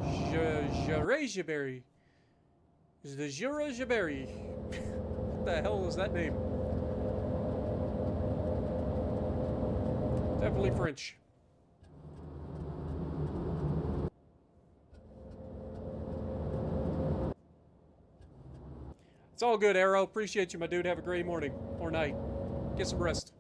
Jarejaberry. The Jarejaberry. What the hell is that name? Definitely French. It's all good, Arrow. Appreciate you, my dude. Have a great morning or night. Get some rest.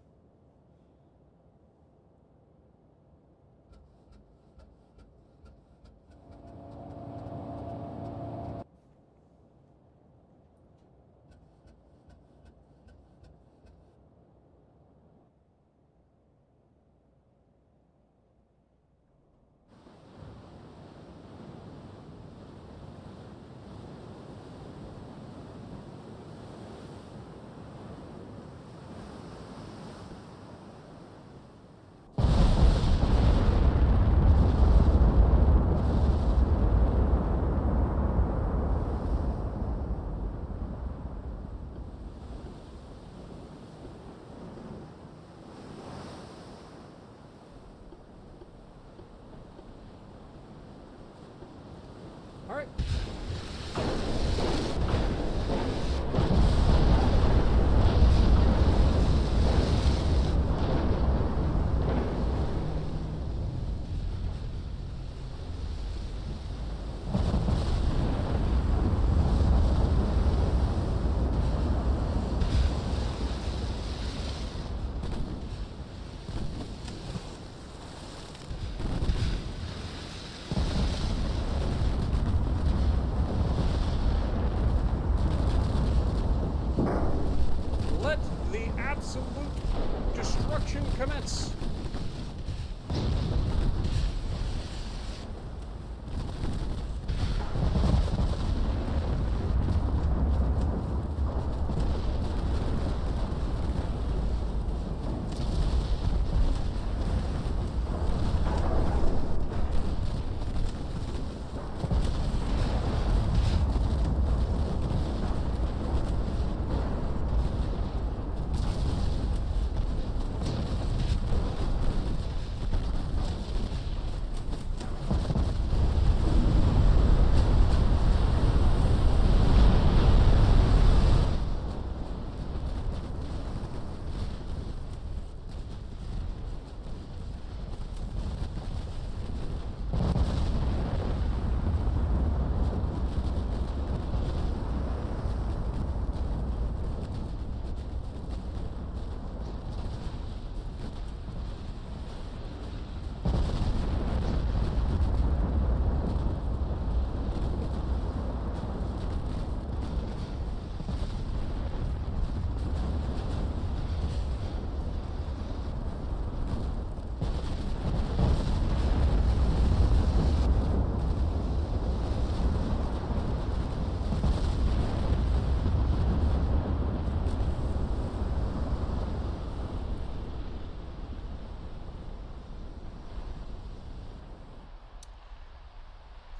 All right.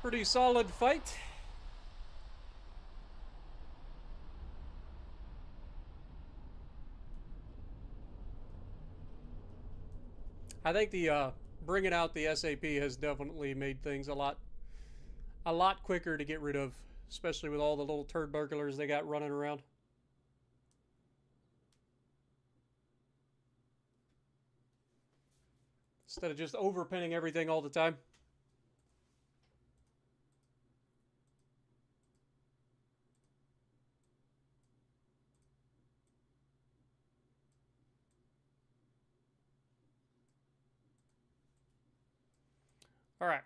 Pretty solid fight. I think the bringing out the SAP has definitely made things a lot quicker to get rid of, especially with all the little turd burglars they got running around. Instead of just overpinning everything all the time. All right.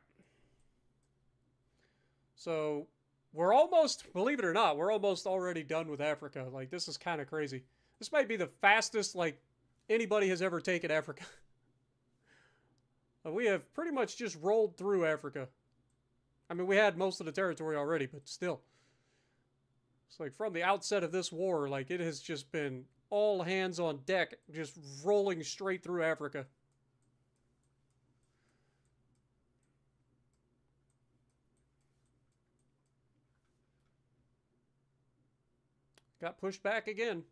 So we're almost, believe it or not, we're almost already done with Africa. Like, this is kind of crazy. This might be the fastest, like, anybody has ever taken Africa. We have pretty much just rolled through Africa. I mean, we had most of the territory already, but still. It's like from the outset of this war, like, it has just been all hands on deck, just rolling straight through Africa. Got pushed back again.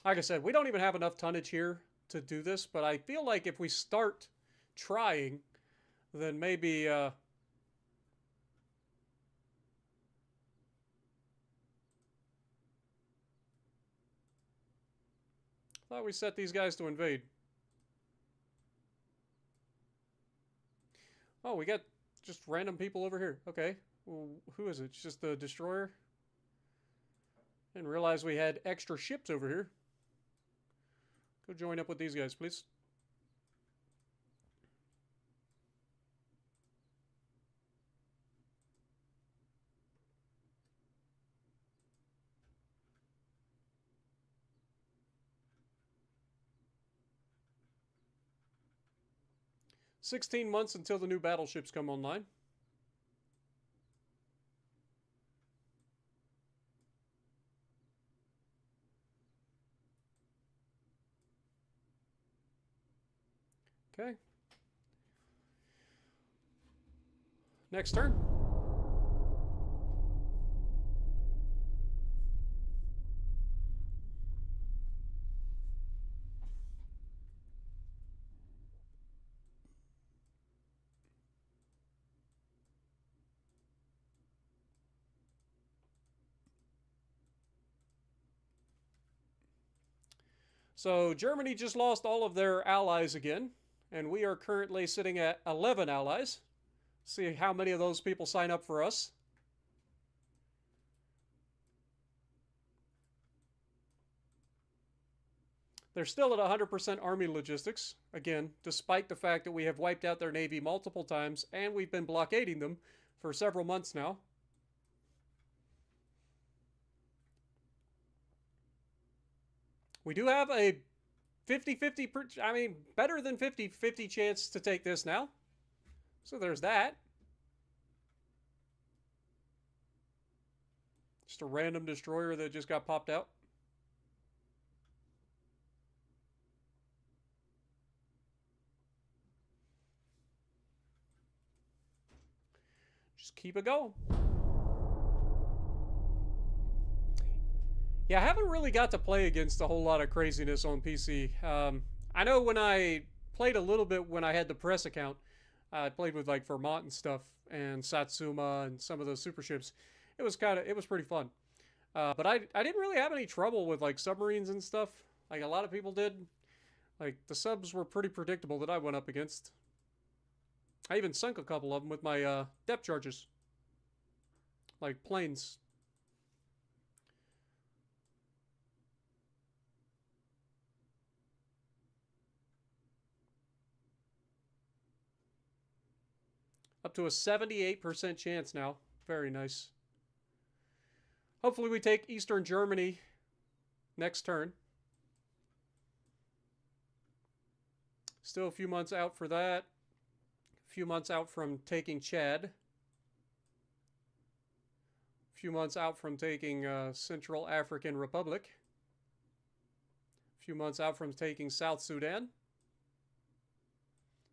Like I said, we don't even have enough tonnage here to do this, but I feel like if we start trying, then maybe thought we set these guys to invade. Oh, we got just random people over here. Okay. Well, who is it? It's just the destroyer? Didn't realize we had extra ships over here. Go join up with these guys, please. "16 months until the new battleships come online." Okay. Next turn. So Germany just lost all of their allies again, and we are currently sitting at 11 allies. See how many of those people sign up for us. They're still at 100% army logistics, again, despite the fact that we have wiped out their navy multiple times and we've been blockading them for several months now. We do have a 50-50, I mean, better than 50-50 chance to take this now. So there's that. Just a random destroyer that just got popped out. Just keep it going. Yeah, I haven't really got to play against a whole lot of craziness on PC. I know when I played a little bit when I had the press account, I played with like Vermont and stuff, and Satsuma and some of those super ships. It was pretty fun. But I didn't really have any trouble with like submarines and stuff, like a lot of people did. Like the subs were pretty predictable that I went up against. I even sunk a couple of them with my depth charges, like planes. Up to a 78% chance now. Very nice. Hopefully we take Eastern Germany next turn. Still a few months out for that. A few months out from taking Chad. A few months out from taking Central African Republic. A few months out from taking South Sudan.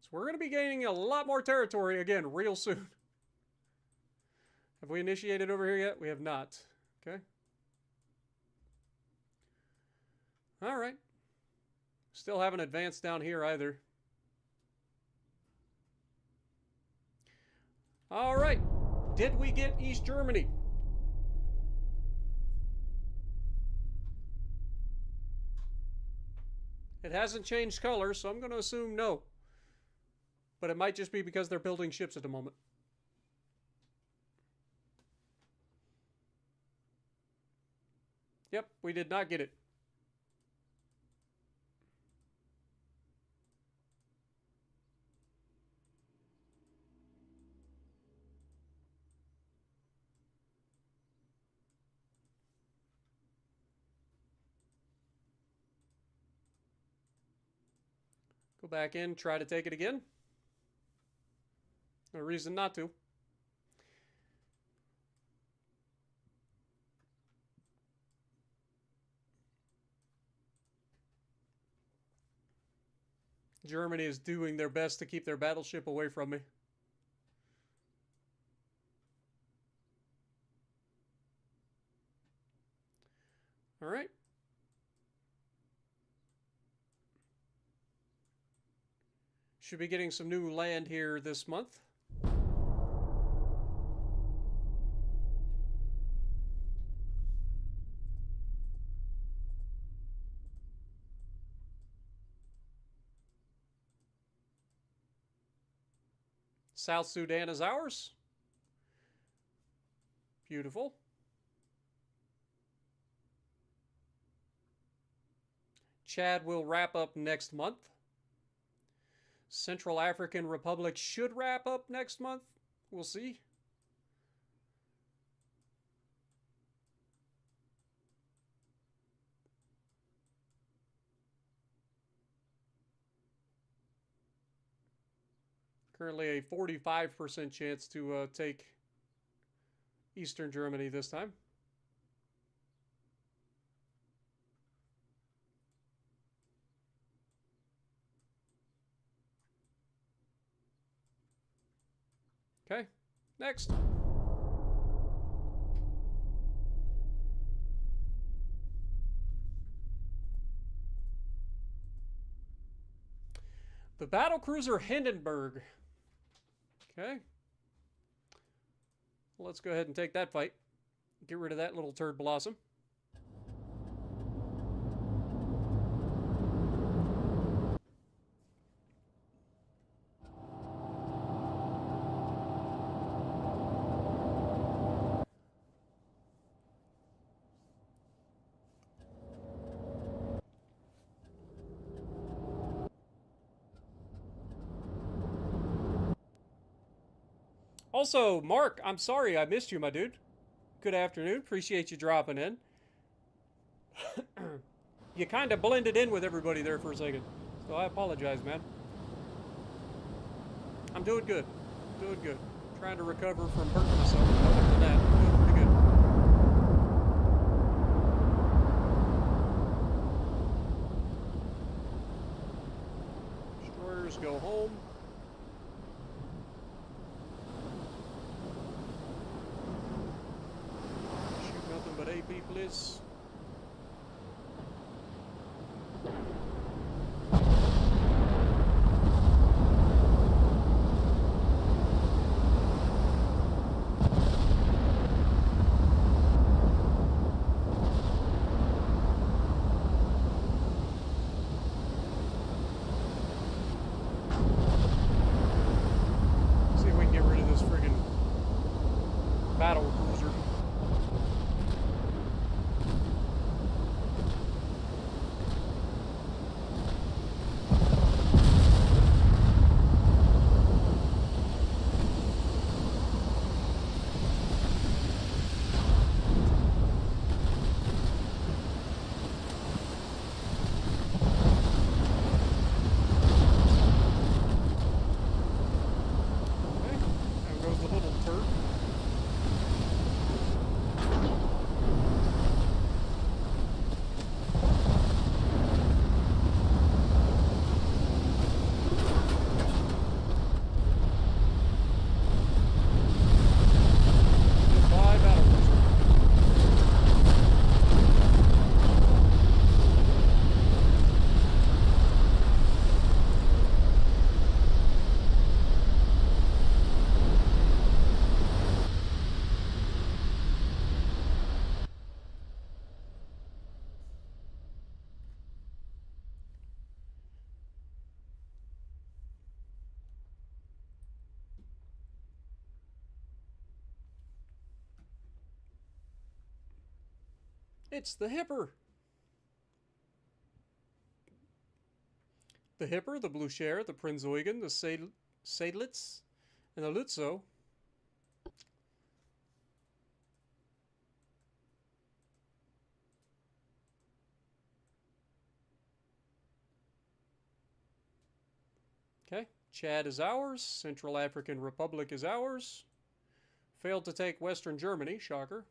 So we're going to be gaining a lot more territory again real soon. Have we initiated over here yet? We have not. Okay. All right. Still haven't advanced down here either. All right. Did we get East Germany? It hasn't changed colors, so I'm going to assume no. But it might just be because they're building ships at the moment. Yep, we did not get it. Go back in, try to take it again. No reason not to. Germany is doing their best to keep their battleship away from me. All right. Should be getting some new land here this month. South Sudan is ours. Beautiful. Chad will wrap up next month. Central African Republic should wrap up next month. We'll see. Currently a 45% chance to take Eastern Germany this time. Okay, next. The battlecruiser Hindenburg. Okay. Well, let's go ahead and take that fight. Get rid of that little turd blossom. Also, Mark, I'm sorry I missed you, my dude. Good afternoon. Appreciate you dropping in. You kind of blended in with everybody there for a second. So I apologize, man. I'm doing good. Doing good. Trying to recover from hurting myself. Other than that, I'm doing pretty good. Destroyers go home. But AP, please. See if we can get rid of this friggin' battle cruiser. It's the Hipper. The Hipper, the Blue Share, the Prinz Eugen, the Seydlitz, and the Lutzo. Okay, Chad is ours. Central African Republic is ours. Failed to take Western Germany, shocker.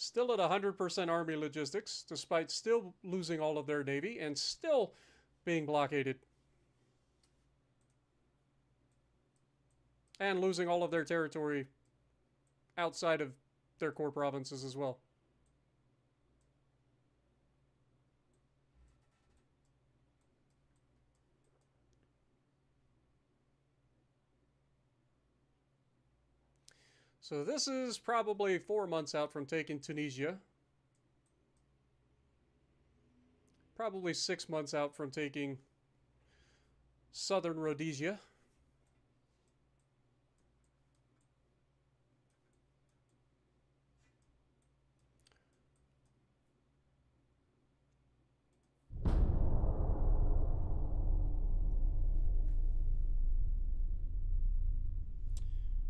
Still at 100% Army logistics, despite still losing all of their Navy and still being blockaded. And losing all of their territory outside of their core provinces as well. So this is probably 4 months out from taking Tunisia. Probably 6 months out from taking southern Rhodesia.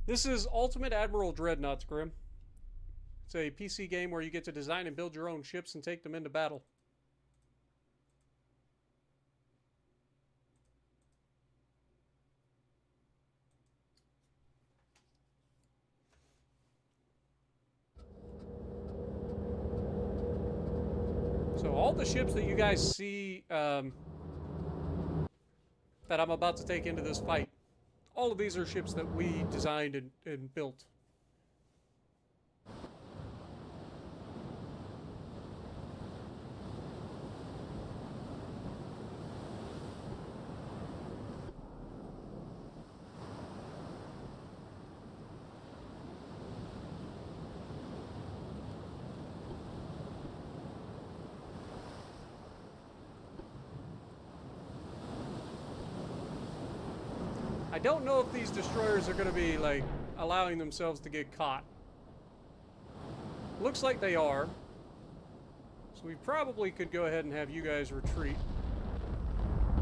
This is Ultimate Admiral Dreadnoughts, Grim. It's a PC game where you get to design and build your own ships and take them into battle. So all the ships that you guys see that I'm about to take into this fight, all of these are ships that we designed and built. I don't know if these destroyers are going to be, like, allowing themselves to get caught. Looks like they are. So we probably could go ahead and have you guys retreat.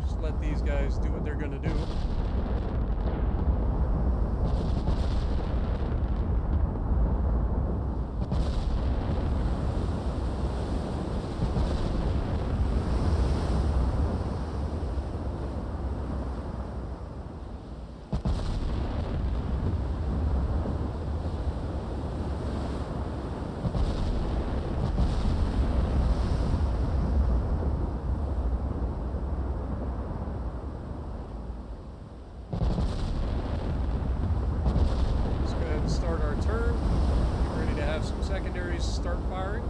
Just let these guys do what they're going to do. Start firing.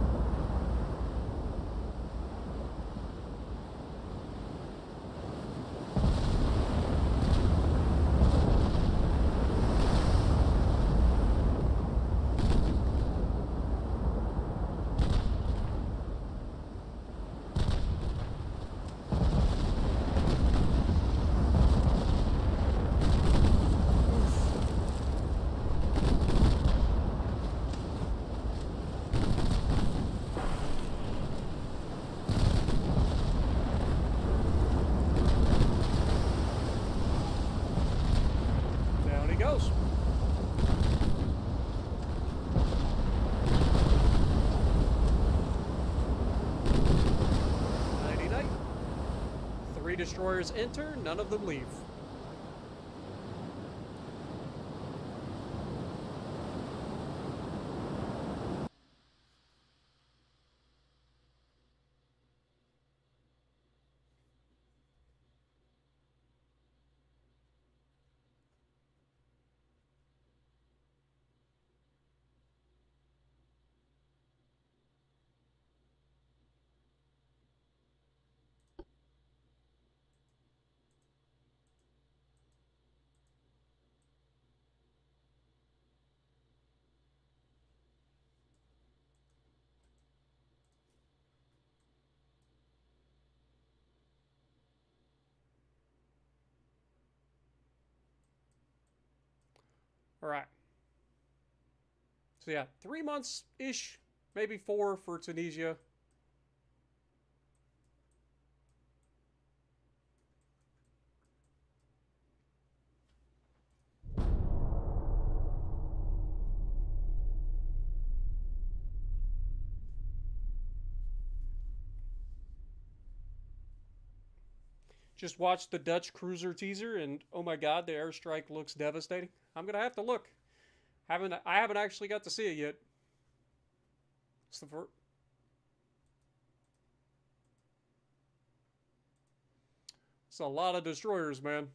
Destroyers enter, none of them leave. Alright. So yeah, 3 months-ish, maybe 4 for Tunisia. Just watched the Dutch cruiser teaser, and oh my god, the airstrike looks devastating. I'm gonna have to look. I haven't actually got to see it yet. It's the first. It's a lot of destroyers, man.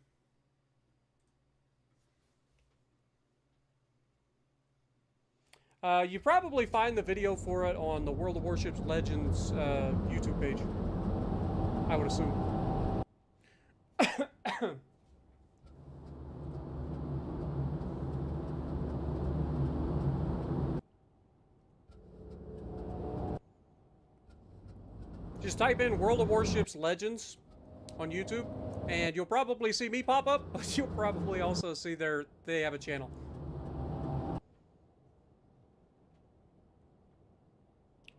You probably find the video for it on the World of Warships Legends YouTube page, I would assume. Just type in World of Warships Legends on YouTube, and you'll probably see me pop up, but you'll probably also see they have a channel.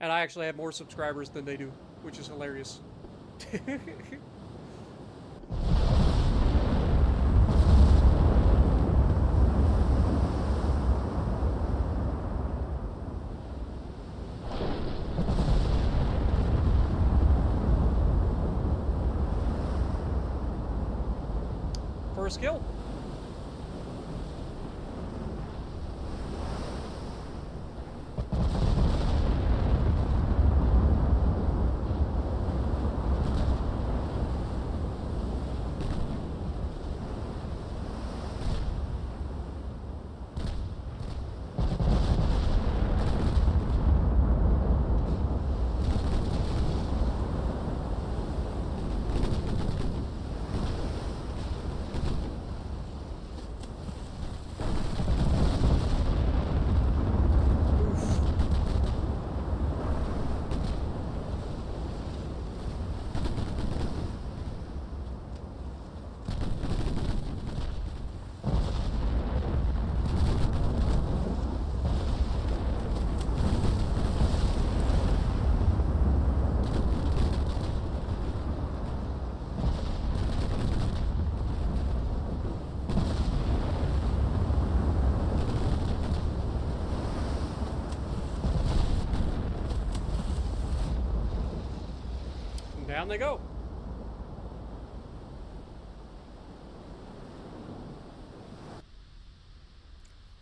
And I actually have more subscribers than they do, which is hilarious. First kill. Down they go.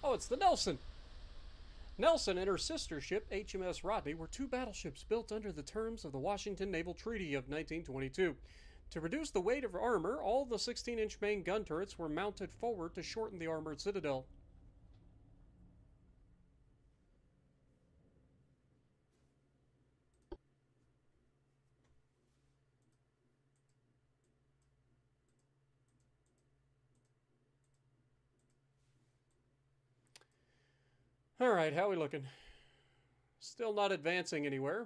Oh, it's the Nelson. Nelson and her sister ship, HMS Rodney, were two battleships built under the terms of the Washington Naval Treaty of 1922. To reduce the weight of armor, all the 16-inch main gun turrets were mounted forward to shorten the armored citadel. Alright, how are we looking? Still not advancing anywhere.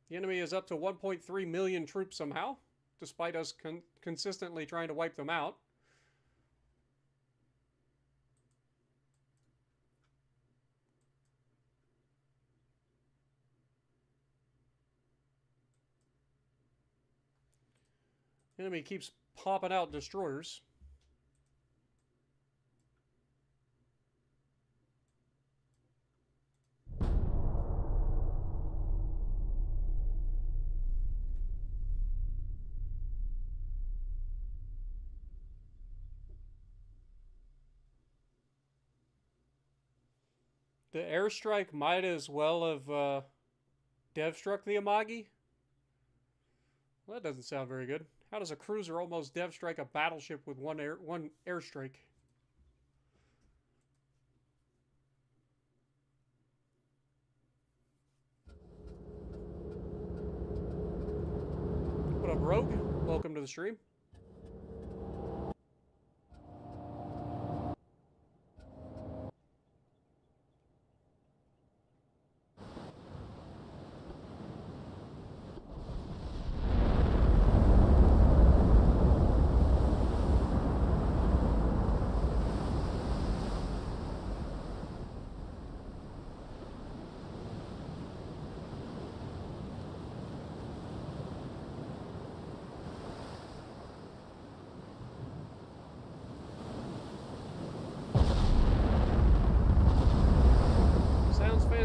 The enemy is up to 1.3 million troops somehow, despite us consistently trying to wipe them out. The enemy keeps popping out destroyers. The airstrike might as well have dev-struck the Amagi. Well, that doesn't sound very good. How does a cruiser almost dev-strike a battleship with one airstrike? What up, Rogue? Welcome to the stream.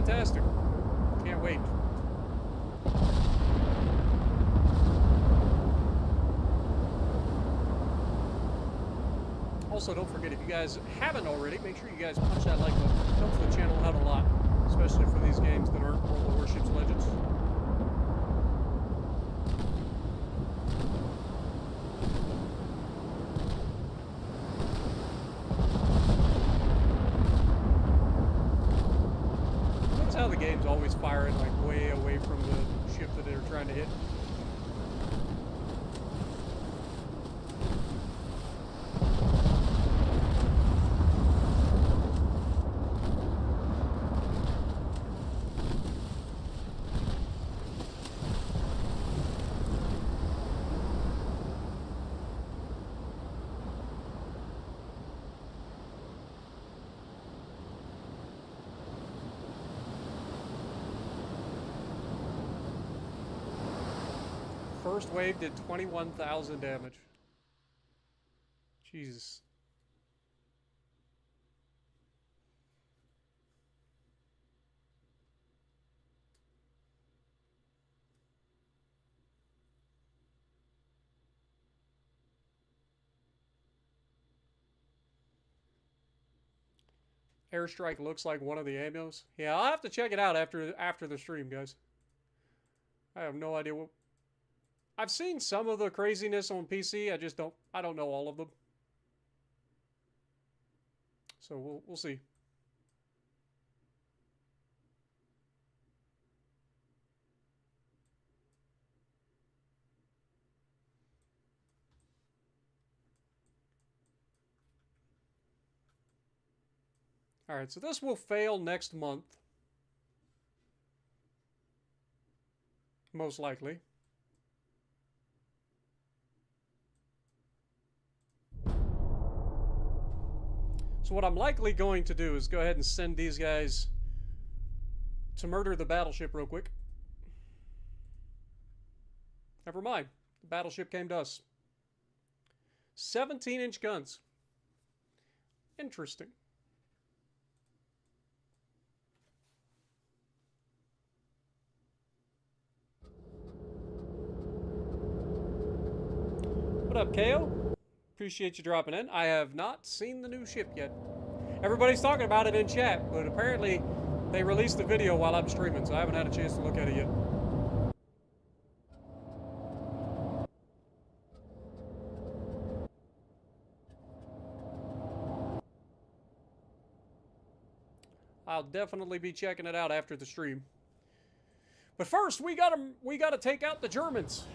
fantastic. Can't wait. Also, don't forget, if you guys haven't already, make sure you guys punch that like button. It helps the channel out a lot, especially for these games that aren't World of Warships Legends. Notice how the game's always firing like way away from the ship that they're trying to hit. First wave did 21,000 damage. Jesus. Airstrike looks like one of the ambios. Yeah, I'll have to check it out after the stream, guys. I have no idea what... I've seen some of the craziness on PC. I don't know all of them. So we'll see. All right, so this will fail next month. Most likely. So what I'm likely going to do is go ahead and send these guys to murder the battleship real quick. Never mind. The battleship came to us. 17-inch guns. Interesting. What up, KO? Appreciate you dropping in. I have not seen the new ship yet. Everybody's talking about it in chat, but apparently they released the video while I'm streaming, so I haven't had a chance to look at it yet. I'll definitely be checking it out after the stream. But first, we gotta take out the Germans.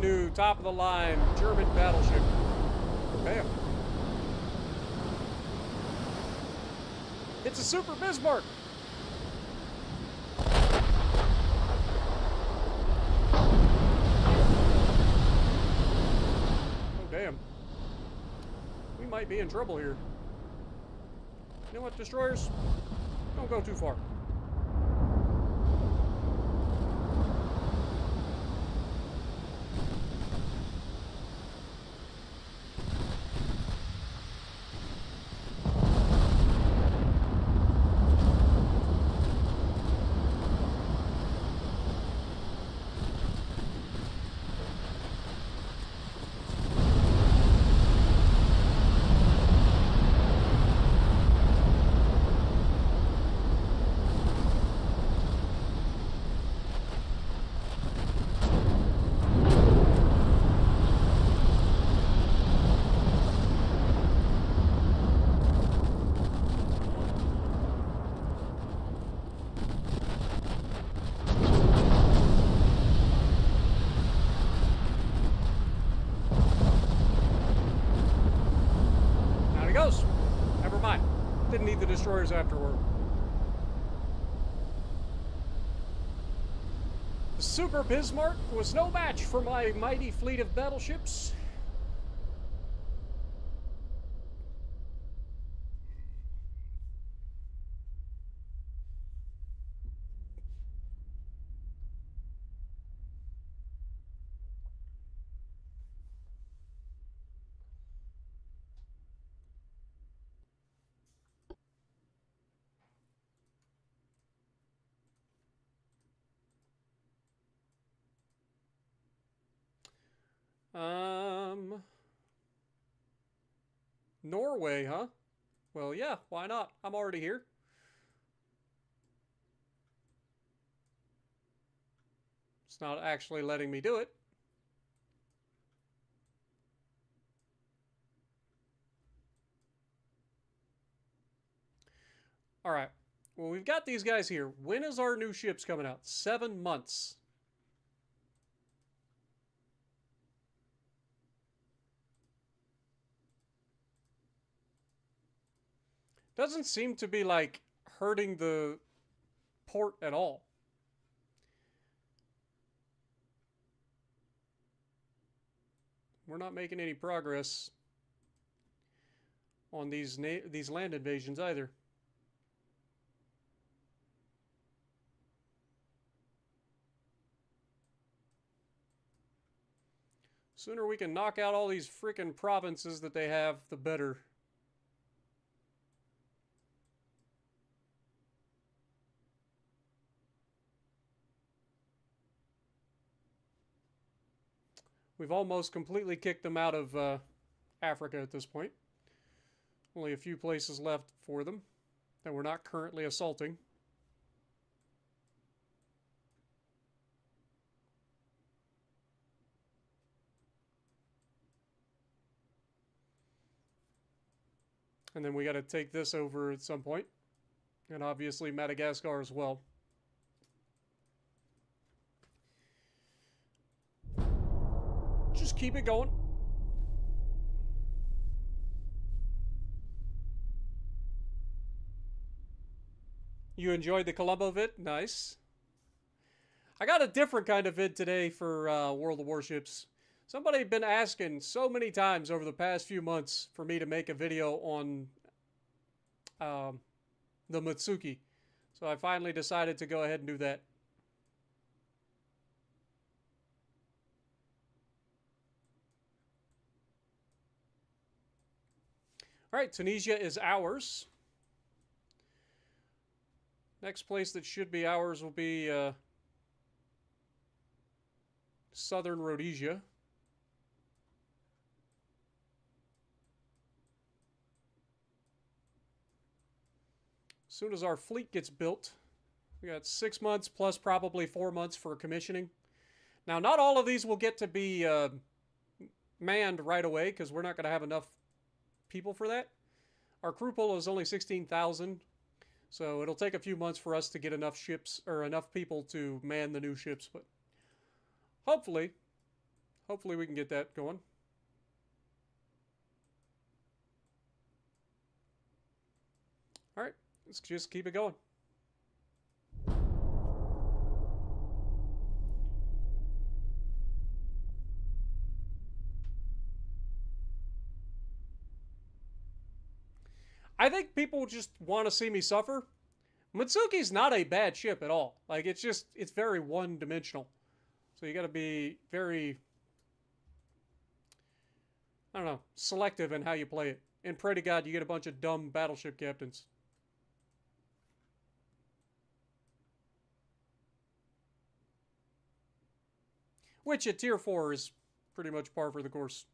New top of the line German battleship. Bam. It's a Super Bismarck. Oh damn. We might be in trouble here. You know what, destroyers? Don't go too far. Didn't need the destroyers afterward. Super Bismarck was no match for my mighty fleet of battleships. Norway, huh? Well, yeah, why not? I'm already here. It's not actually letting me do it. All right. Well, we've got these guys here. When is our new ships coming out? 7 months. Doesn't seem to be, like, hurting the port at all. We're not making any progress on these land invasions either. Sooner we can knock out all these freaking provinces that they have, the better. We've almost completely kicked them out of Africa at this point. Only a few places left for them that we're not currently assaulting. And then we got to take this over at some point. And obviously Madagascar as well. Just keep it going. You enjoyed the Columbo vid? Nice. I got a different kind of vid today for World of Warships. Somebody had been asking so many times over the past few months for me to make a video on the Mitsuki. So I finally decided to go ahead and do that. All right, Tunisia is ours. Next place that should be ours will be Southern Rhodesia. As soon as our fleet gets built, we got 6 months plus probably 4 months for commissioning. Now, not all of these will get to be manned right away because we're not going to have enough people for that. Our crew pool is only 16,000, so it'll take a few months for us to get enough ships or enough people to man the new ships, but hopefully we can get that going. All right, let's just keep it going. I think people just want to see me suffer. Mitsuki's not a bad ship at all. Like, it's very one-dimensional. So you got to be very, I don't know, selective in how you play it. And pray to God you get a bunch of dumb battleship captains. Which at tier 4 is pretty much par for the course.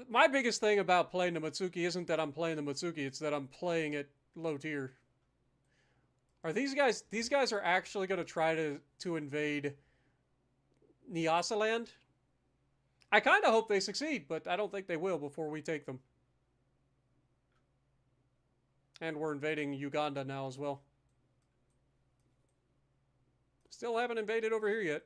My biggest thing about playing the Mitsuki isn't that I'm playing the Mitsuki, it's that I'm playing it low tier. Are these guys are actually going to try to invade Nyasaland? I kind of hope they succeed, but I don't think they will before we take them. And we're invading Uganda now as well. Still haven't invaded over here yet.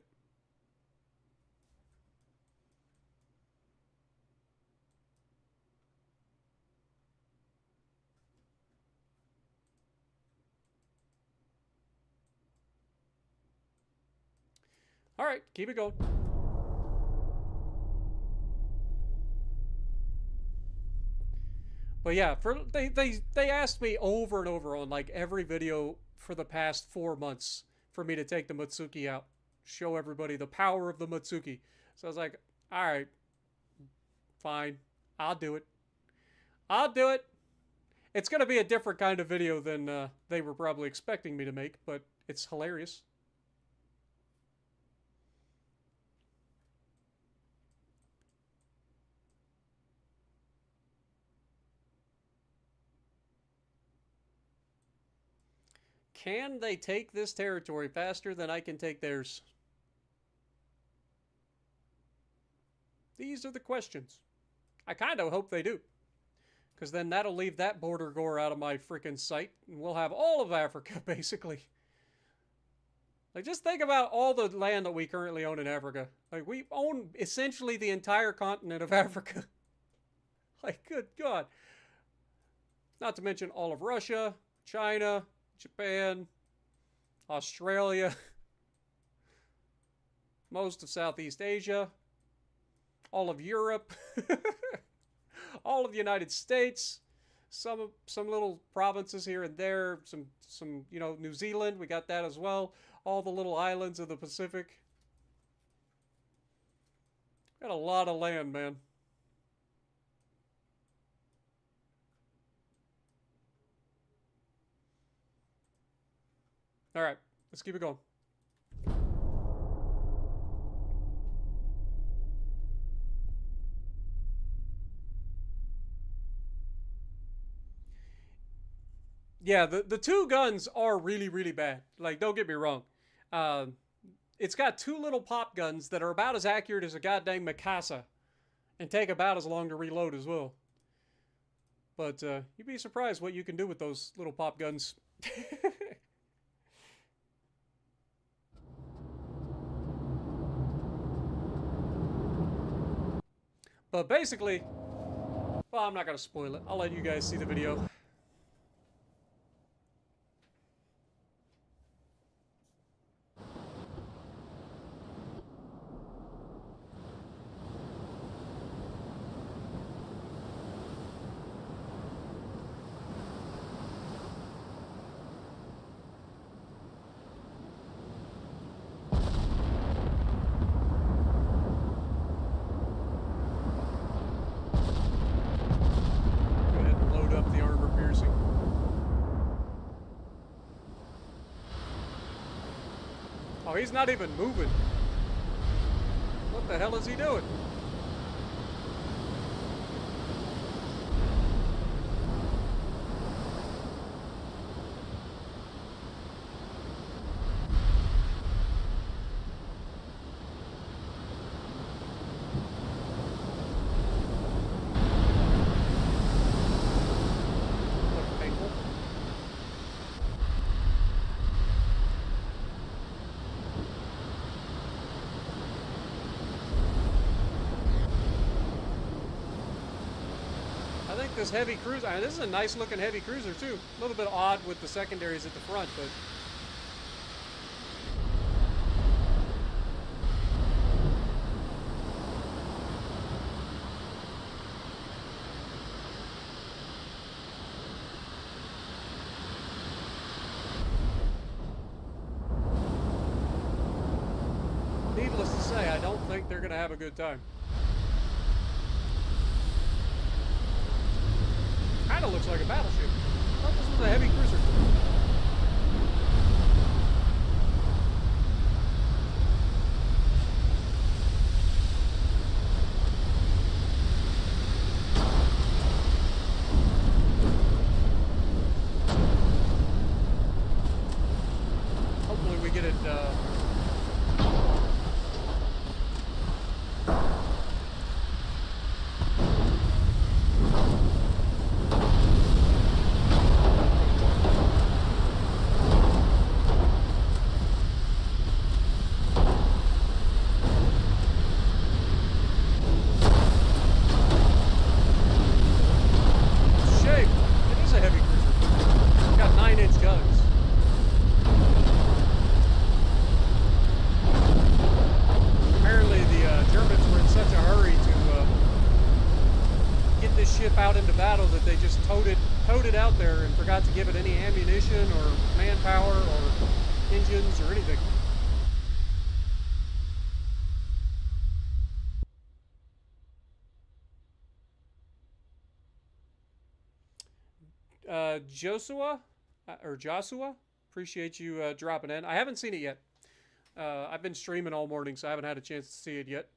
All right, keep it going. But yeah, they asked me over and over on like every video for the past 4 months for me to take the Mutsuki out, show everybody the power of the Mutsuki. So I was like, all right, fine, I'll do it. I'll do it. It's gonna be a different kind of video than they were probably expecting me to make, but it's hilarious. Can they take this territory faster than I can take theirs? These are the questions. I kind of hope they do. Because then that'll leave that border gore out of my freaking sight, and we'll have all of Africa, basically. Like, just think about all the land that we currently own in Africa. Like, we own essentially the entire continent of Africa. Like, good God. Not to mention all of Russia, China, Japan, Australia, most of Southeast Asia, all of Europe, all of the United States, some little provinces here and there, some New Zealand, we got that as well, all the little islands of the Pacific. Got a lot of land, man. All right, let's keep it going. Yeah, the two guns are really, really bad. Like, don't get me wrong. It's got two little pop guns that are about as accurate as a goddamn Mikasa and take about as long to reload as well. But you'd be surprised what you can do with those little pop guns. But basically, well, I'm not going to spoil it. I'll let you guys see the video. Oh, he's not even moving. What the hell is he doing? This heavy cruiser, this is a nice looking heavy cruiser too. A little bit odd with the secondaries at the front, but needless to say, I don't think they're gonna have a good time. Kind of looks like a battleship. I thought this was a heavy cruiser. Hopefully we get it, just towed it out there and forgot to give it any ammunition or manpower or engines or anything. Joshua, appreciate you dropping in. I haven't seen it yet. I've been streaming all morning, so I haven't had a chance to see it yet.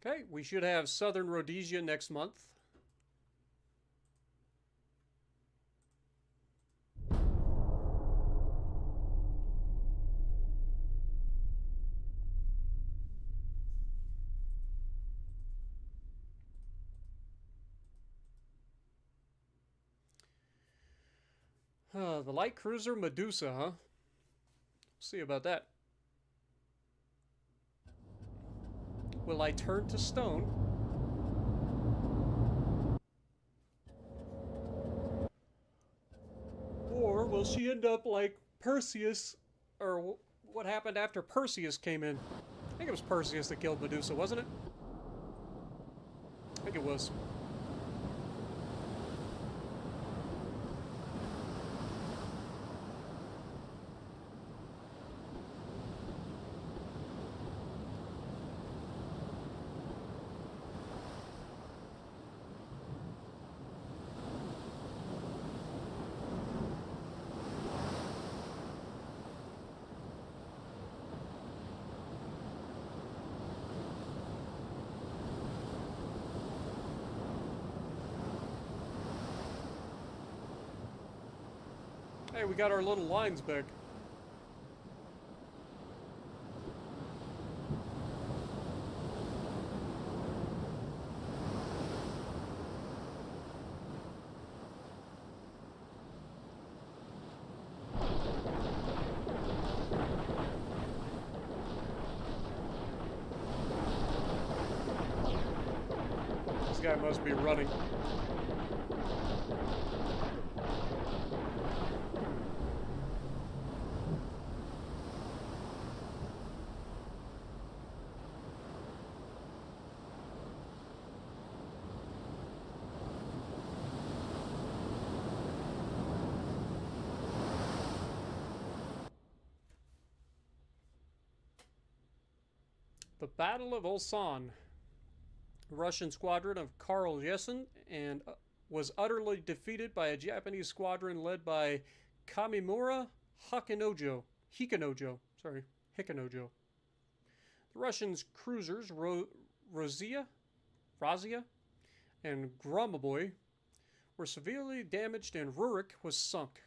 Okay, we should have Southern Rhodesia next month. The light cruiser Medusa, huh? See about that. Will I turn to stone? Or will she end up like Perseus? Or what happened after Perseus came in? I think it was Perseus that killed Medusa, wasn't it? I think it was. Hey, we got our little lines back. This guy must be running. The Battle of Ulsan. The Russian squadron of Karl Jessen and was utterly defeated by a Japanese squadron led by Kamimura Hikinojo. The Russians' cruisers Razia and Gromoboy were severely damaged and Rurik was sunk.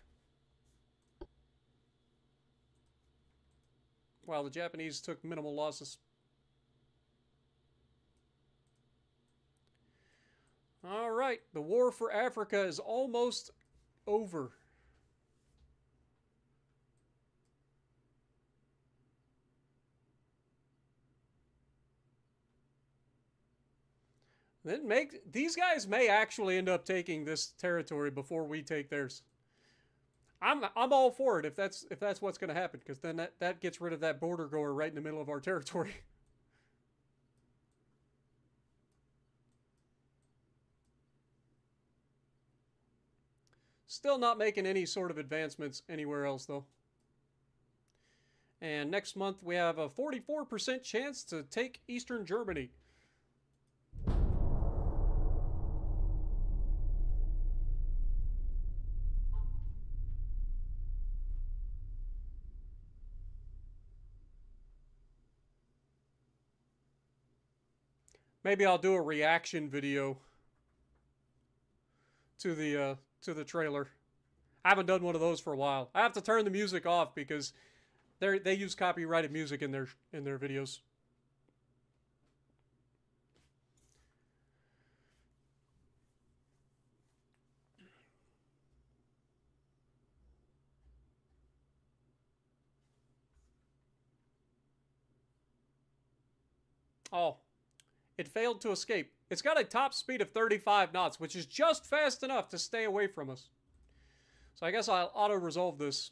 While the Japanese took minimal losses. All right, the war for Africa is almost over. These guys may actually end up taking this territory before we take theirs. I'm all for it if that's what's going to happen, because then that gets rid of that border goer right in the middle of our territory. Still not making any sort of advancements anywhere else, though. And next month, we have a 44% chance to take Eastern Germany. Maybe I'll do a reaction video to the trailer. I haven't done one of those for a while. I have to turn the music off because they use copyrighted music in their videos. Oh, it failed to escape. It's got a top speed of 35 knots, which is just fast enough to stay away from us. So I guess I'll auto-resolve this.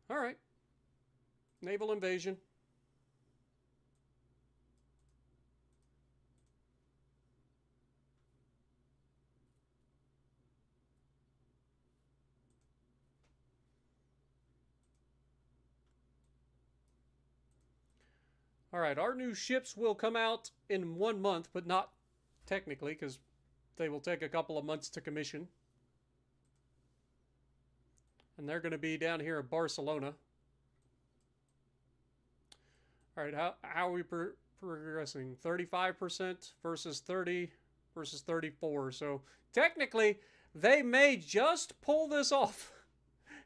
All right. Naval invasion. All right, our new ships will come out in 1 month, but not technically, because they will take a couple of months to commission. And they're going to be down here in Barcelona. All right, how are we progressing? 35% versus 30 versus 34. So technically, they may just pull this off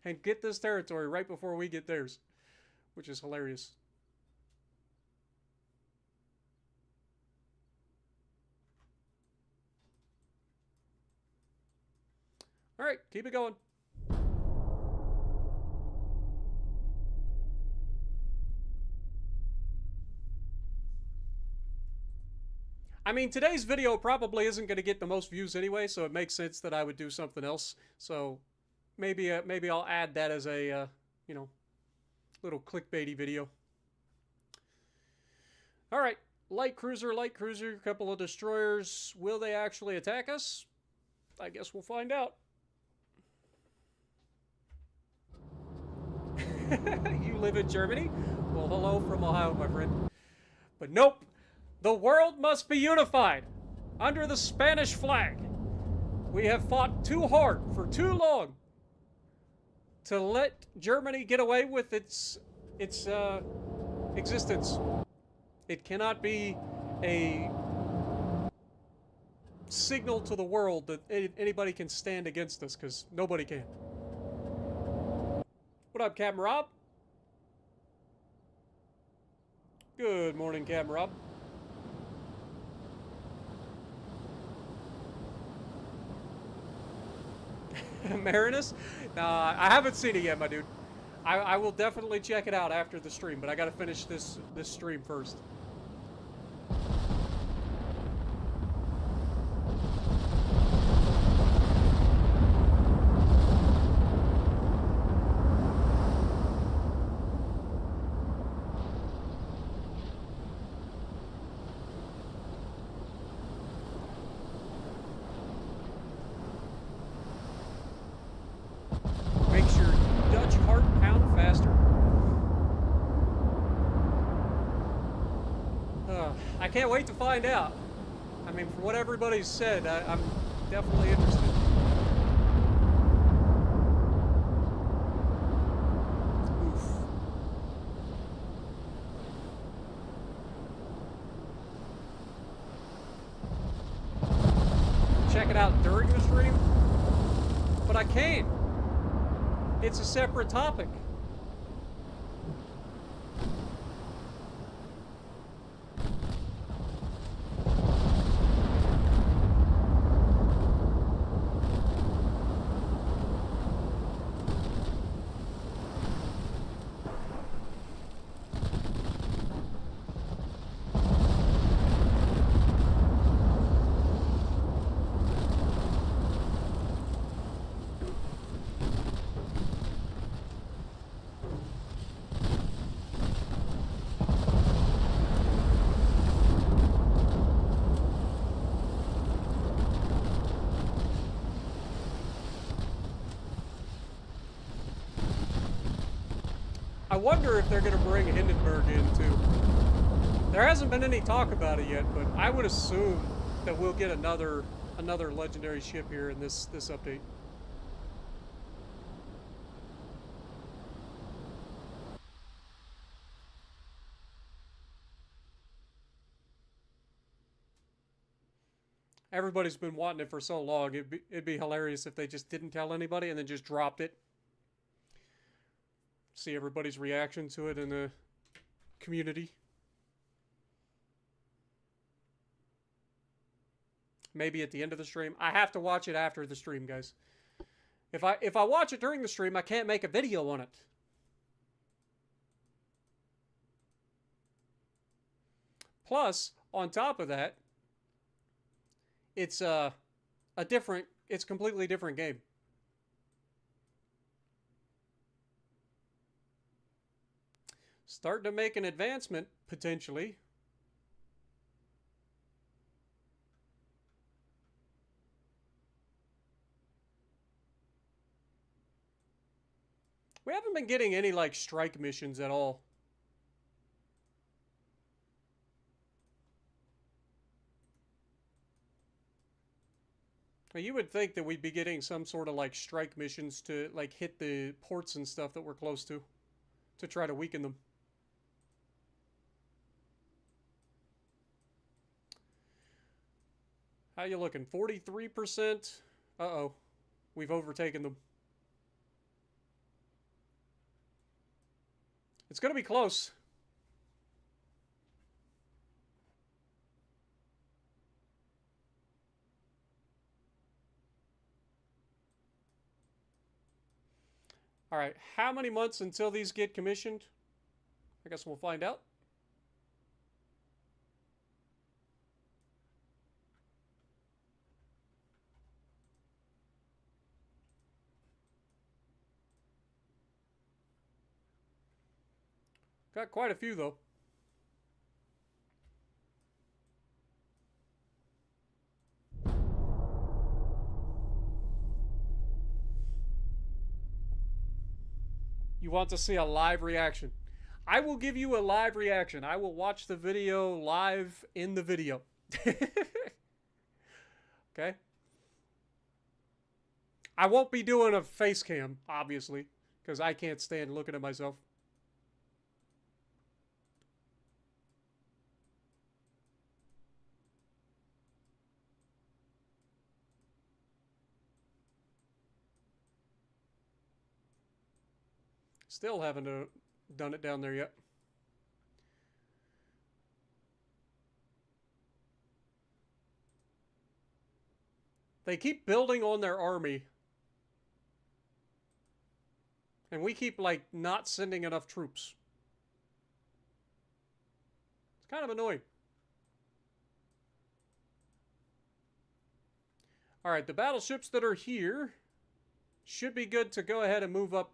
and get this territory right before we get theirs, which is hilarious. All right, keep it going. I mean, today's video probably isn't going to get the most views anyway, so it makes sense that I would do something else. So maybe I'll add that as a, you know, little clickbaity video. All right, light cruiser, couple of destroyers. Will they actually attack us? I guess we'll find out. You live in Germany? Well, hello from Ohio, my friend. But nope. The world must be unified under the Spanish flag. We have fought too hard for too long to let Germany get away with its existence. It cannot be a signal to the world that anybody can stand against us, because nobody can. What up, Captain Rob? Good morning, Captain Rob. Marinus? Nah, I haven't seen it yet, my dude. I will definitely check it out after the stream, but I gotta finish this stream first. I can't wait to find out. I mean, from what everybody's said, I'm definitely interested. Oof. Check it out during the stream? But I can't. It's a separate topic. I wonder if they're going to bring Hindenburg in, too. There hasn't been any talk about it yet, but I would assume that we'll get another legendary ship here in this update. Everybody's been wanting it for so long. It'd be hilarious if they just didn't tell anybody and then just dropped it. See everybody's reaction to it in community. Maybe at the end of the stream. I have to watch it after the stream, guys. If I watch it during the stream, I can't make a video on it. Plus, on top of that, it's it's a completely different game. Starting to make an advancement, potentially. We haven't been getting any, like, strike missions at all. You would think that we'd be getting some sort of, like, strike missions to, like, hit the ports and stuff that we're close to try to weaken them. How you looking? 43%? Uh-oh. We've overtaken them. It's going to be close. All right, how many months until these get commissioned? I guess we'll find out. Got quite a few, though. You want to see a live reaction? I will give you a live reaction. I will watch the video live in the video. Okay? I won't be doing a face cam, obviously, because I can't stand looking at myself. Still haven't done it down there yet. They keep building on their army. And we keep, like, not sending enough troops. It's kind of annoying. Alright, the battleships that are here should be good to go ahead and move up.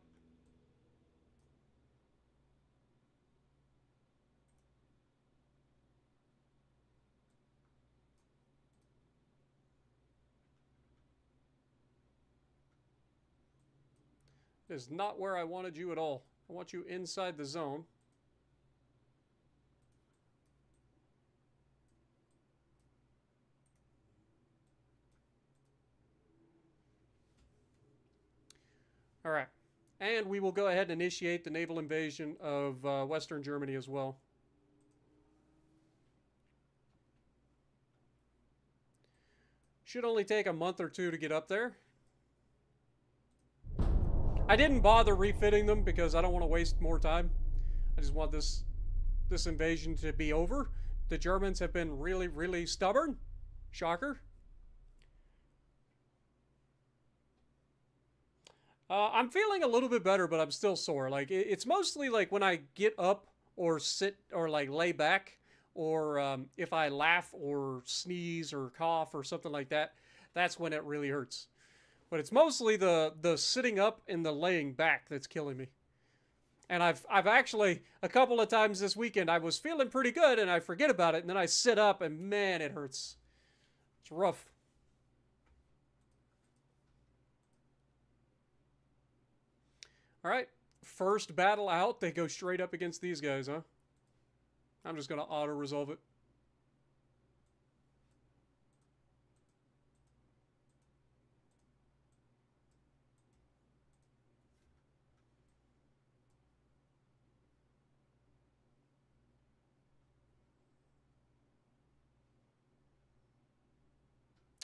This is not where I wanted you at all. I want you inside the zone. All right. And we will go ahead and initiate the naval invasion of Western Germany as well. Should only take a month or two to get up there. I didn't bother refitting them because I don't want to waste more time. I just want this invasion to be over. The Germans have been really, really stubborn. Shocker. I'm feeling a little bit better, but I'm still sore. Like, it's mostly like when I get up or sit or like lay back, or if I laugh or sneeze or cough or something like that, that's when it really hurts. But it's mostly the sitting up and the laying back that's killing me. And I've actually, a couple of times this weekend, I was feeling pretty good and I forget about it, and then I sit up and man, it hurts. It's rough. All right, first battle out, they go straight up against these guys, huh? I'm just going to auto-resolve it.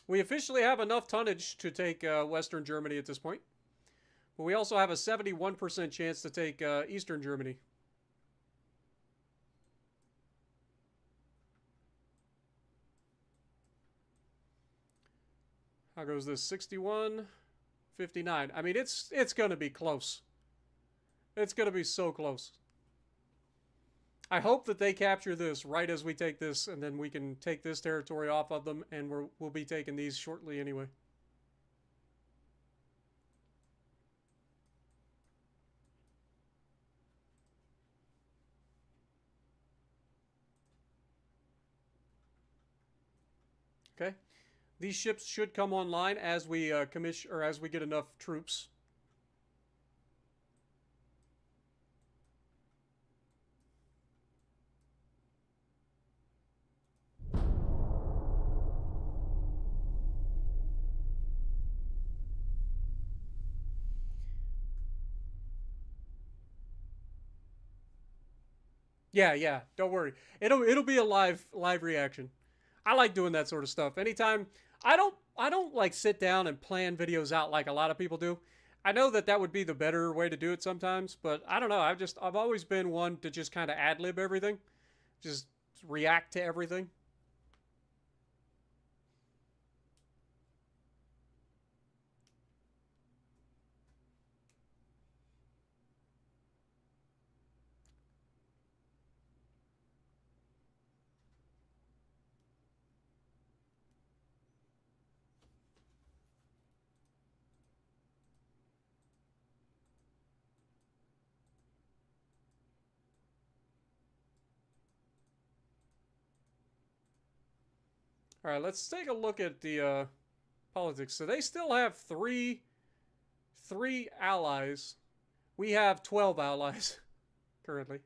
We officially have enough tonnage to take Western Germany at this point. But we also have a 71% chance to take Eastern Germany. How goes this? 61, 59. I mean, it's going to be close. It's going to be so close. I hope that they capture this right as we take this, and then we can take this territory off of them, and we'll be taking these shortly anyway. Okay. These ships should come online as we commission, or as we get enough troops. Yeah. Don't worry. It'll be a live reaction. I like doing that sort of stuff. Anytime I don't like sit down and plan videos out like a lot of people do. I know that that would be the better way to do it sometimes, but I don't know. I've always been one to just kind of ad lib everything, just react to everything. All right, let's take a look at the politics. So they still have three allies. We have 12 allies currently.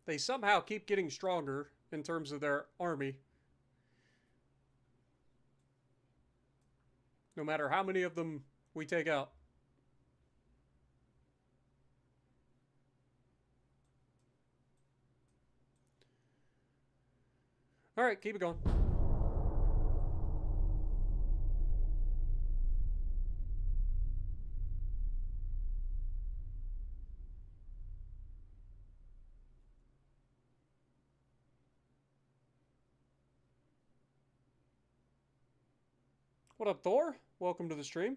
They somehow keep getting stronger in terms of their army. No matter how many of them we take out. All right, keep it going. What up, Thor? Welcome to the stream.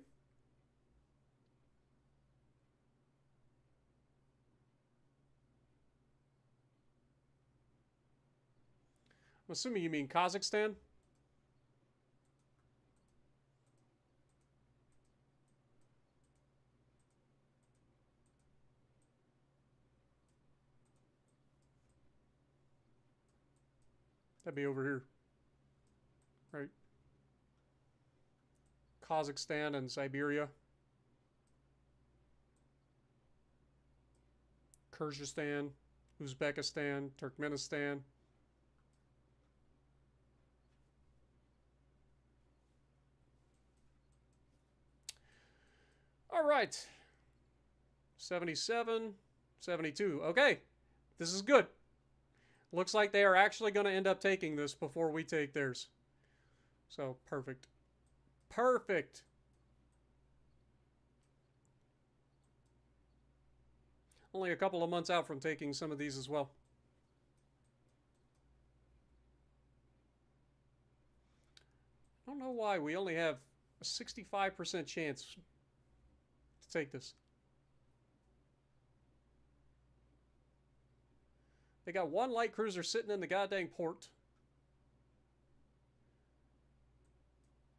I'm assuming you mean Kazakhstan? That'd be over here. Right. Kazakhstan and Siberia. Kyrgyzstan, Uzbekistan, Turkmenistan. All right. 77, 72. Okay. This is good. Looks like they are actually going to end up taking this before we take theirs. So, perfect. Perfect. Only a couple of months out from taking some of these as well. I don't know why we only have a 65% chance to take this. They got one light cruiser sitting in the goddamn port.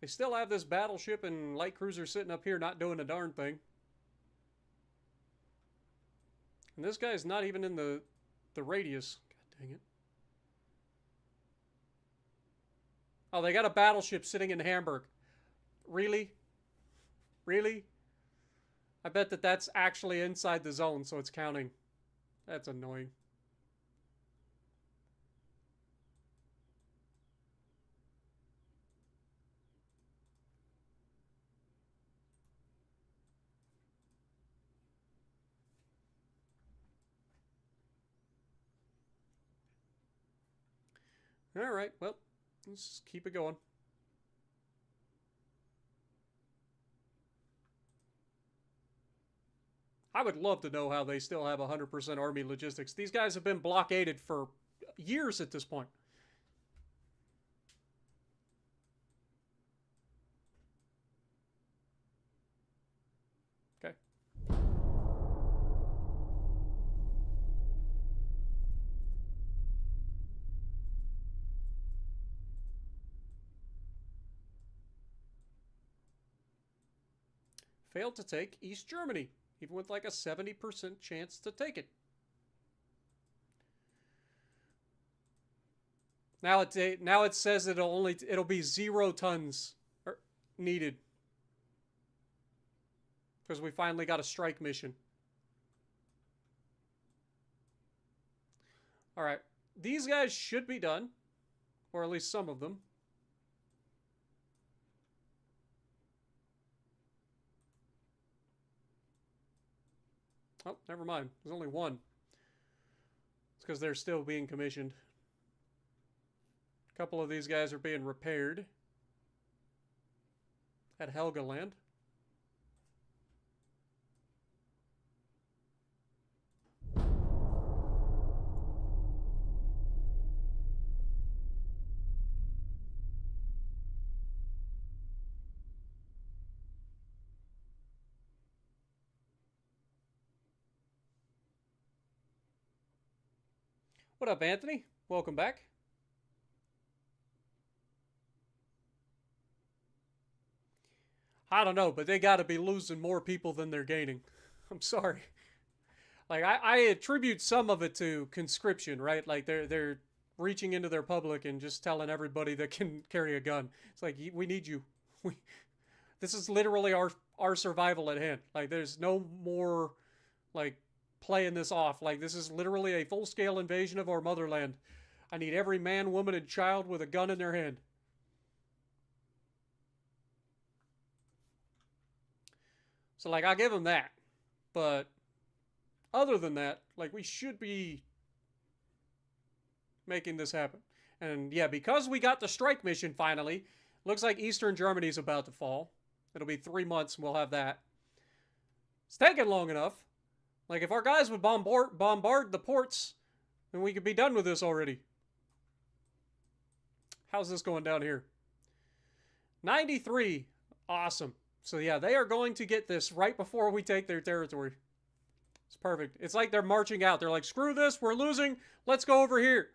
They still have this battleship and light cruiser sitting up here not doing a darn thing. And this guy's not even in the radius. God dang it. Oh, they got a battleship sitting in Hamburg. Really? Really? I bet that that's actually inside the zone, so it's counting. That's annoying. Alright, well, let's keep it going. I would love to know how they still have 100% army logistics. These guys have been blockaded for years at this point. Okay. Failed to take East Germany, even with like a 70% chance to take it. Now it says it'll be 0 tons needed because we finally got a strike mission. All right, these guys should be done, or at least some of them. Oh, never mind. There's only one. It's because they're still being commissioned. A couple of these guys are being repaired at Helgoland. What up, Anthony? Welcome back. I don't know, but they got to be losing more people than they're gaining. I'm sorry. Like, I attribute some of it to conscription, right? Like, they're reaching into their public and just telling everybody that can carry a gun. It's like, we need you. This is literally our survival at hand. Like, there's no more, like, playing this off. Like, this is literally a full-scale invasion of our motherland. I need every man, woman, and child with a gun in their hand. So, like, I'll give them that. But other than that, like, we should be making this happen. And, yeah, because we got the strike mission finally, looks like Eastern Germany's about to fall. It'll be 3 months and we'll have that. It's taken long enough. Like, if our guys would bombard the ports, then we could be done with this already. How's this going down here? 93. Awesome. So, yeah, they are going to get this right before we take their territory. It's perfect. It's like they're marching out. They're like, screw this, we're losing, let's go over here.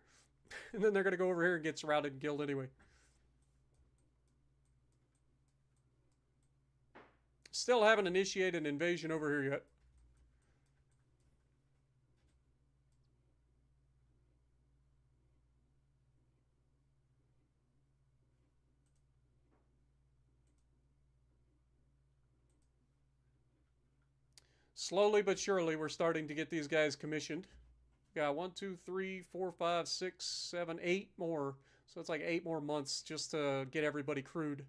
And then they're going to go over here and get surrounded and killed anyway. Still haven't initiated an invasion over here yet. Slowly but surely, we're starting to get these guys commissioned. Got 1, 2, 3, 4, 5, 6, 7, 8 more. So it's like 8 more months just to get everybody crewed.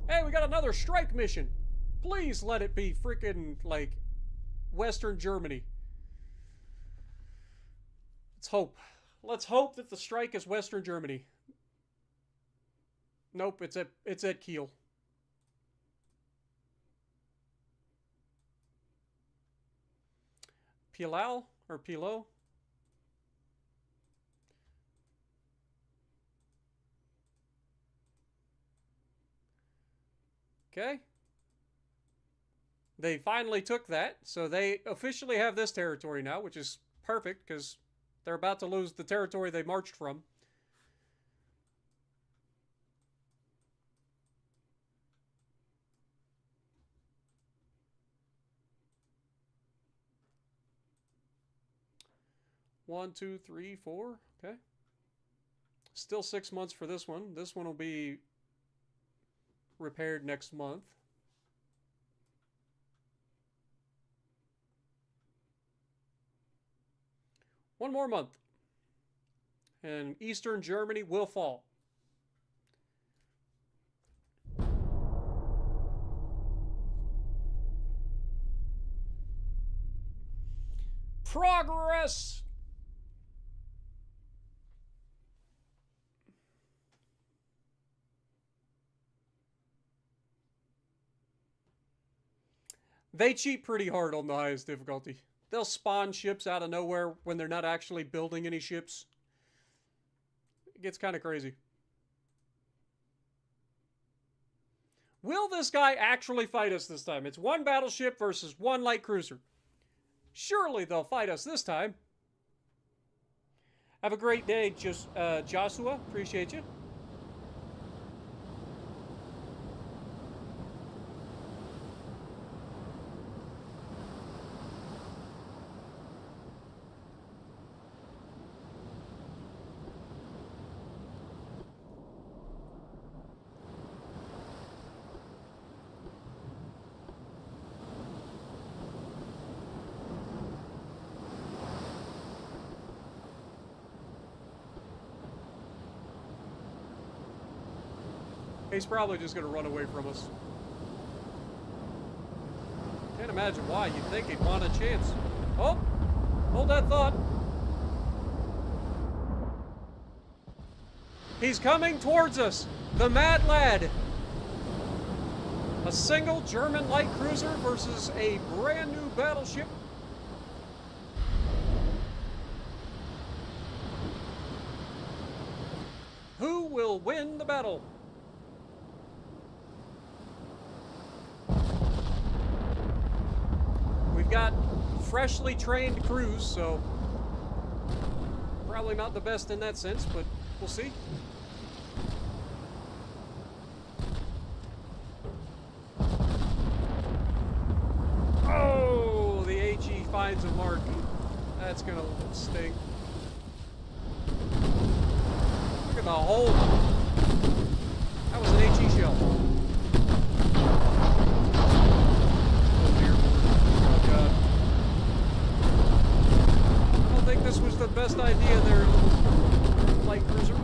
Hey, we got another strike mission. Please let it be freaking, like, Western Germany. Let's hope. Let's hope that the strike is Western Germany. Nope, it's at Kiel. Pilau or Pilo? Okay. They finally took that, so they officially have this territory now, which is perfect because they're about to lose the territory they marched from. One, two, three, four. Okay. Still 6 months for this one. This one will be repaired next month. One more month. And Eastern Germany will fall. Progress! They cheat pretty hard on the highest difficulty. They'll spawn ships out of nowhere when they're not actually building any ships. It gets kind of crazy. Will this guy actually fight us this time? It's one battleship versus one light cruiser. Surely they'll fight us this time. Have a great day, Joshua. Appreciate you. He's probably just going to run away from us. Can't imagine why. You'd think he'd want a chance. Oh! Hold that thought. He's coming towards us. The Mad Lad. A single German light cruiser versus a brand new battleship. Who will win the battle? We've got freshly trained crews, so probably not the best in that sense, but we'll see. Oh, the HE finds a mark. That's gonna sting. Look at the hole. That was an HE shell. I think this was the best idea there, light cruiser.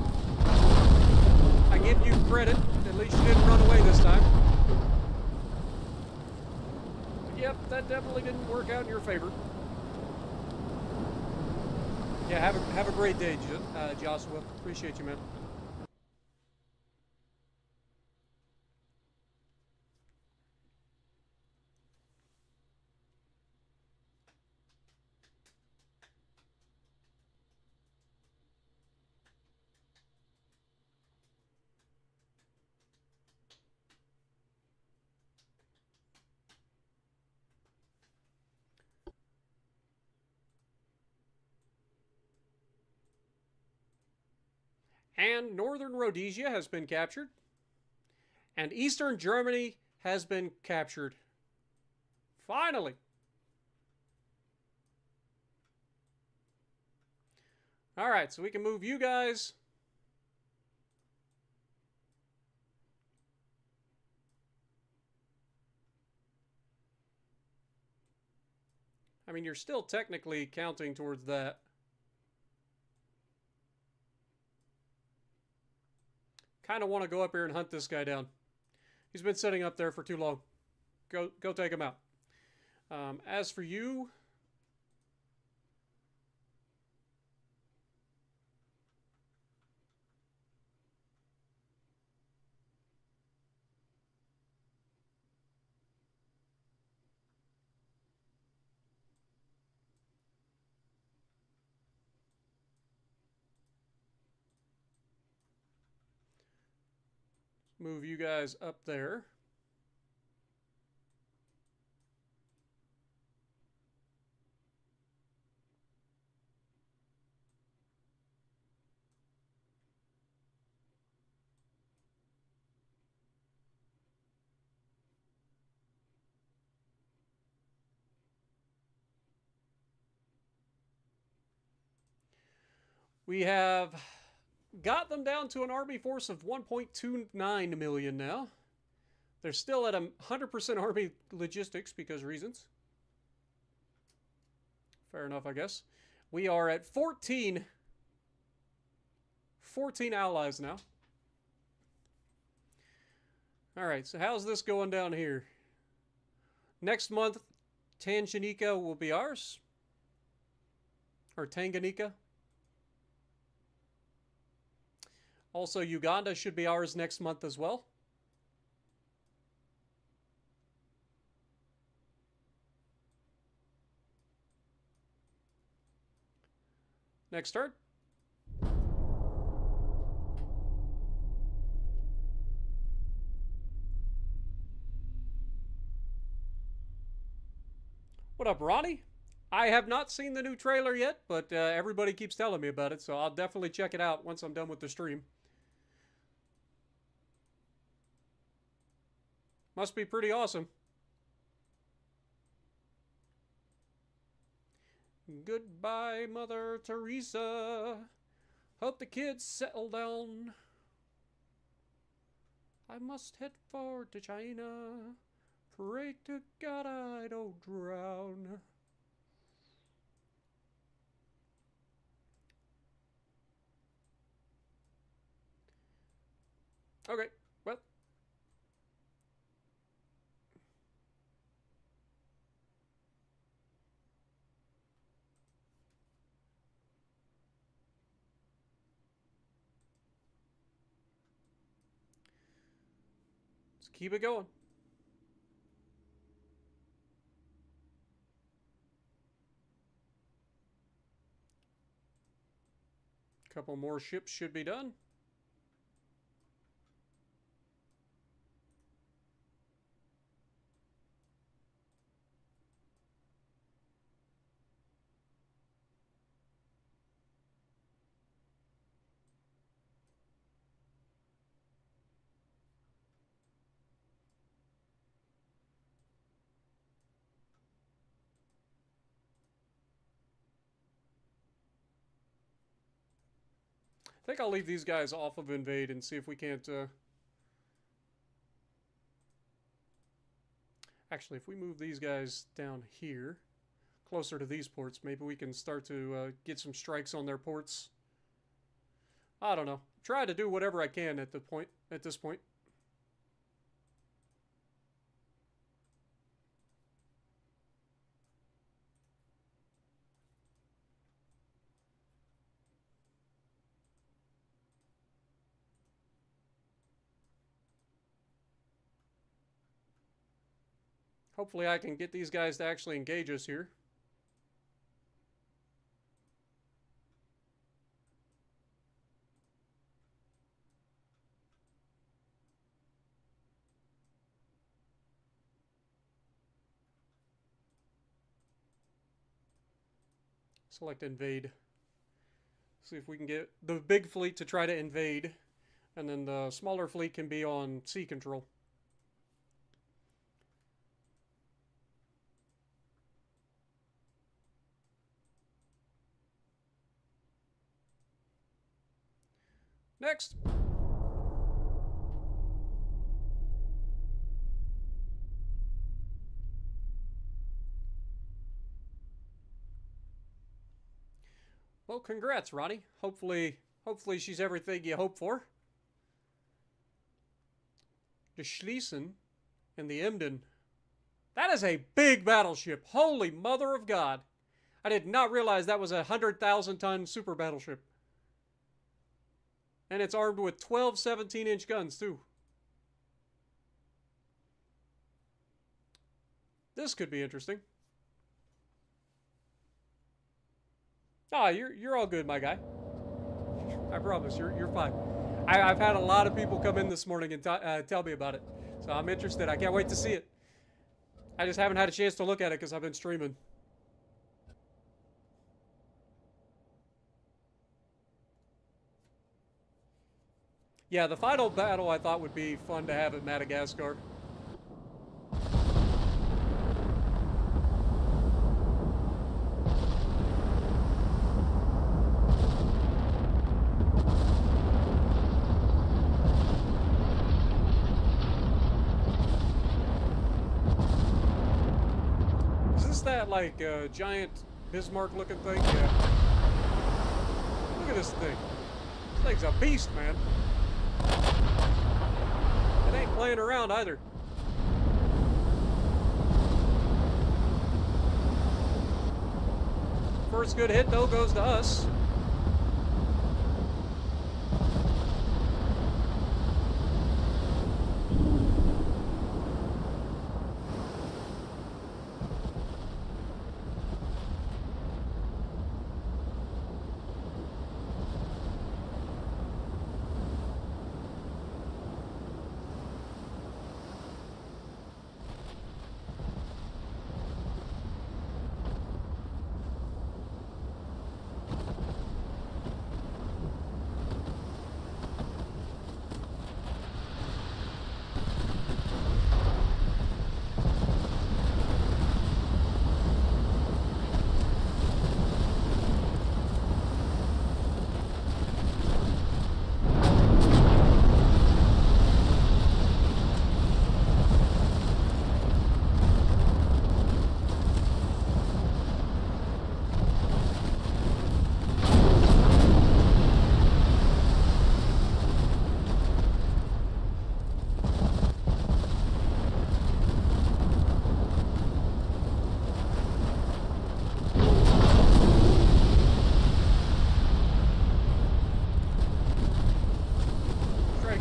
I give you credit. At least you didn't run away this time. But yep, that definitely didn't work out in your favor. Yeah, have a great day, Joshua. Appreciate you, man. And northern Rhodesia has been captured. And eastern Germany has been captured. Finally. Alright, so we can move you guys. I mean, you're still technically counting towards that. Kind of want to go up here and hunt this guy down. He's been sitting up there for too long. Go take him out. As for you... move you guys up there. We have got them down to an army force of 1.29 million now. They're still at 100% army logistics because reasons. Fair enough, I guess. We are at 14 allies now. Alright, so how's this going down here? Next month, Tanganyika will be ours. Or Tanganyika. Also, Uganda should be ours next month as well. Next turn. What up, Ronnie? I have not seen the new trailer yet, but everybody keeps telling me about it, so I'll definitely check it out once I'm done with the stream. Must be pretty awesome. Goodbye, Mother Teresa. Hope the kids settle down. I must head for to China. Pray to God I don't drown. Okay, well. Let's keep it going. Couple more ships should be done. I think I'll leave these guys off of invade and see if we can't... Actually, if we move these guys down here, closer to these ports, maybe we can start to get some strikes on their ports. I don't know. Try to do whatever I can at this point. Hopefully I can get these guys to actually engage us here. Select invade. See if we can get the big fleet to try to invade, and then the smaller fleet can be on sea control. Next. Well, congrats, Ronnie. Hopefully she's everything you hope for. The Schlesien and the Emden. That is a big battleship. Holy mother of God. I did not realize that was a 100,000-ton super battleship. And it's armed with 12 17-inch guns, too. This could be interesting. Ah, you're all good, my guy. I promise, you're fine. I've had a lot of people come in this morning and tell me about it. So I'm interested. I can't wait to see it. I just haven't had a chance to look at it because I've been streaming. Yeah, the final battle I thought would be fun to have at Madagascar. Is this that, like, giant Bismarck-looking thing? Yeah. Look at this thing. This thing's a beast, man. It ain't playing around either. First good hit, though, goes to us.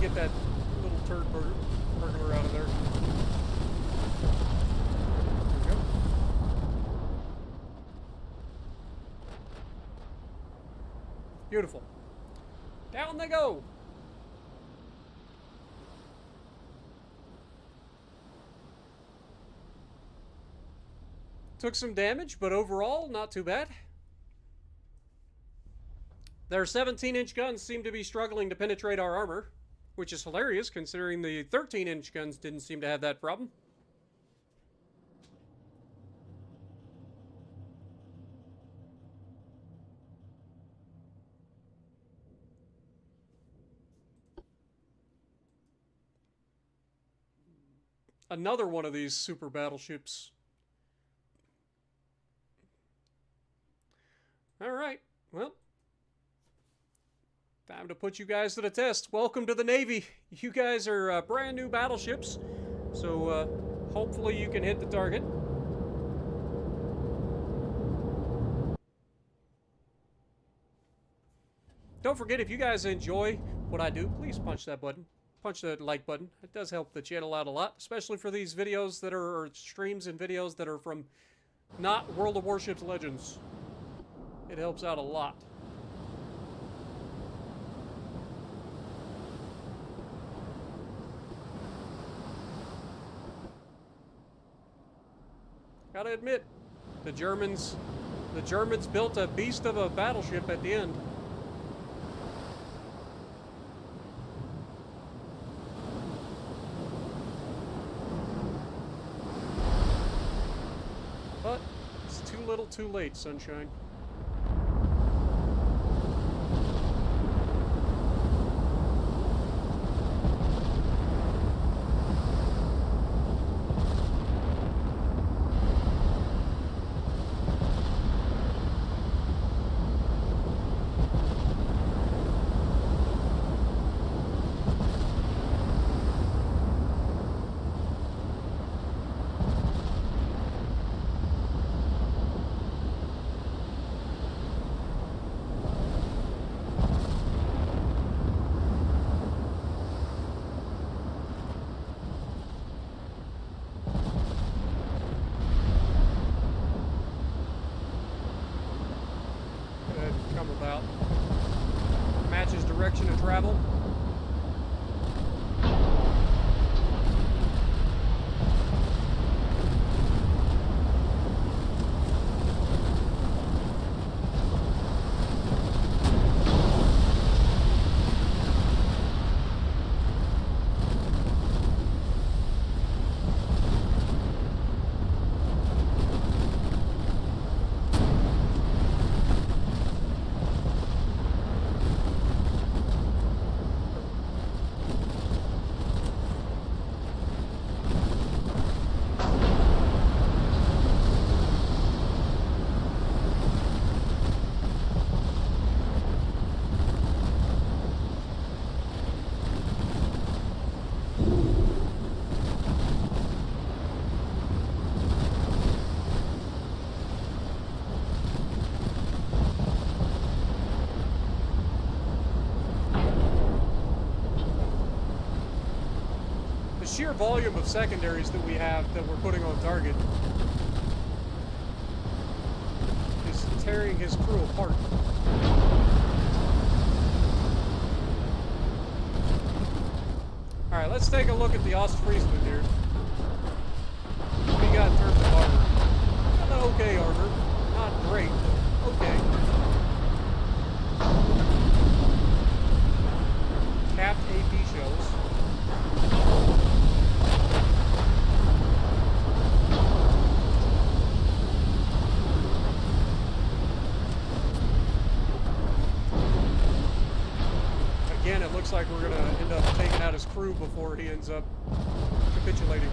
Get that little turd burglar out of there. There we go. Beautiful. Down they go. Took some damage, but overall, not too bad. Their 17-inch guns seem to be struggling to penetrate our armor, which is hilarious considering the 13-inch guns didn't seem to have that problem. Another one of these super battleships. All right, well. Time to put you guys to the test. Welcome to the Navy. You guys are brand new battleships, so hopefully you can hit the target. Don't forget, if you guys enjoy what I do, please punch that button. Punch the like button. It does help the channel out a lot, especially for these videos that are, or streams and videos that are from not World of Warships Legends. It helps out a lot. Gotta admit, the Germans built a beast of a battleship at the end. But it's too little too late, sunshine. About matches direction of travel. volume of secondaries that we have that we're putting on target is tearing his crew apart. Alright, let's take a look at the Ostfriesman here. What do you got in terms of armor? Got an okay armor. Not great, but okay. Capped AP shells. Again, it looks like we're going to end up taking out his crew before he ends up capitulating.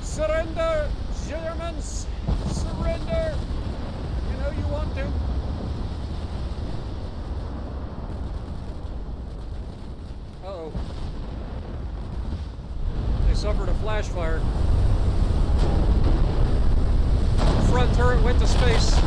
Surrender, Germans! Surrender! You know you want to. Uh-oh. They suffered a flash fire. Front turret went to space.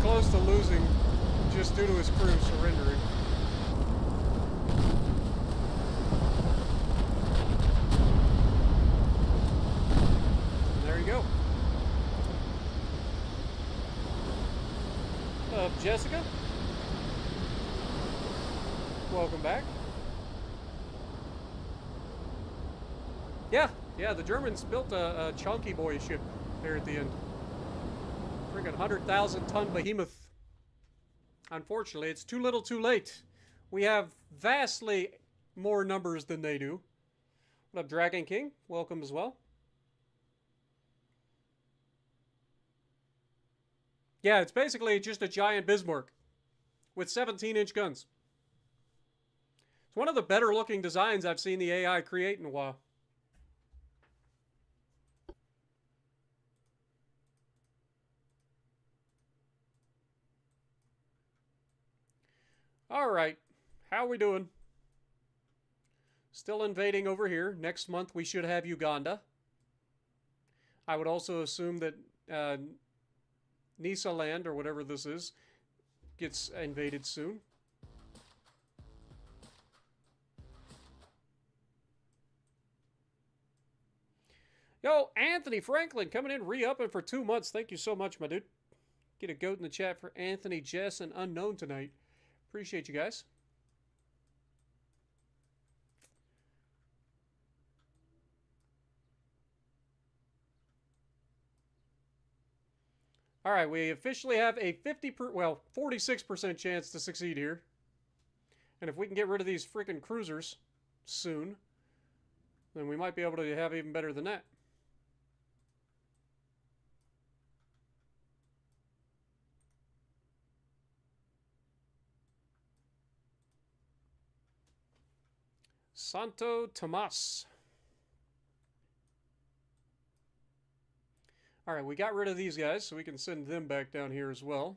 Close to losing just due to his crew surrendering. And there you go. Jessica? Welcome back. Yeah, the Germans built a chunky boy ship there at the end. Friggin' 100,000 ton behemoth. Unfortunately, it's too little too late. We have vastly more numbers than they do. What up, Dragon King? Welcome as well. Yeah, it's basically just a giant Bismarck with 17-inch guns. It's one of the better looking designs I've seen the AI create in a while. Alright, how are we doing? Still invading over here. Next month we should have Uganda. I would also assume that Nisa land, or whatever this is, gets invaded soon. Yo, Anthony Franklin coming in, re-upping for 2 months. Thank you so much, my dude. Get a goat in the chat for Anthony, Jess, and Unknown tonight. Appreciate you guys. All right, we officially have a 46% chance to succeed here. And if we can get rid of these freaking cruisers soon, then we might be able to have even better than that. Santo Tomas. All right, we got rid of these guys, so we can send them back down here as well.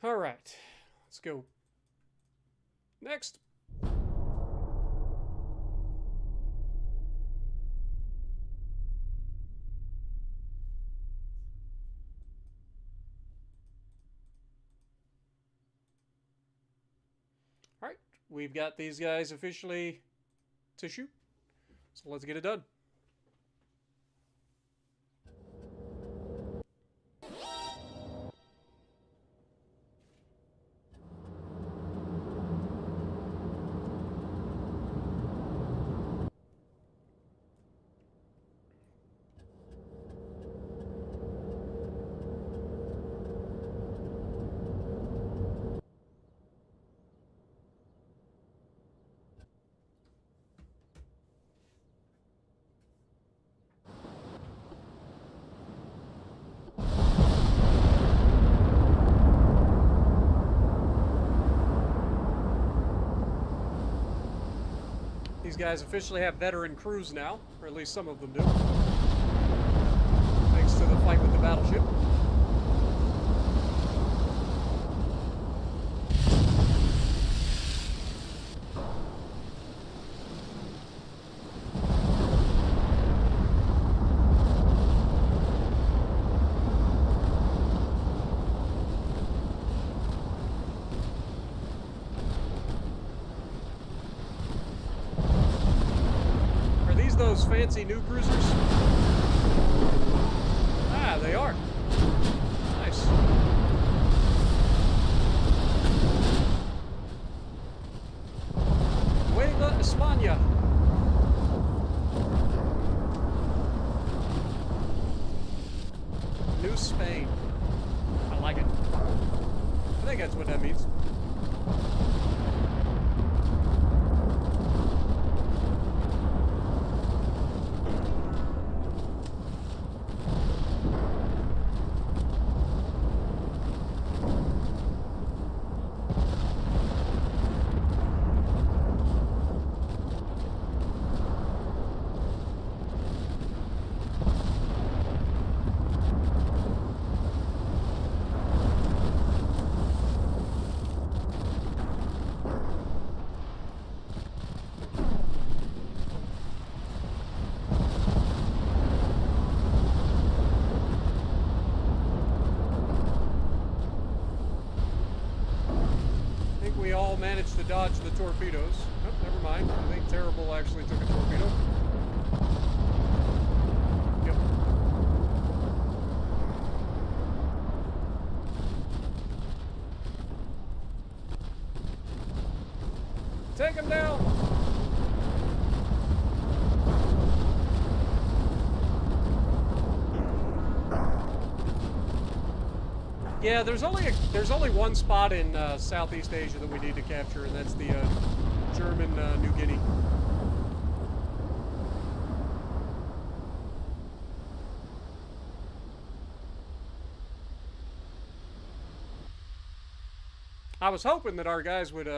All right, let's go. Next. All right, we've got these guys officially to shoot, so let's get it done. These guys officially have veteran crews now, or at least some of them do. Thanks to the fight with the battleship. Those fancy new cruisers? Ah, they are. Nice. Nueva España. New Spain. I like it. I think that's what that means. We all managed to dodge the torpedoes. Oh, never mind. I think Terrible actually took a torpedo. Yep. Take him down! Yeah, there's only one spot in Southeast Asia that we need to capture, and that's the German New Guinea. I was hoping that our guys would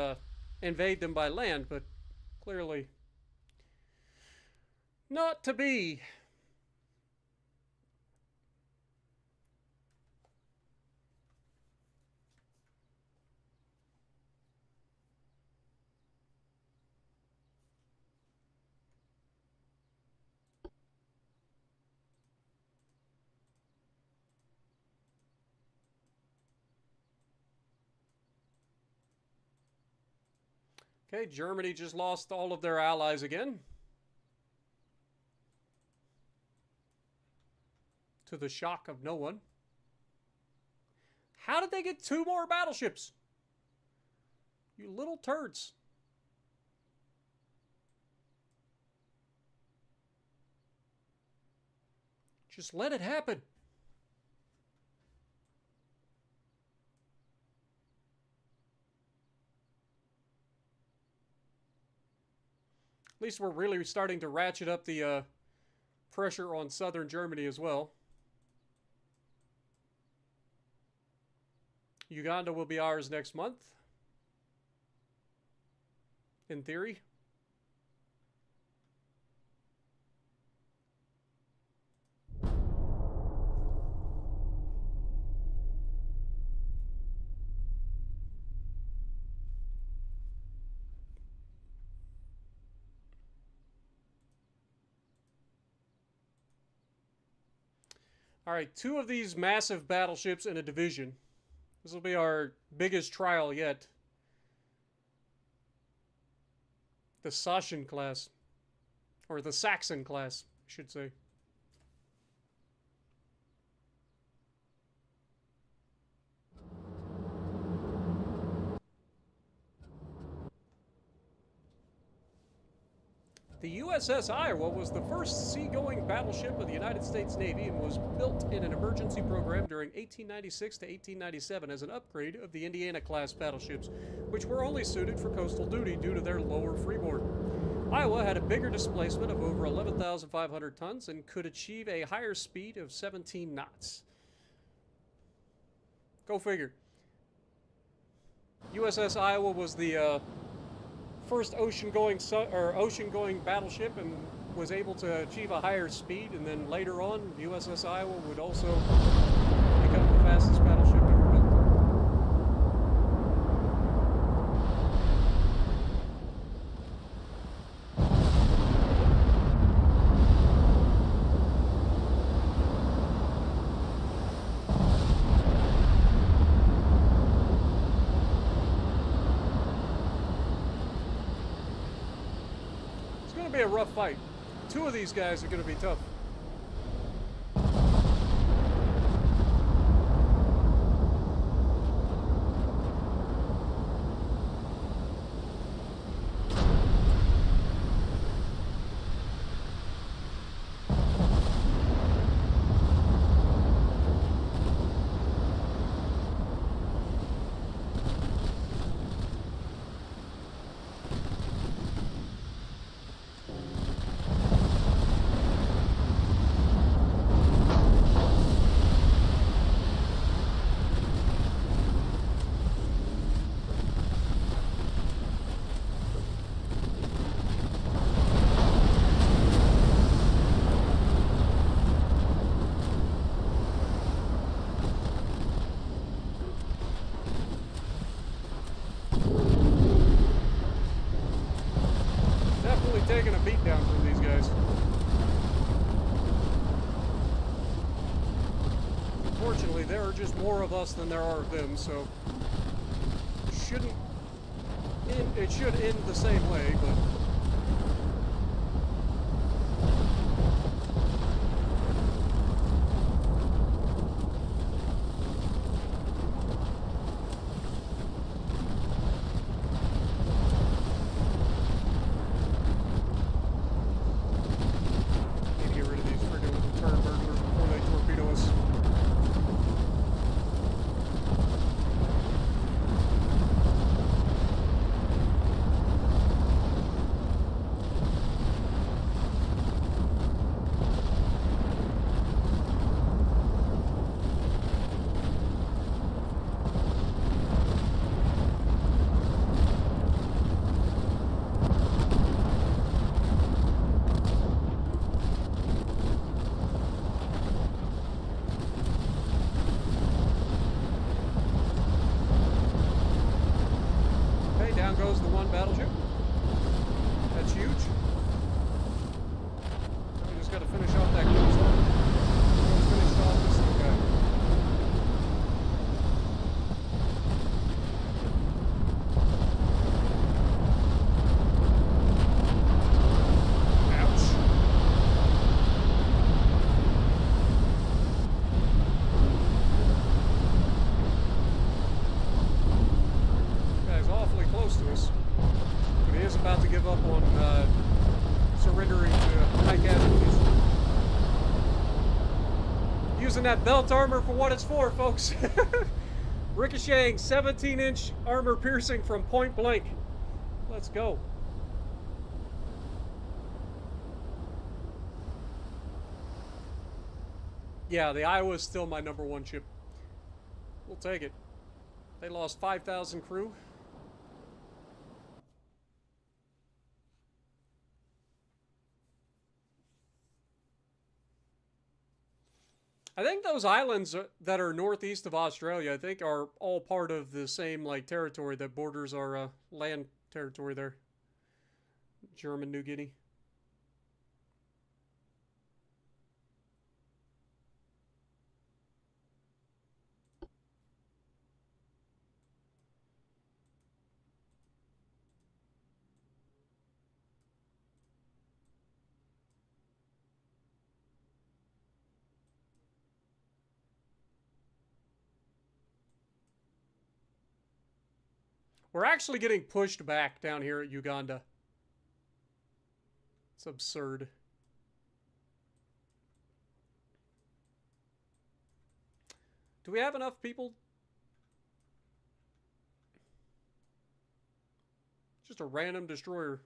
invade them by land, but clearly not to be. Okay, Germany just lost all of their allies again. To the shock of no one. How did they get 2 more battleships? You little turds. Just let it happen. At least we're really starting to ratchet up the pressure on southern Germany as well. Uganda will be ours next month. In theory. Alright, 2 of these massive battleships in a division. This will be our biggest trial yet. The Sachsen class. Or the Saxon class, I should say. The USS Iowa was the first seagoing battleship of the United States Navy and was built in an emergency program during 1896 to 1897 as an upgrade of the Indiana-class battleships, which were only suited for coastal duty due to their lower freeboard. Iowa had a bigger displacement of over 11,500 tons and could achieve a higher speed of 17 knots. Go figure. USS Iowa was the first ocean-going battleship and was able to achieve a higher speed, and then later on, USS Iowa would also become the fastest battleship ever built. Be a rough fight. 2 of these guys are going to be tough. Taking a beat down from these guys. Fortunately, there are just more of us than there are of them, so it should end the same way, but goes the one battleship. That's huge. We just got to finish off that coast. Finish off this little guy. Ouch. Guy's awfully close to us, but he is about to give up on surrendering to high casualties. Using that belt armor for what it's for, folks. Ricocheting 17-inch armor piercing from point blank. Let's go. Yeah, the Iowa is still my #1 ship. We'll take it. They lost 5,000 crew. I think those islands that are northeast of Australia, I think, are all part of the same like territory that borders our land territory there. German New Guinea. We're actually getting pushed back down here at Uganda. It's absurd. Do we have enough people? Just a random destroyer.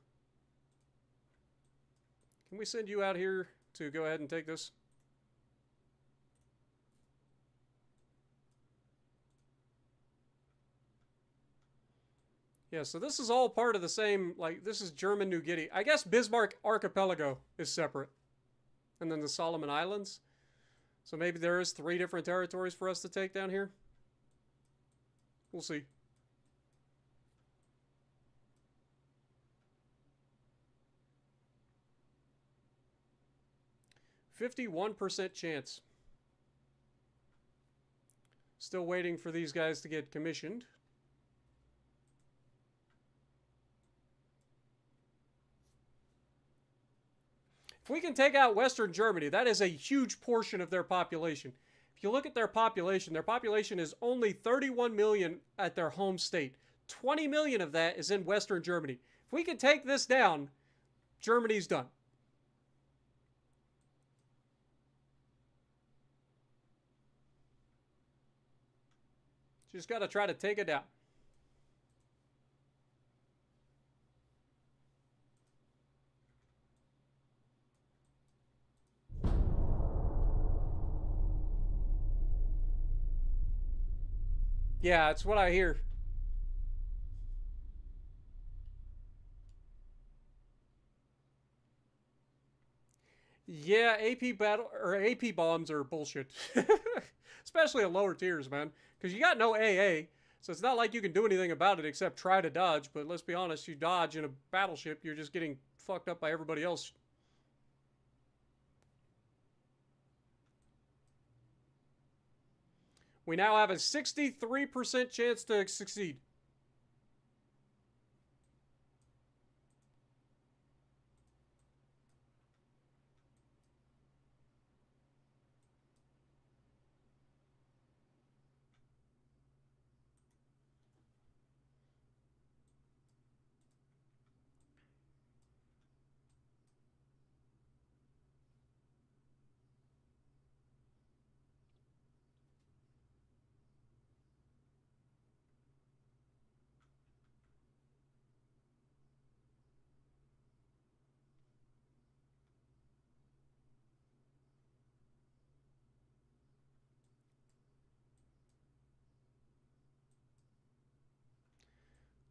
Can we send you out here to go ahead and take this? Yeah, so this is all part of the same, like, this is German New Guinea. I guess Bismarck Archipelago is separate. And then the Solomon Islands. So maybe there is 3 different territories for us to take down here. We'll see. %51 chance. Still waiting for these guys to get commissioned. If we can take out Western Germany, that is a huge portion of their population. If you look at their population is only 31 million at their home state. 20 million of that is in Western Germany. If we can take this down, Germany's done. Just got to try to take it down. Yeah, it's what I hear. Yeah, AP bombs are bullshit. Especially at lower tiers, man. Because you got no AA, so it's not like you can do anything about it except try to dodge. But let's be honest, you dodge in a battleship, you're just getting fucked up by everybody else. We now have a 63% chance to succeed.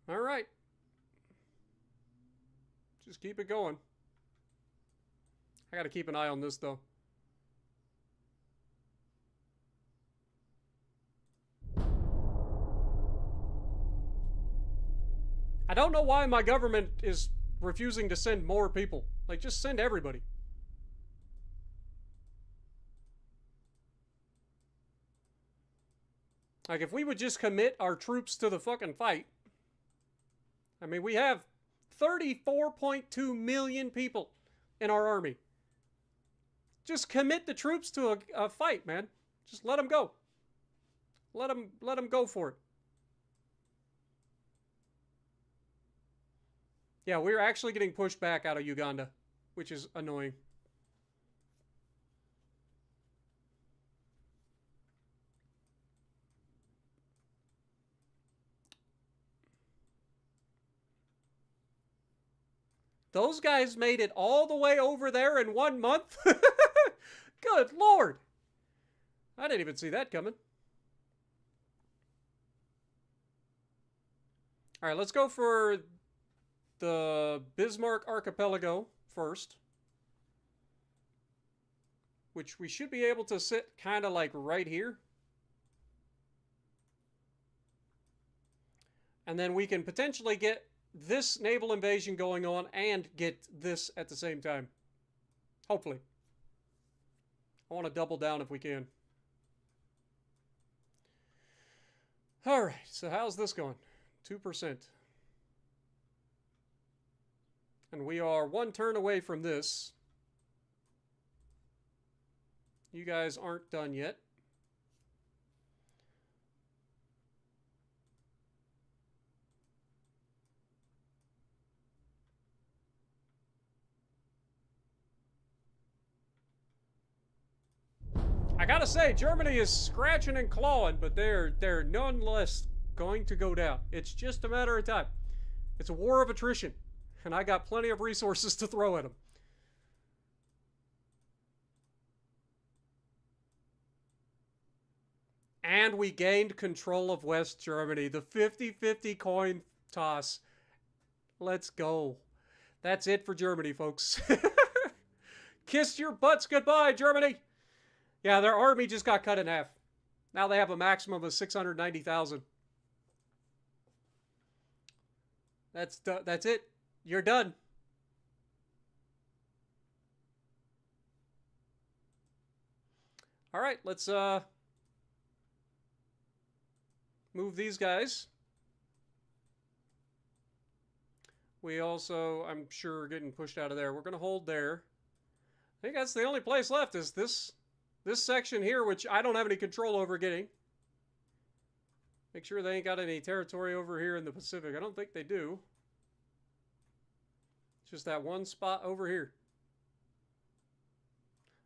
All right. Just keep it going. I got to keep an eye on this, though. I don't know why my government is refusing to send more people. Like, just send everybody. Like, if we would just commit our troops to the fucking fight. I mean, we have 34.2 million people in our army. Just commit the troops to a fight, man. Just let them go. Let them go for it. Yeah, we're actually getting pushed back out of Uganda, which is annoying. Those guys made it all the way over there in 1 month? Good Lord. I didn't even see that coming. All right, let's go for the Bismarck Archipelago first. Which we should be able to sit kind of like right here. And then we can potentially get this naval invasion going on and get this at the same time. Hopefully. I want to double down if we can. Alright, so how's this going? 2%. And we are 1 turn away from this. You guys aren't done yet. I gotta say, Germany is scratching and clawing, but they're nonetheless going to go down. It's just a matter of time. It's a war of attrition, and I got plenty of resources to throw at them. And we gained control of West Germany. The 50-50 coin toss. Let's go. That's it for Germany, folks. Kiss your butts goodbye, Germany. Yeah, their army just got cut in half. Now they have a maximum of 690,000. That's it. You're done. All right, let's move these guys. We also, I'm sure, are getting pushed out of there. We're going to hold there. I think that's the only place left is this section here, which I don't have any control over getting. Make sure they ain't got any territory over here in the Pacific. I don't think they do. It's just that one spot over here.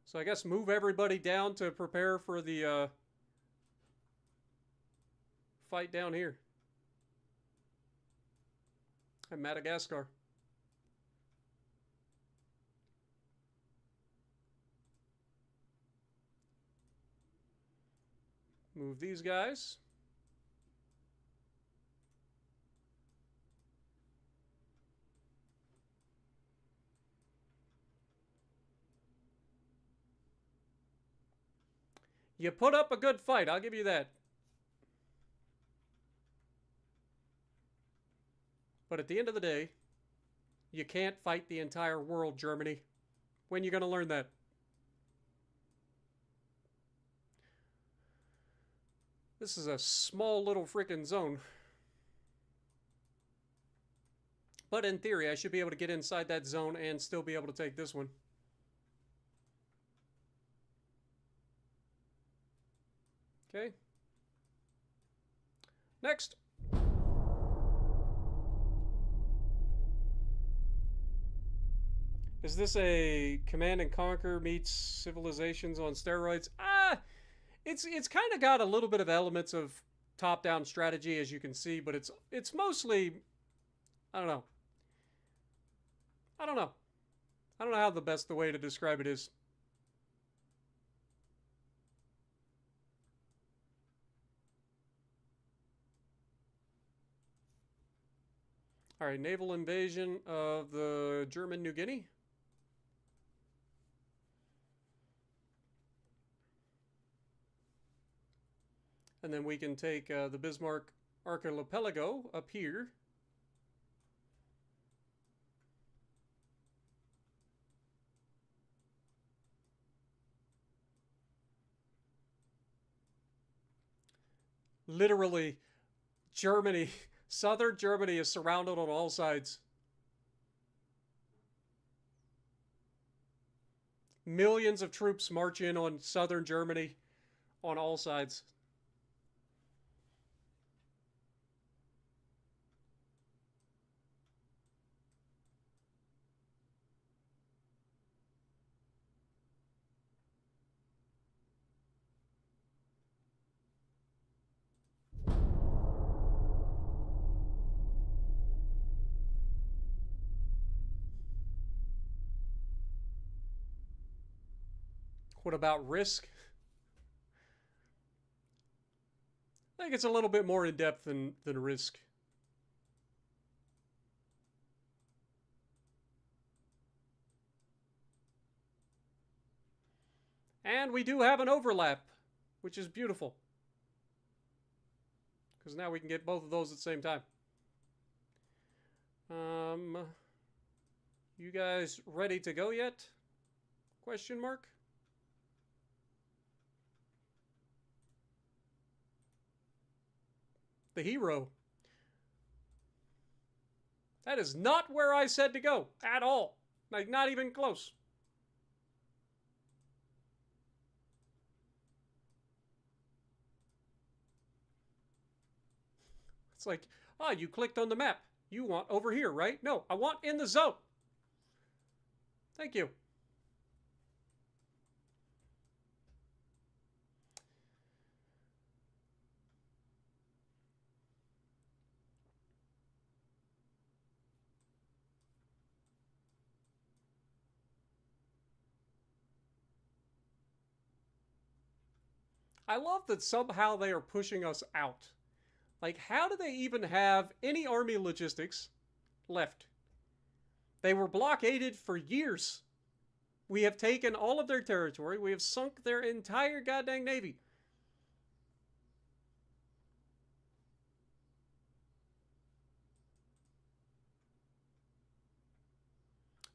So I guess move everybody down to prepare for the fight down here. And Madagascar. Move these guys. You put up a good fight, I'll give you that. But at the end of the day, you can't fight the entire world, Germany. When are you going to learn that? This is a small little freaking zone. But in theory, I should be able to get inside that zone and still be able to take this one. Okay. Next. Is this a Command and Conquer meets Civilizations on steroids? It's kind of got a little bit of elements of top-down strategy, as you can see, but it's mostly, I don't know. I don't know how the way to describe it is. All right, naval invasion of the German New Guinea. And then we can take the Bismarck Archipelago up here. Literally, Germany, southern Germany is surrounded on all sides. Millions of troops march in on southern Germany on all sides. What about Risk? I think it's a little bit more in depth than Risk. And we do have an overlap, which is beautiful. Because now we can get both of those at the same time. You guys ready to go yet? Question mark? The hero. That is not where I said to go at all. Like, not even close. It's like, oh, you clicked on the map. You want over here, right? No, I want in the zone. Thank you. I love that somehow they are pushing us out. Like, how do they even have any army logistics left? They were blockaded for years. We have taken all of their territory. We have sunk their entire goddamn navy.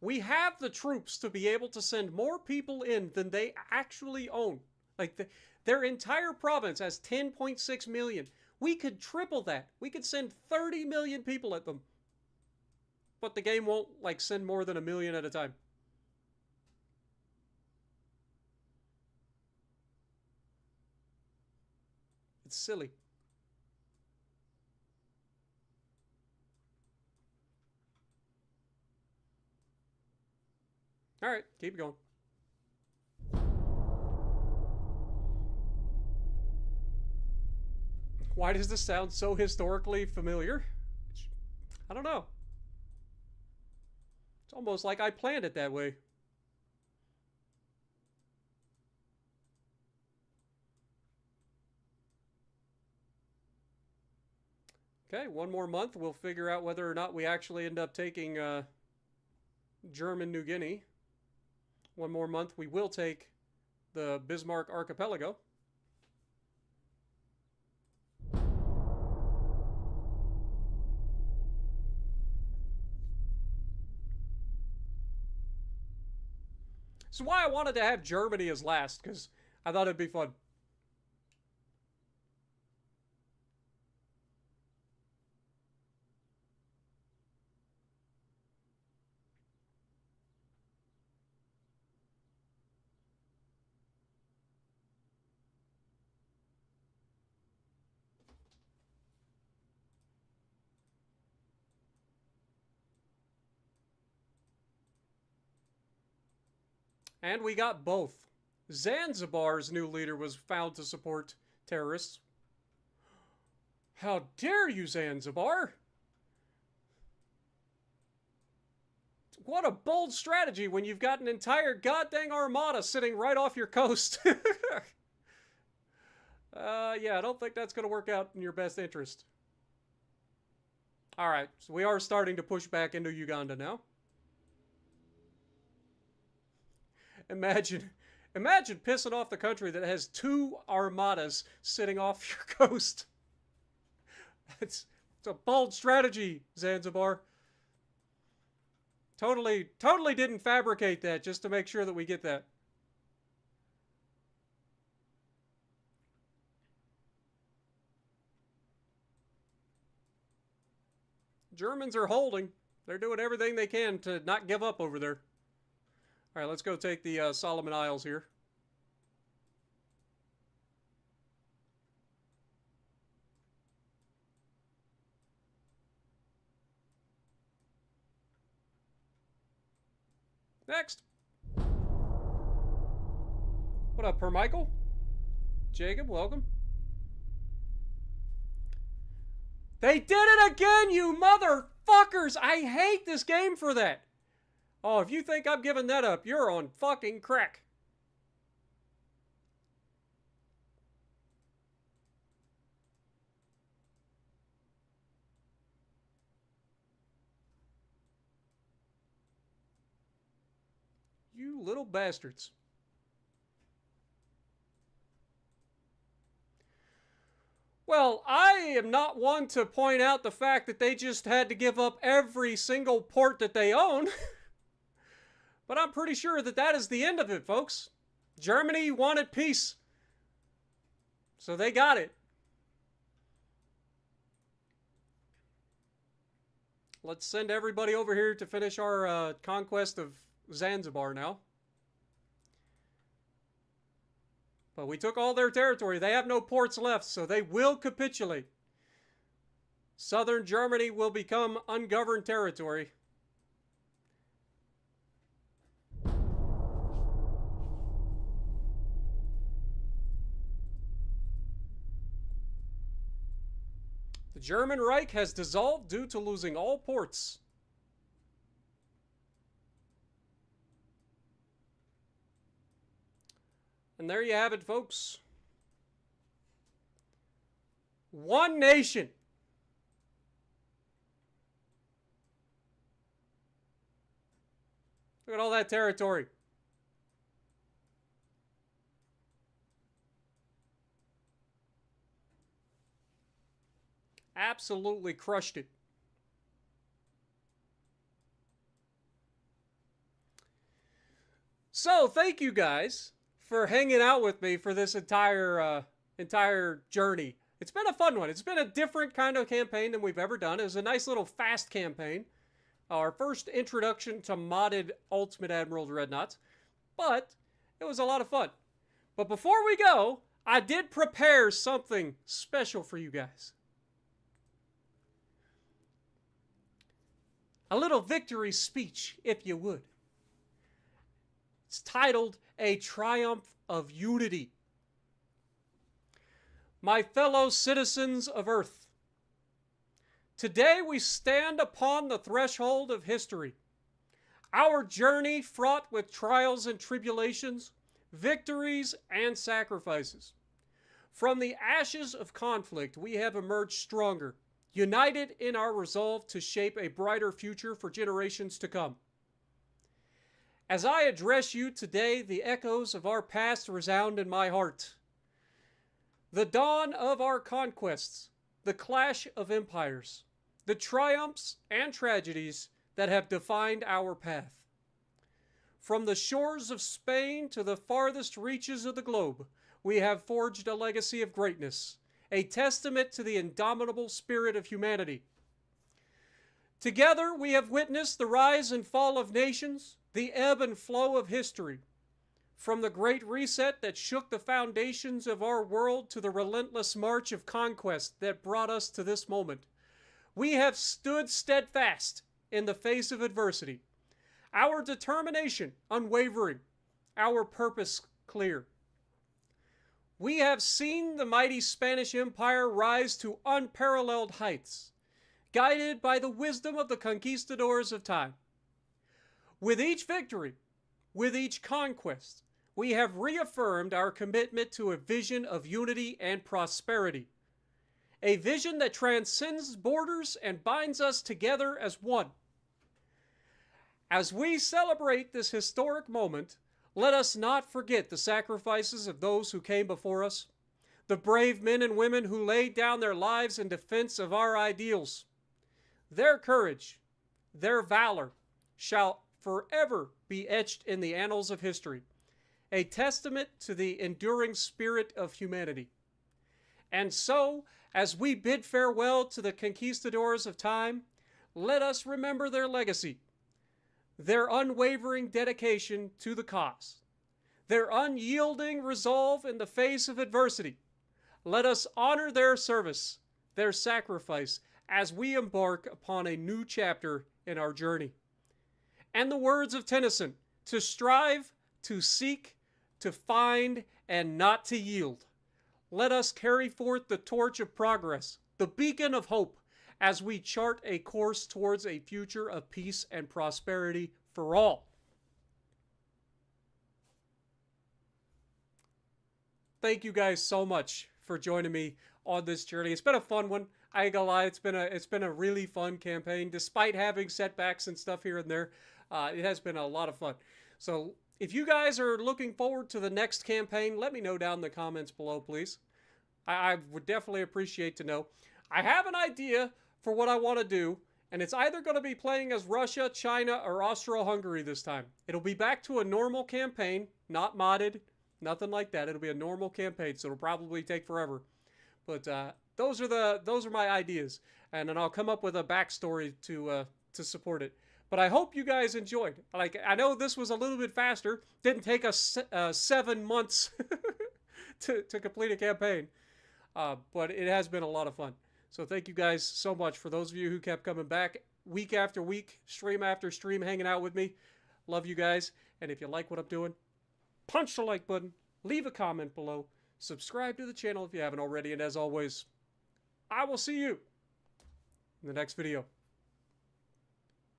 We have the troops to be able to send more people in than they actually own. Like, their entire province has 10.6 million. We could triple that. We could send 30 million people at them. But the game won't, like, send more than 1 million at a time. It's silly. Alright, keep going. Why does this sound so historically familiar? I don't know. It's almost like I planned it that way. Okay, 1 more month. We'll figure out whether or not we actually end up taking German New Guinea. 1 more month. We will take the Bismarck Archipelago. This is why I wanted to have Germany as last, because I thought it'd be fun. And we got both. Zanzibar's new leader was found to support terrorists. How dare you, Zanzibar? What a bold strategy when you've got an entire goddamn armada sitting right off your coast. Yeah, I don't think that's going to work out in your best interest. Alright, so we are starting to push back into Uganda now. Imagine pissing off the country that has 2 armadas sitting off your coast. It's a bold strategy, Zanzibar. Totally didn't fabricate that just to make sure that we get that. Germans are holding. They're doing everything they can to not give up over there. Alright, let's go take the Solomon Isles here. Next. What up, Permichael? Jacob, welcome. They did it again, you motherfuckers! I hate this game for that. Oh, if you think I'm giving that up, you're on fucking crack. You little bastards. Well, I am not one to point out the fact that they just had to give up every single port that they own. But I'm pretty sure that that is the end of it, folks. Germany wanted peace. So they got it. Let's send everybody over here to finish our conquest of Zanzibar now. But we took all their territory. They have no ports left, so they will capitulate. Southern Germany will become ungoverned territory. The German Reich has dissolved due to losing all ports. And there you have it, folks. One nation. Look at all that territory. Absolutely crushed it. So, thank you guys for hanging out with me for this entire journey. It's been a fun one. It's been a different kind of campaign than we've ever done. It was a nice little fast campaign. Our first introduction to modded Ultimate Admiral Dreadnoughts. But it was a lot of fun. But before we go, I did prepare something special for you guys. A little victory speech, if you would. It's titled, A Triumph of Unity. My fellow citizens of Earth, today we stand upon the threshold of history. Our journey fraught with trials and tribulations, victories and sacrifices. From the ashes of conflict, we have emerged stronger, united in our resolve to shape a brighter future for generations to come. As I address you today, the echoes of our past resound in my heart. The dawn of our conquests, the clash of empires, the triumphs and tragedies that have defined our path. From the shores of Spain to the farthest reaches of the globe, we have forged a legacy of greatness, a testament to the indomitable spirit of humanity. Together, we have witnessed the rise and fall of nations, the ebb and flow of history. From the Great Reset that shook the foundations of our world to the relentless march of conquest that brought us to this moment, we have stood steadfast in the face of adversity. Our determination unwavering, our purpose clear. We have seen the mighty Spanish Empire rise to unparalleled heights, guided by the wisdom of the conquistadors of time. With each victory, with each conquest, we have reaffirmed our commitment to a vision of unity and prosperity. A vision that transcends borders and binds us together as one. As we celebrate this historic moment, let us not forget the sacrifices of those who came before us, the brave men and women who laid down their lives in defense of our ideals. Their courage, their valor, shall forever be etched in the annals of history, a testament to the enduring spirit of humanity. And so, as we bid farewell to the conquistadors of time, let us remember their legacy, their unwavering dedication to the cause, their unyielding resolve in the face of adversity. Let us honor their service, their sacrifice, as we embark upon a new chapter in our journey. And the words of Tennyson, to strive, to seek, to find, and not to yield. Let us carry forth the torch of progress, the beacon of hope, as we chart a course towards a future of peace and prosperity for all. Thank you guys so much for joining me on this journey. It's been a fun one. I ain't gonna lie, it's been a really fun campaign, despite having setbacks and stuff here and there. It has been a lot of fun. So if you guys are looking forward to the next campaign, let me know down in the comments below, please. I would definitely appreciate to know. I have an idea for what I want to do, and it's either going to be playing as Russia, China, or Austro-Hungary this time. It'll be back to a normal campaign, not modded, nothing like that. It'll be a normal campaign, so it'll probably take forever. But those are my ideas, and then I'll come up with a backstory to support it. But I hope you guys enjoyed. Like, I know this was a little bit faster. Didn't take us 7 months to complete a campaign. But it has been a lot of fun. So thank you guys so much. For those of you who kept coming back week after week, stream after stream, hanging out with me. Love you guys. And if you like what I'm doing, punch the like button. Leave a comment below. Subscribe to the channel if you haven't already. And as always, I will see you in the next video.